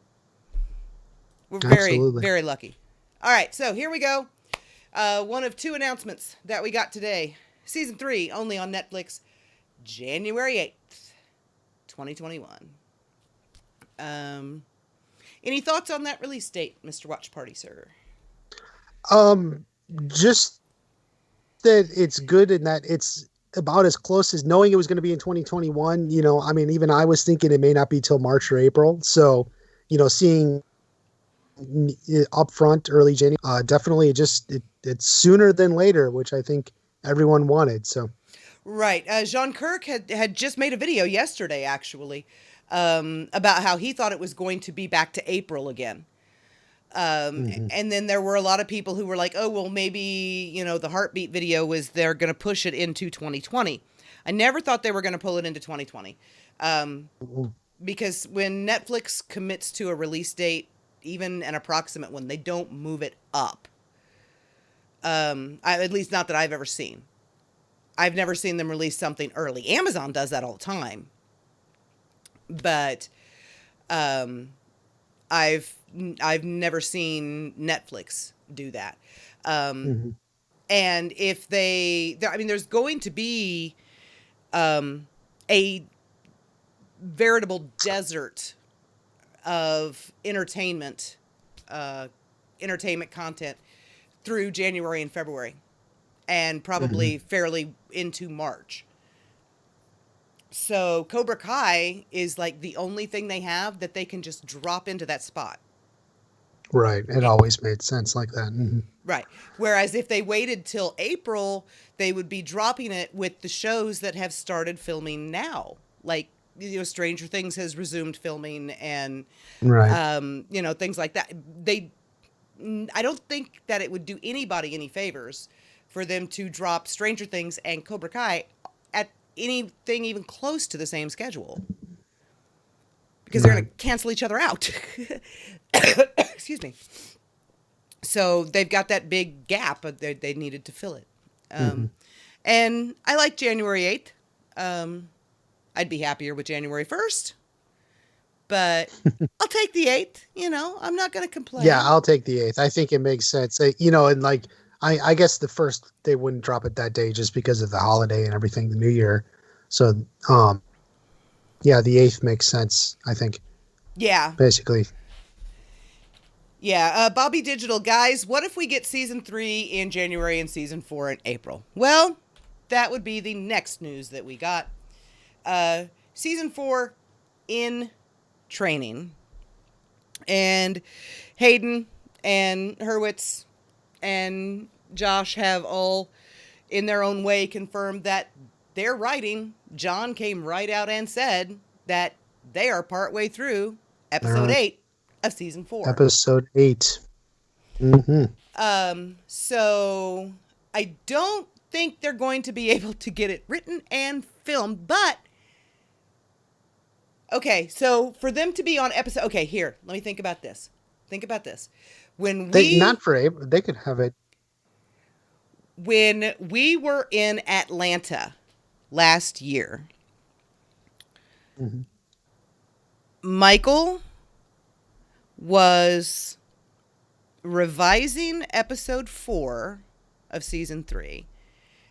we're very, very lucky. All right, so here we go. One of 2 announcements that we got today. Season 3, only on Netflix, January 8th, 2021. Any thoughts on that release date, Mr. WatchParty, sir? Just that it's good and that it's about as close as knowing it was going to be in 2021. Even I was thinking it may not be till March or April. So, seeing it up front early January, definitely it's sooner than later, which I think everyone wanted. So, right. Jean Kirk had just made a video yesterday, actually, about how he thought it was going to be back to April again. And then there were a lot of people who were like, oh, well, maybe, the Heartbeat video they're going to push it into 2020. I never thought they were going to pull it into 2020. Because when Netflix commits to a release date, even an approximate one. They don't move it up. At least not that I've ever seen. I've never seen them release something early. Amazon does that all the time. But I've never seen Netflix do that. And if there's going to be a veritable desert of entertainment content through January and February, and probably fairly into March. So Cobra Kai is like the only thing they have that they can just drop into that spot. Right. It always made sense like that. Right. Whereas if they waited till April, they would be dropping it with the shows that have started filming now. Like, Stranger Things has resumed filming and, things like that. I don't think that it would do anybody any favors for them to drop Stranger Things and Cobra Kai at anything even close to the same schedule. Because they're going to cancel each other out. Excuse me. So they've got that big gap, but they needed to fill it. And I like January 8th. I'd be happier with January 1st. But I'll take the 8th. I'm not going to complain. Yeah, I'll take the 8th. I think it makes sense. And like, I guess the 1st, they wouldn't drop it that day just because of the holiday and everything, the New Year. So, yeah, the 8th makes sense, I think. Yeah. Basically. Yeah. Bobby Digital, guys, what if we get season 3 in January and season 4 in April? Well, that would be the next news that we got. Season 4 in training. And Hayden and Hurwitz and Josh have all, in their own way, confirmed that they're writing. John came right out and said that they are partway through episode 8 of season 4. Episode 8. So I don't think they're going to be able to get it written and filmed, but okay, so for them to be on episode, okay, here, let me think about this. Not for April, they could have it. When we were in Atlanta last year, Michael was revising episode 4 of season 3,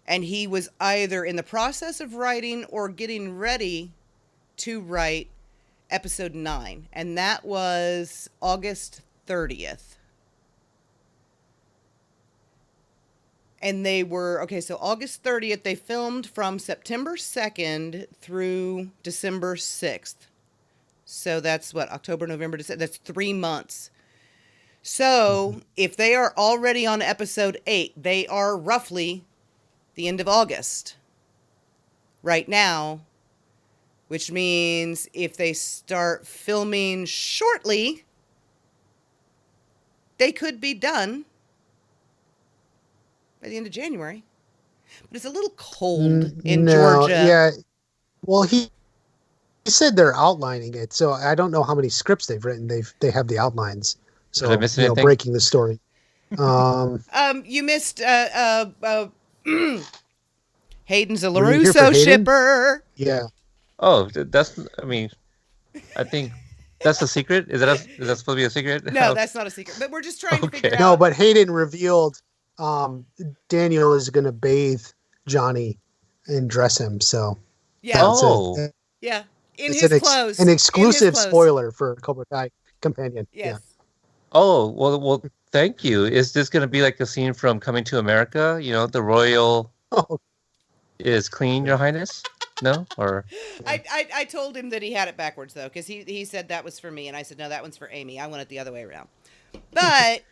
and he was either in the process of writing or getting ready to write episode 9, and that was August 30th. And they were, so August 30th, they filmed from September 2nd through December 6th. So that's what, October, November, December, that's 3 months. So if they are already on episode 8, they are roughly the end of August right now, which means if they start filming shortly, they could be done by the end of January. But it's a little cold in Georgia. Yeah. Well, he said they're outlining it, so I don't know how many scripts they've written. They have the outlines. So, breaking the story. You missed Hayden's a LaRusso shipper. Yeah. Oh, I think that's a secret. Is that supposed to be a secret? No, that's not a secret. But we're just trying to figure out. No, but Hayden revealed Daniel is going to bathe Johnny and dress him. So yeah, in his clothes. An exclusive spoiler for Cobra Kai Kompanion. Yes. Yeah. Oh well. Thank you. Is this going to be like a scene from Coming to America? The royal is clean, Your Highness. No, or I told him that he had it backwards though, because he said that was for me, and I said no, that one's for Amy. I want it the other way around. But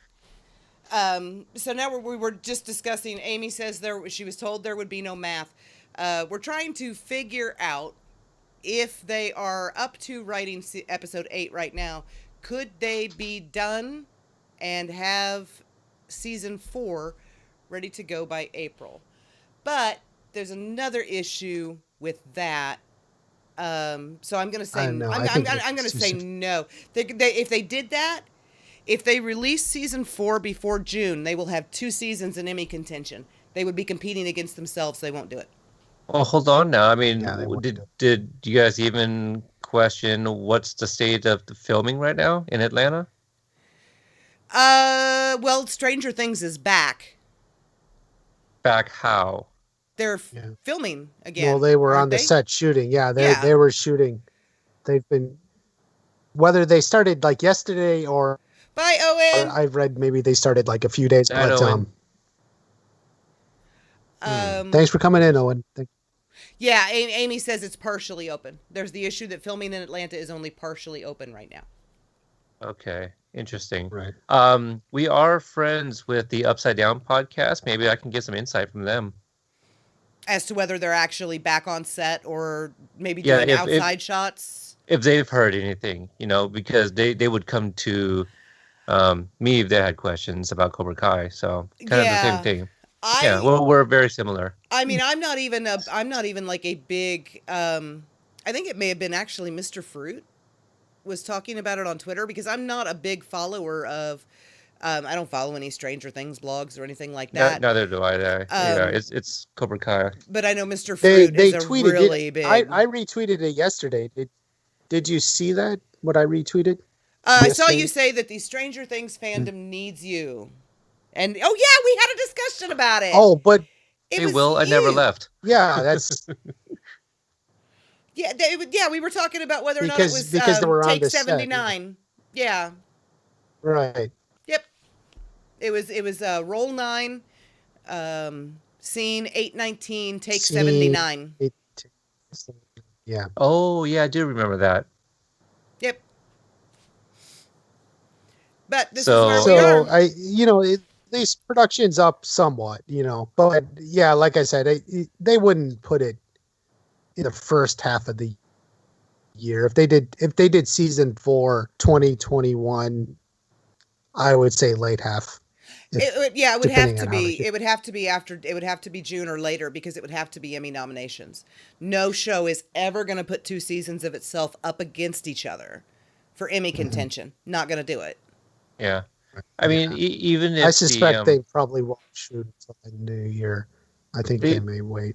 so now we were just discussing. Amy says she was told there would be no math. We're trying to figure out if they are up to writing episode 8 right now. Could they be done and have season 4 ready to go by April? But there's another issue with that. So I'm going to say no. I'm going to say no. If they did that, If they release season 4 before June, they will have 2 seasons in Emmy contention. They would be competing against themselves. They won't do it. Well, hold on now. I mean, Yeah, they won't do did you guys even question what's the state of the filming right now in Atlanta? Well, Stranger Things is back. Back how? They're filming again. Well, they were aren't on the they? set shooting. Yeah, they were shooting. They've been, whether they started like yesterday or Bye, Owen. I've read maybe they started like a few days. That But Owen. Thanks for coming in, Owen. Yeah, Amy says it's partially open. There's the issue that filming in Atlanta is only partially open right now. Okay, interesting. Right. We are friends with the Upside Down podcast. Maybe I can get some insight from them as to whether they're actually back on set or maybe doing outside shots. If they've heard anything, because they would come to me if they had questions about Cobra Kai. So kind of the same thing. We're very similar. I mean, I'm not even like a big. I think it may have been actually Mr. Fruit was talking about it on Twitter, because I'm not a big follower of. I don't follow any Stranger Things blogs or anything like that. Neither do I. It's Cobra Kai. But I know Mr. Fruit is a really big. I retweeted it yesterday. Did you see that? What I retweeted? I saw you say that the Stranger Things fandom needs you. And we had a discussion about it. Oh, but hey, Will, I never left. Yeah, that's we were talking about whether or not it was they were on take 79. Set. Yeah. Right. Yep. It was roll 9, scene 819, take 79. Yeah. Oh, yeah, I do remember that. Yep. But this is where we are. This production's up somewhat, but yeah, like I said, they wouldn't put it in the first half of the year. If they did season 4 2021, I would say late half. It would have to be. It would have to be after. It would have to be June or later, because it would have to be Emmy nominations. No show is ever going to put 2 seasons of itself up against each other for Emmy contention. Not going to do it. Yeah. I mean, even if I suspect they probably won't shoot until the new year. I think they may wait.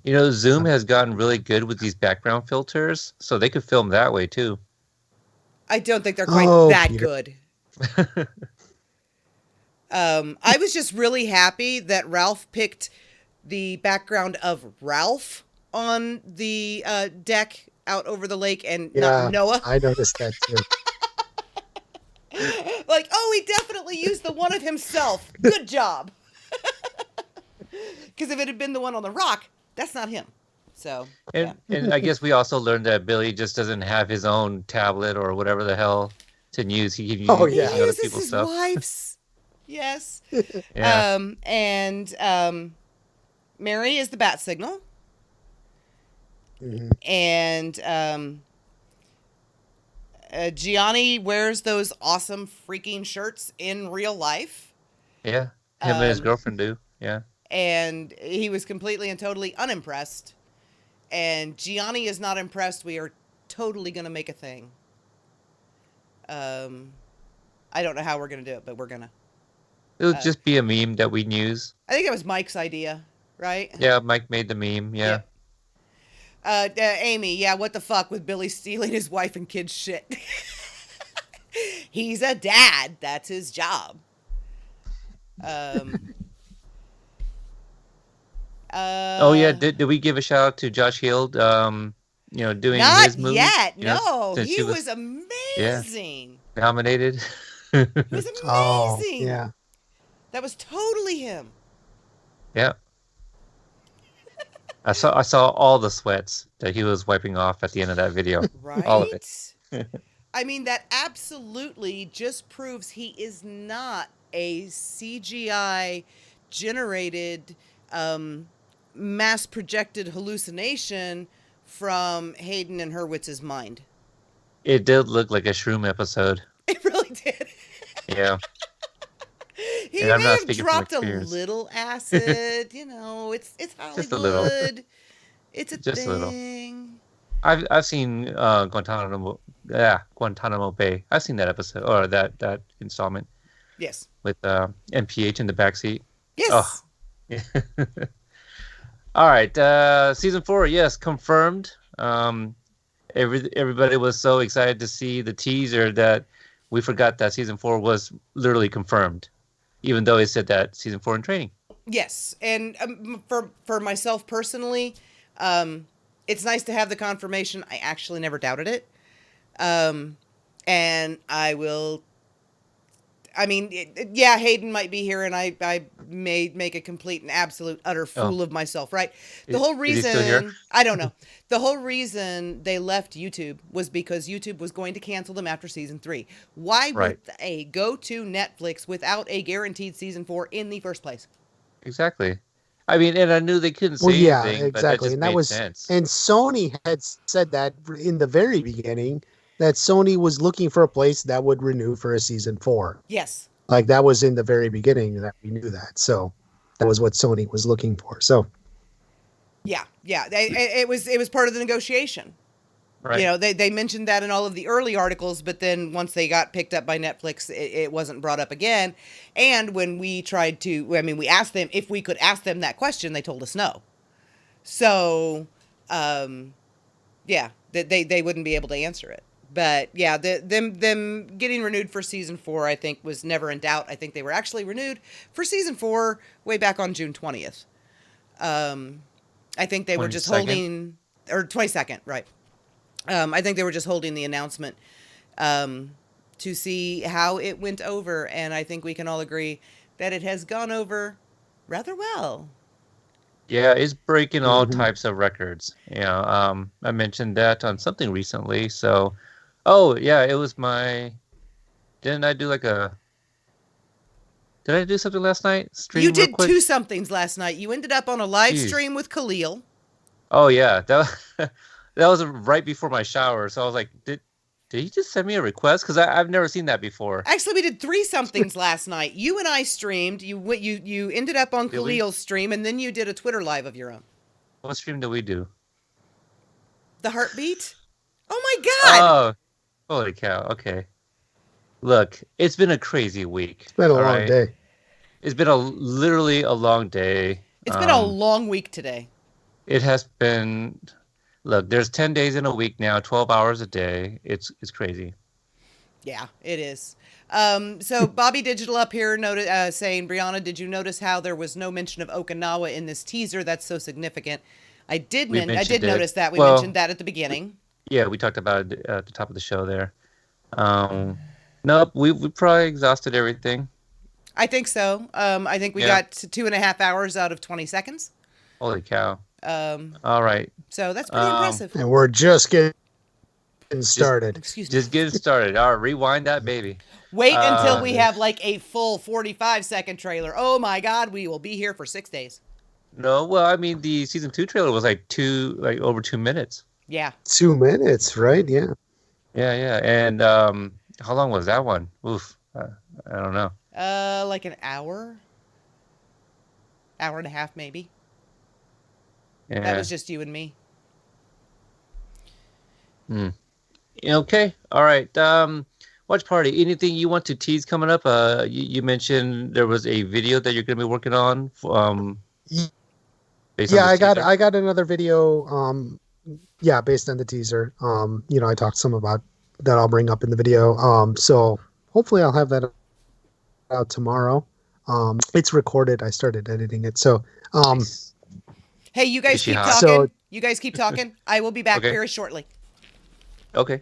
Zoom has gotten really good with these background filters, so they could film that way too. I don't think they're quite that good. I was just really happy that Ralph picked the background of Ralph on the deck out over the lake and not Noah. I noticed that too. Like, he definitely used the one of himself. Good job. Because if it had been the one on the rock, that's not him. So, and I guess we also learned that Billy just doesn't have his own tablet or whatever the hell to use. He can use other people's stuff. Wife's. Yes. Yeah. And Mary is the bat signal. Mm-hmm. And Gianni wears those awesome freaking shirts in real life. Yeah, him and his girlfriend do. Yeah. And he was completely and totally unimpressed. And Gianni is not impressed. We are totally going to make a thing. I don't know how we're going to do it, but we're going to. It'll just be a meme that we use. I think it was Mike's idea, right? Yeah, Mike made the meme, yeah. Amy, what the fuck with Billy stealing his wife and kids' shit? He's a dad. That's his job. Did we give a shout out to Josh Hield, doing his movie? Not yet, no. He was amazing. Yeah, nominated. He was amazing. Oh, yeah. That was totally him. Yeah. I saw all the sweats that he was wiping off at the end of that video. Right? All of it. I mean, that absolutely just proves he is not a CGI generated, mass projected hallucination from Hayden and Hurwitz's mind. It did look like a Shroom episode. It really did. Yeah. He may have dropped a little acid, it's Hollywood. Just a little. It's a just thing. A little. I've seen Guantanamo Bay. I've seen that episode or that installment. Yes. With MPH in the backseat. Yes. Oh. All right. Season 4, yes, confirmed. Everybody was so excited to see the teaser that we forgot that season 4 was literally confirmed, even though it said that season 4 in training. Yes, and for myself personally, it's nice to have the confirmation. I actually never doubted it, and I will. I mean, yeah, Hayden might be here, and I may make a complete and absolute utter fool of myself, right? The whole reason, is he still here? I don't know. The whole reason they left YouTube was because YouTube was going to cancel them after season 3. Why would they go to Netflix without a guaranteed season 4 in the first place? Exactly. I mean, and I knew they couldn't say anything, exactly. but that just and that made was sense. And Sony had said that in the very beginning that Sony was looking for a place that would renew for a season 4. Yes. Like that was in the very beginning that we knew that. So that was what Sony was looking for. So yeah. It was part of the negotiation. Right. You know, they mentioned that in all of the early articles, but then once they got picked up by Netflix, it wasn't brought up again. And when we tried to, we asked them if we could ask them that question, they told us no. So, yeah, they wouldn't be able to answer it. But yeah, them getting renewed for season 4, I think, was never in doubt. I think they were actually renewed for season 4 way back on June 20th. I think they were just holding, or 22nd, right? I think they were just holding the announcement to see how it went over, and I think we can all agree that it has gone over rather well. Yeah, it's breaking all types of records. I mentioned that on something recently. So, yeah, it was didn't I do did I do something last night? Stream you did quick? 2 somethings last night. You ended up on a live stream with Khalil. Oh, yeah. That was right before my shower. So I was like, did he just send me a request? Because I've never seen that before. Actually, we did 3 somethings last night. You and I streamed. You ended up on Khalil's stream, and then you did a Twitter live of your own. What stream did we do? The heartbeat? Oh, my God. Oh, holy cow. Okay. Look, it's been a crazy week. It's been a long day. It's been literally a long day. It's been a long week today. It has been... Look, there's 10 days in a week now, 12 hours a day. It's crazy. Yeah, it is. So Bobby Digital up here saying, Brianna, did you notice how there was no mention of Okinawa in this teaser? That's so significant. I did notice that. We mentioned that at the beginning. Yeah, we talked about it at the top of the show there. Nope, we probably exhausted everything. I think so. I think we got 2.5 hours out of 20 seconds. Holy cow. All right. So that's pretty impressive. And we're just getting started. Just getting started. All right, rewind that baby. Wait until we have a full 45-second trailer. Oh my God, we will be here for 6 days. No, well, the season 2 trailer was over 2 minutes. Yeah. 2 minutes, right? Yeah. Yeah. And how long was that one? Oof. I don't know. Like an hour. Hour and a half, maybe. Yeah. That was just you and me. Okay. All right. Watch Party. Anything you want to tease coming up? You mentioned there was a video that you're going to be working on. I got another video. Based on the teaser. I talked some about that. I'll bring up in the video. So hopefully I'll have that out tomorrow. It's recorded. I started editing it. So, nice. Hey, you guys keep talking. You guys keep talking. I will be back very shortly. Okay.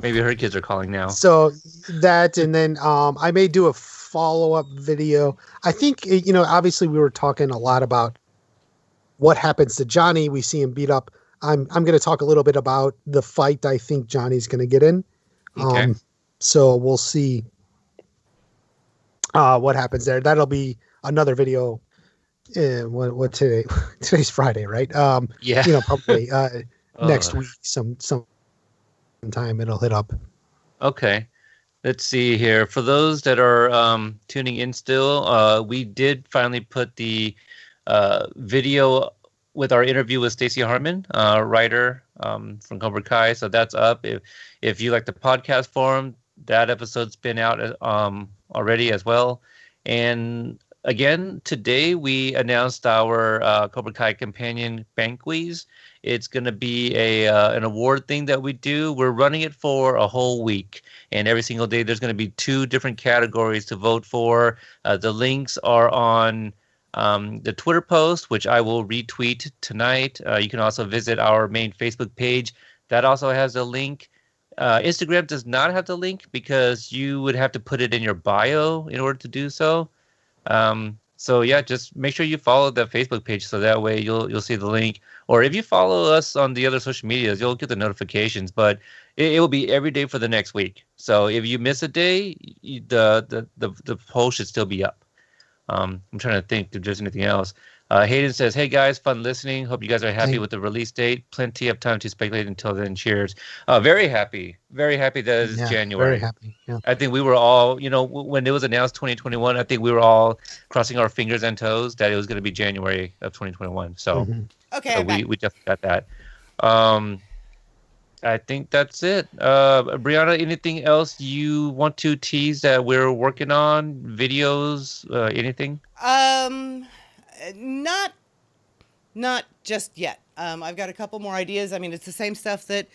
Maybe her kids are calling now. So that, and then I may do a follow-up video. I think, obviously we were talking a lot about what happens to Johnny. We see him beat up. I'm going to talk a little bit about the fight I think Johnny's going to get in. Okay. So we'll see what happens there. That'll be another video. What today? Today's Friday, right? Yeah. Probably next week, sometime it'll hit up. Okay. Let's see here. For those that are tuning in still, we did finally put the video with our interview with Stacey Hartman, writer from Cobra Kai. So that's up. If you like the podcast forum, that episode's been out already as well. And again, today we announced our Cobra Kai Kompanion Banquies. It's going to be an award thing that we do. We're running it for a whole week. And every single day, there's going to be 2 different categories to vote for. The links are on the Twitter post, which I will retweet tonight. You can also visit our main Facebook page. That also has a link. Instagram does not have the link because you would have to put it in your bio in order to do so. So yeah, just make sure you follow the Facebook page so that way you'll see the link. Or if you follow us on the other social medias, you'll get the notifications. But it will be every day for the next week. So if you miss a day, the poll should still be up. I'm trying to think if there's anything else. Hayden says, "Hey guys, fun listening. Hope you guys are happy with the release date. Plenty of time to speculate until then. Cheers." Very happy that it's January. Very happy. Yeah. I think we were all, when it was announced 2021, I think we were all crossing our fingers and toes that it was going to be January of 2021. So, okay, we just got that. I think that's it. Brianna, anything else you want to tease that we're working on? Videos, anything? Not just yet. I've got a couple more ideas. I mean, it's the same stuff that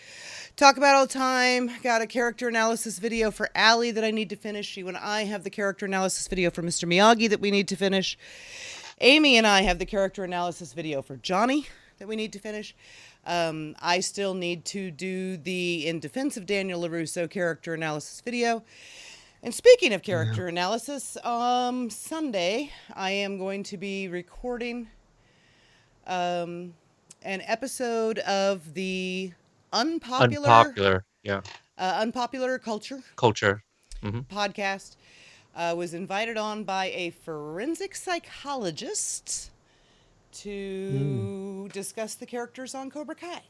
talk about all the time. Got a character analysis video for Allie that I need to finish. You and I have the character analysis video for Mr. Miyagi that we need to finish. Amy and I have the character analysis video for Johnny that we need to finish. I still need to do the In Defense of Daniel LaRusso character analysis video. And speaking of character analysis, Sunday I am going to be recording an episode of the Unpopular Culture podcast. Was invited on by a forensic psychologist to discuss the characters on Cobra Kai.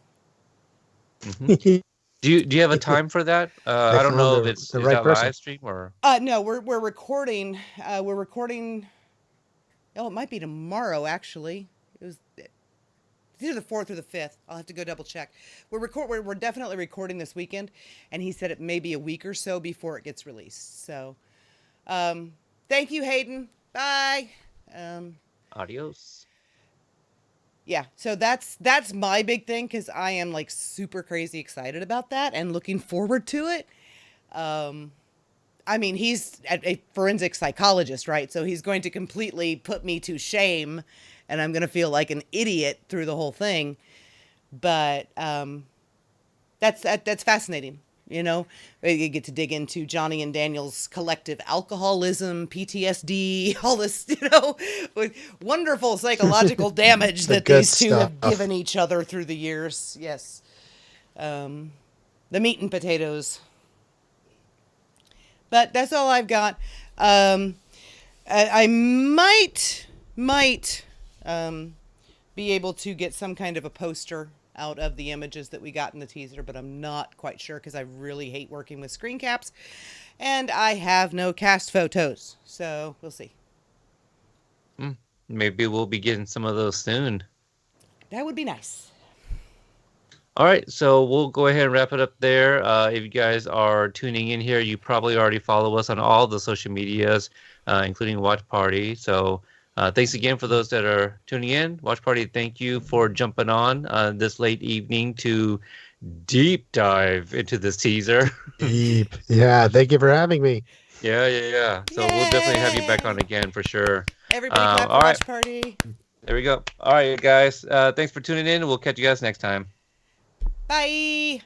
Do you have a time for that? I don't know if it's the right person. Live stream or no, we're recording. We're recording. Oh, it might be tomorrow. Actually, it's either the 4th or the 5th. I'll have to go double check. We're definitely recording this weekend, and he said it may be a week or so before it gets released. So, thank you, Hayden. Bye. Adios. Yeah, so that's my big thing because I am like super crazy excited about that and looking forward to it. I mean, he's a forensic psychologist, right? So he's going to completely put me to shame, and I'm going to feel like an idiot through the whole thing. But that's fascinating. You get to dig into Johnny and Daniel's collective alcoholism, PTSD, all this, with wonderful psychological damage that these two have given each other through the years. Yes. The meat and potatoes. But that's all I've got. I might be able to get some kind of a poster out of the images that we got in the teaser, but I'm not quite sure because I really hate working with screen caps and I have no cast photos. So we'll see. Maybe we'll be getting some of those soon. That would be nice. All right, so we'll go ahead and wrap it up there. If you guys are tuning in here, you probably already follow us on all the social medias, including WatchParty. So thanks again for those that are tuning in. WatchParty, thank you for jumping on this late evening to deep dive into this teaser. Deep. Yeah, thank you for having me. Yeah. So we'll definitely have you back on again for sure. Everybody clap for WatchParty. There we go. All right, guys. Thanks for tuning in. We'll catch you guys next time. Bye.